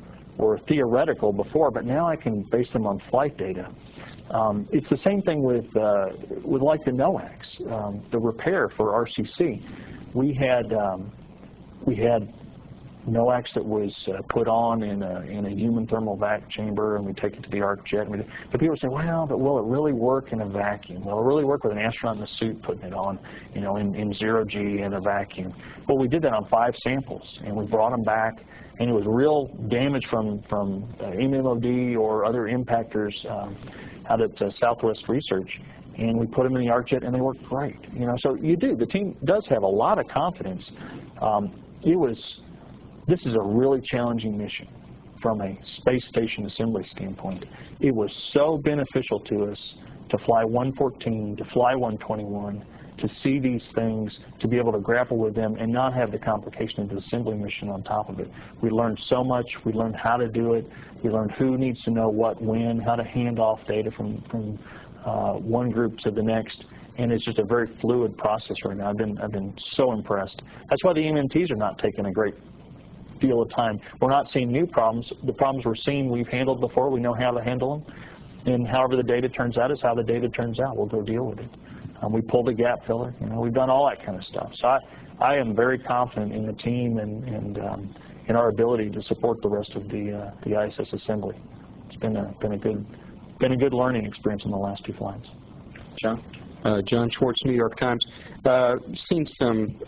theoretical before, but now I can base them on flight data. It's the same thing with like the NOACs, the repair for RCC. We had NOACs that was put on in a human thermal vac chamber, and we take it to the arc jet. But people say, well, but will it really work in a vacuum? Will it really work with an astronaut in a suit putting it on, in zero G in a vacuum? Well, we did that on 5 samples, and we brought them back, and it was real damage from MMOD or other impactors out at Southwest Research, and we put them in the arc jet, and they worked great. So you do. The team does have a lot of confidence. This is a really challenging mission from a space station assembly standpoint. It was so beneficial to us to fly 114, to fly 121, to see these things, to be able to grapple with them and not have the complication of the assembly mission on top of it. We learned so much. We learned how to do it. We learned who needs to know what when, how to hand off data from one group to the next. And it's just a very fluid process right now. I've been so impressed. That's why the MMTs are not taking a great deal of time. We're not seeing new problems. The problems we're seeing we've handled before. We know how to handle them. And however the data turns out is how the data turns out. We'll go deal with it. We pulled a gap filler. We've done all that kind of stuff. So I am very confident in the team and in our ability to support the rest of the ISS assembly. It's been a good learning experience in the last 2 flights. John? John Schwartz, New York Times. Seen some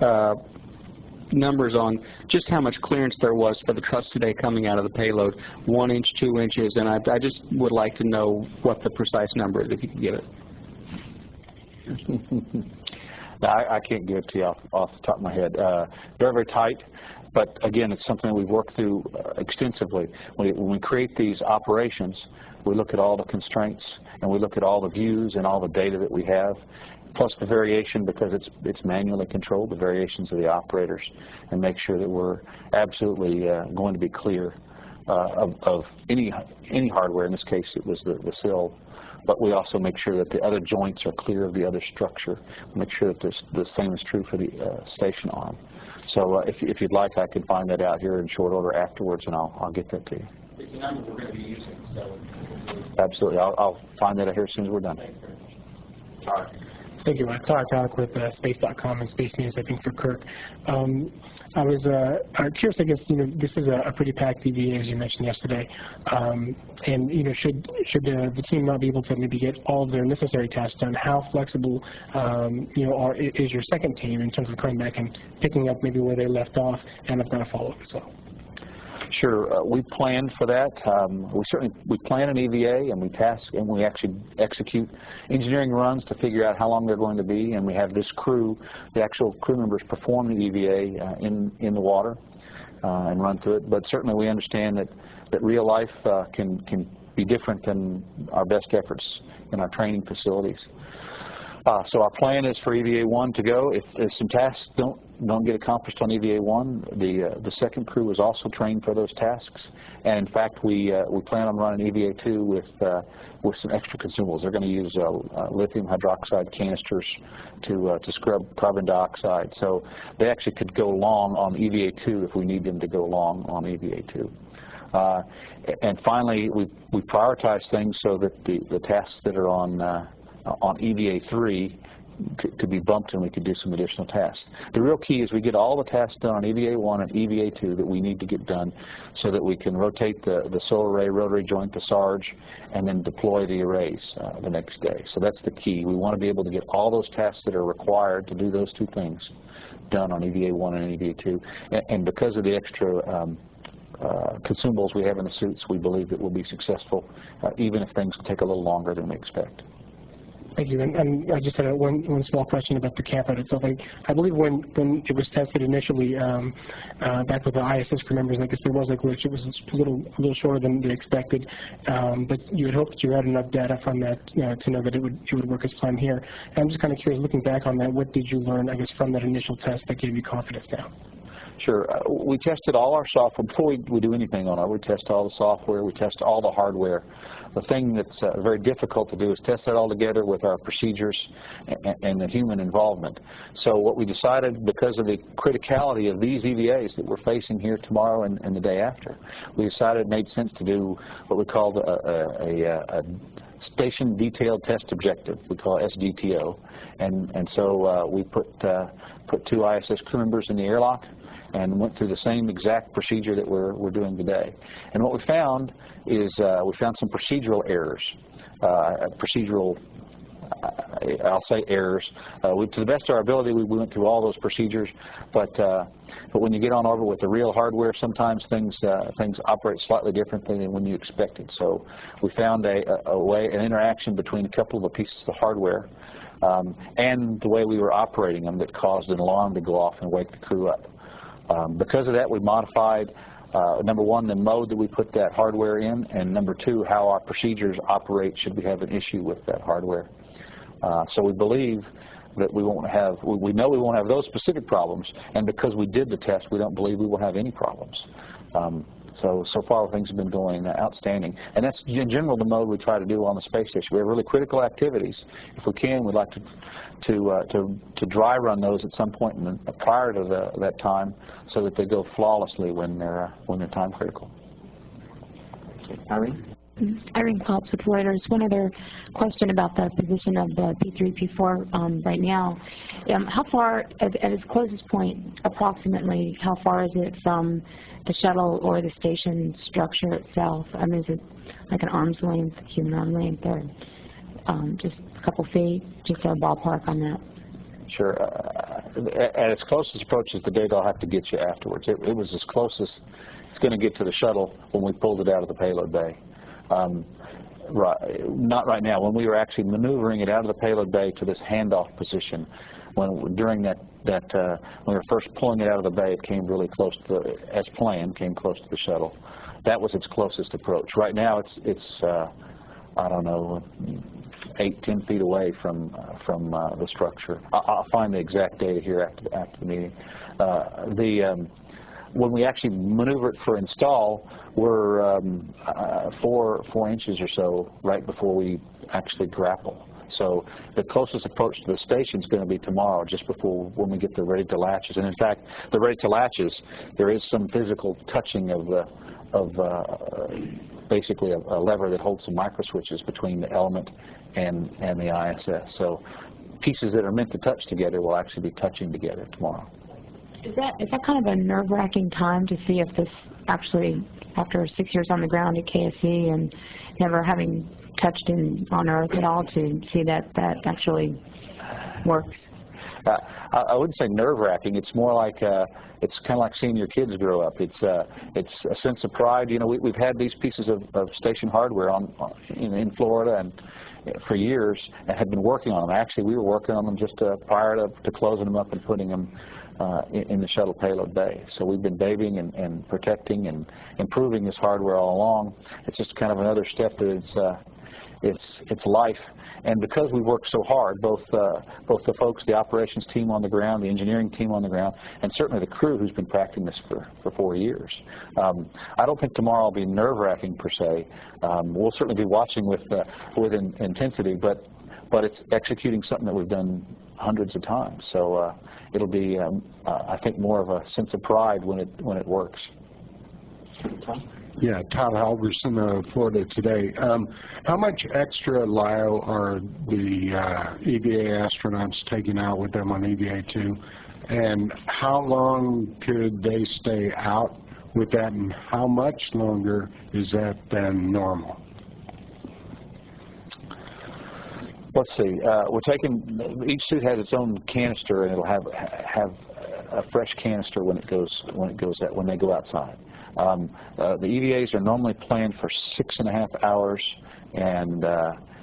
numbers on just how much clearance there was for the truss today coming out of the payload, 1 inch, 2 inches, and I just would like to know what the precise number is, if you can give it. No, I can't give it to you off the top of my head. Very, very tight, but again, it's something we've worked through extensively. When we create these operations, we look at all the constraints, and we look at all the views and all the data that we have, plus the variation, because it's manually controlled, the variations of the operators, and make sure that we're absolutely going to be clear of any hardware. In this case, it was the sill. But we also make sure that the other joints are clear of the other structure. Make sure that the same is true for the station arm. So if you'd like, I can find that out here in short order afterwards, and I'll get that to you. It's a number we're going to be using, so... Absolutely. I'll find that out here as soon as we're done. All right. Thank you. Todd Alec with Space.com and Space News, I think, for Kirk. I was curious, I guess, this is a pretty packed EVA, as you mentioned yesterday. And, should the team not be able to maybe get all of their necessary tasks done, how flexible, is your second team in terms of coming back and picking up maybe where they left off? And I've got a follow-up as well. Sure, we planned for that. We plan an EVA, and we actually execute engineering runs to figure out how long they're going to be, and we have this crew, the actual crew members, perform the EVA in the water and run through it. But certainly we understand that real life can be different than our best efforts in our training facilities. So our plan is for EVA-1 to go. If some tasks don't get accomplished on EVA-1, the second crew is also trained for those tasks. And in fact, we plan on running EVA-2 with some extra consumables. They're going to use lithium hydroxide canisters to scrub carbon dioxide. So they actually could go long on EVA-2 if we need them to go long on EVA-2. And finally, we prioritize things so that the tasks that are on EVA-3 could be bumped and we could do some additional tasks. The real key is we get all the tasks done on EVA-1 and EVA-2 that we need to get done so that we can rotate the solar array, rotary joint, the SARG, and then deploy the arrays the next day. So that's the key. We want to be able to get all those tasks that are required to do those two things done on EVA-1 and EVA-2. And because of the extra consumables we have in the suits, we believe that we'll be successful, even if things take a little longer than we expect. Thank you. And I just had one small question about the camp out itself. I believe when it was tested initially, back with the ISS crew members, I guess there was a glitch. It was a little shorter than they expected, but you had hoped you had enough data from that to know that it would work as planned here. And I'm just kind of curious, looking back on that, what did you learn, I guess, from that initial test that gave you confidence now? Sure. We tested all our software. Before we do anything on it, we test all the software, we test all the hardware. The thing that's very difficult to do is test that all together with our procedures and the human involvement. So what we decided, because of the criticality of these EVAs that we're facing here tomorrow and the day after, we decided it made sense to do what we called a Station Detailed Test Objective. We call it SDTO. And so we put two ISS crew members in the airlock and went through the same exact procedure that we're doing today. And what we found is we found some procedural errors, I'll say errors. To the best of our ability, we went through all those procedures, but when you get on orbit with the real hardware, sometimes things operate slightly differently than when you expected. So we found an interaction between a couple of the pieces of hardware and the way we were operating them that caused an alarm to go off and wake the crew up. Because of that, we modified, number one, the mode that we put that hardware in, and number two, how our procedures operate should we have an issue with that hardware. So we believe that we know we won't have those specific problems, and because we did the test, we don't believe we will have any problems. So far things have been going outstanding, and that's in general the mode we try to do on the space station. We have really critical activities. If we can, we'd like to dry run those at some point prior to that time, so that they go flawlessly when they're time critical. Irene? Irene Klotz with Reuters. One other question about the position of the P3, P4 right now. How far, at its closest point, approximately, how far is it from the shuttle or the station structure itself? I mean, is it like an arm's length, human arm length, or just a couple feet? Just a ballpark on that. Sure. At its closest approach is the data I'll have to get you afterwards. It was as close as it's going to get to the shuttle when we pulled it out of the payload bay. Not right now. When we were actually maneuvering it out of the payload bay to this handoff position, during that when we were first pulling it out of the bay, it came really close to as planned, came close to the shuttle. That was its closest approach. Right now, it's I don't know, 8-10 feet away from the structure. I'll find the exact data here after the meeting. When we actually maneuver it for install, we're 4 inches or so right before we actually grapple. So the closest approach to the station is going to be tomorrow, just before when we get the ready to latches. And in fact, the ready to latches, there is some physical touching of basically a lever that holds some micro switches between the element and the ISS. So pieces that are meant to touch together will actually be touching together tomorrow. Is that kind of a nerve-wracking time to see if this actually, after 6 years on the ground at KSC and never having touched on Earth at all, to see that actually works? I wouldn't say nerve-wracking. It's more like it's kind of like seeing your kids grow up. It's a sense of pride. You know, we've had these pieces of station hardware in Florida and for years, and had been working on them. Actually, we were working on them just prior to closing them up and putting them in the shuttle payload bay. So we've been babying and protecting and improving this hardware all along. It's just kind of another step that it's life. And because we work so hard, both the folks, the operations team on the ground, the engineering team on the ground, and certainly the crew who's been practicing this for 4 years, I don't think tomorrow will be nerve-wracking per se. We'll certainly be watching with intensity, but it's executing something that we've done hundreds of times. So it'll be, I think, more of a sense of pride when it works. Yeah, Todd Halverson of Florida Today. How much extra LIO are the EVA astronauts taking out with them on EVA-2? And how long could they stay out with that, and how much longer is that than normal? Let's see. We're taking, each suit has its own canister, and it'll have a fresh canister when they go outside. The EVAs are normally planned for 6.5 hours, and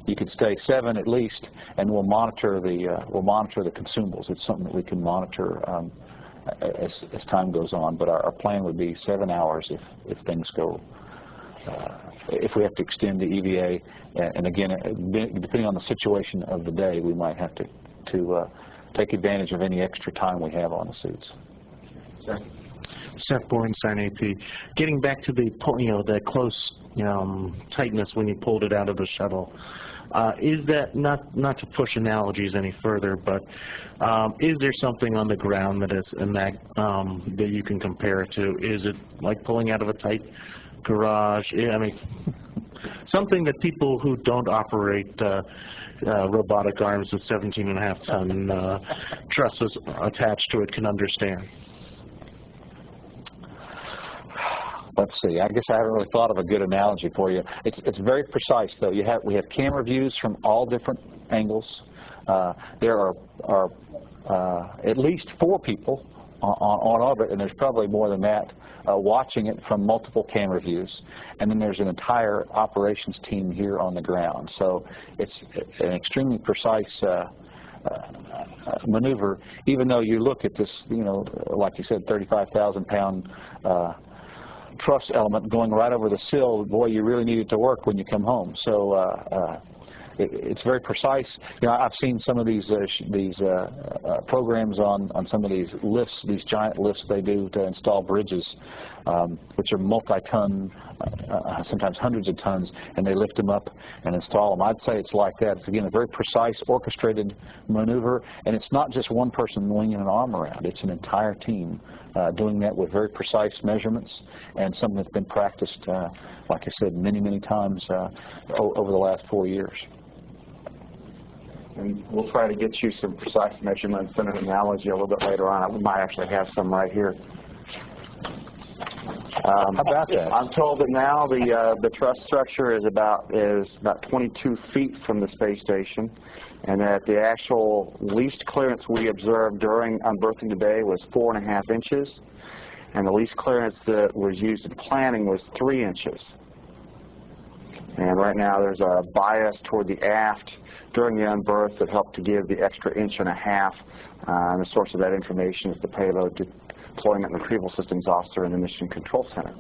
you could stay 7 at least, and we'll monitor the consumables. It's something that we can monitor as time goes on. But our plan would be 7 hours if things go. If we have to extend the EVA, and again, depending on the situation of the day, we might have to take advantage of any extra time we have on the suits. Seth Borenstein, AP. Getting back to the the close tightness when you pulled it out of the shuttle, is that not to push analogies any further, but is there something on the ground that is that you can compare it to? Is it like pulling out of a tight garage? I mean, something that people who don't operate robotic arms with 17.5-ton trusses attached to it can understand. Let's see. I guess I haven't really thought of a good analogy for you. It's very precise, though. We have camera views from all different angles. There are at least 4 people on orbit, and there's probably more than that, watching it from multiple camera views. And then there's an entire operations team here on the ground. So it's an extremely precise maneuver, even though you look at this, like you said, 35,000-pound truss element going right over the sill. Boy, you really need it to work when you come home. So it's very precise. I've seen some of these programs on some of these lifts, these giant lifts they do to install bridges, which are multi-ton, sometimes hundreds of tons, and they lift them up and install them. I'd say it's like that. It's, again, a very precise, orchestrated maneuver, and it's not just one person winging an arm around. It's an entire team doing that with very precise measurements, and something that's been practiced, like I said, many, many times over the last 4 years. And we'll try to get you some precise measurements and an analogy a little bit later on. We might actually have some right here. How about that? I'm told that now the truss structure is about 22 feet from the space station, and that the actual least clearance we observed during unberthing today was 4.5 inches, and the least clearance that was used in planning was 3 inches. And right now there's a bias toward the aft during the unberth that helped to give the extra 1.5 inches. And the source of that information is the Payload Deployment and Retrieval Systems Officer in the Mission Control Center.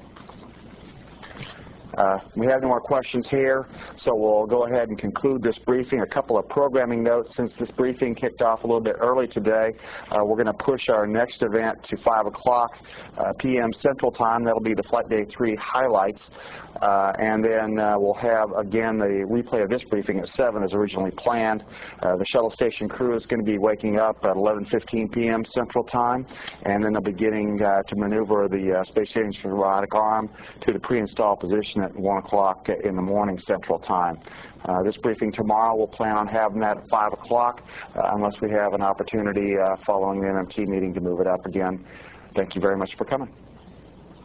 We have no more questions here, so we'll go ahead and conclude this briefing. A couple of programming notes. Since this briefing kicked off a little bit early today, we're going to push our next event to 5 o'clock p.m. Central Time. That'll be the Flight Day 3 highlights. And then we'll have, again, the replay of this briefing at 7 as originally planned. The shuttle station crew is going to be waking up at 11:15 p.m. Central Time, and then they'll be beginning to maneuver the Space Station's robotic arm to the pre-installed position at 1 o'clock in the morning Central Time. This briefing tomorrow, we'll plan on having that at 5 o'clock, unless we have an opportunity following the NMT meeting to move it up again. Thank you very much for coming.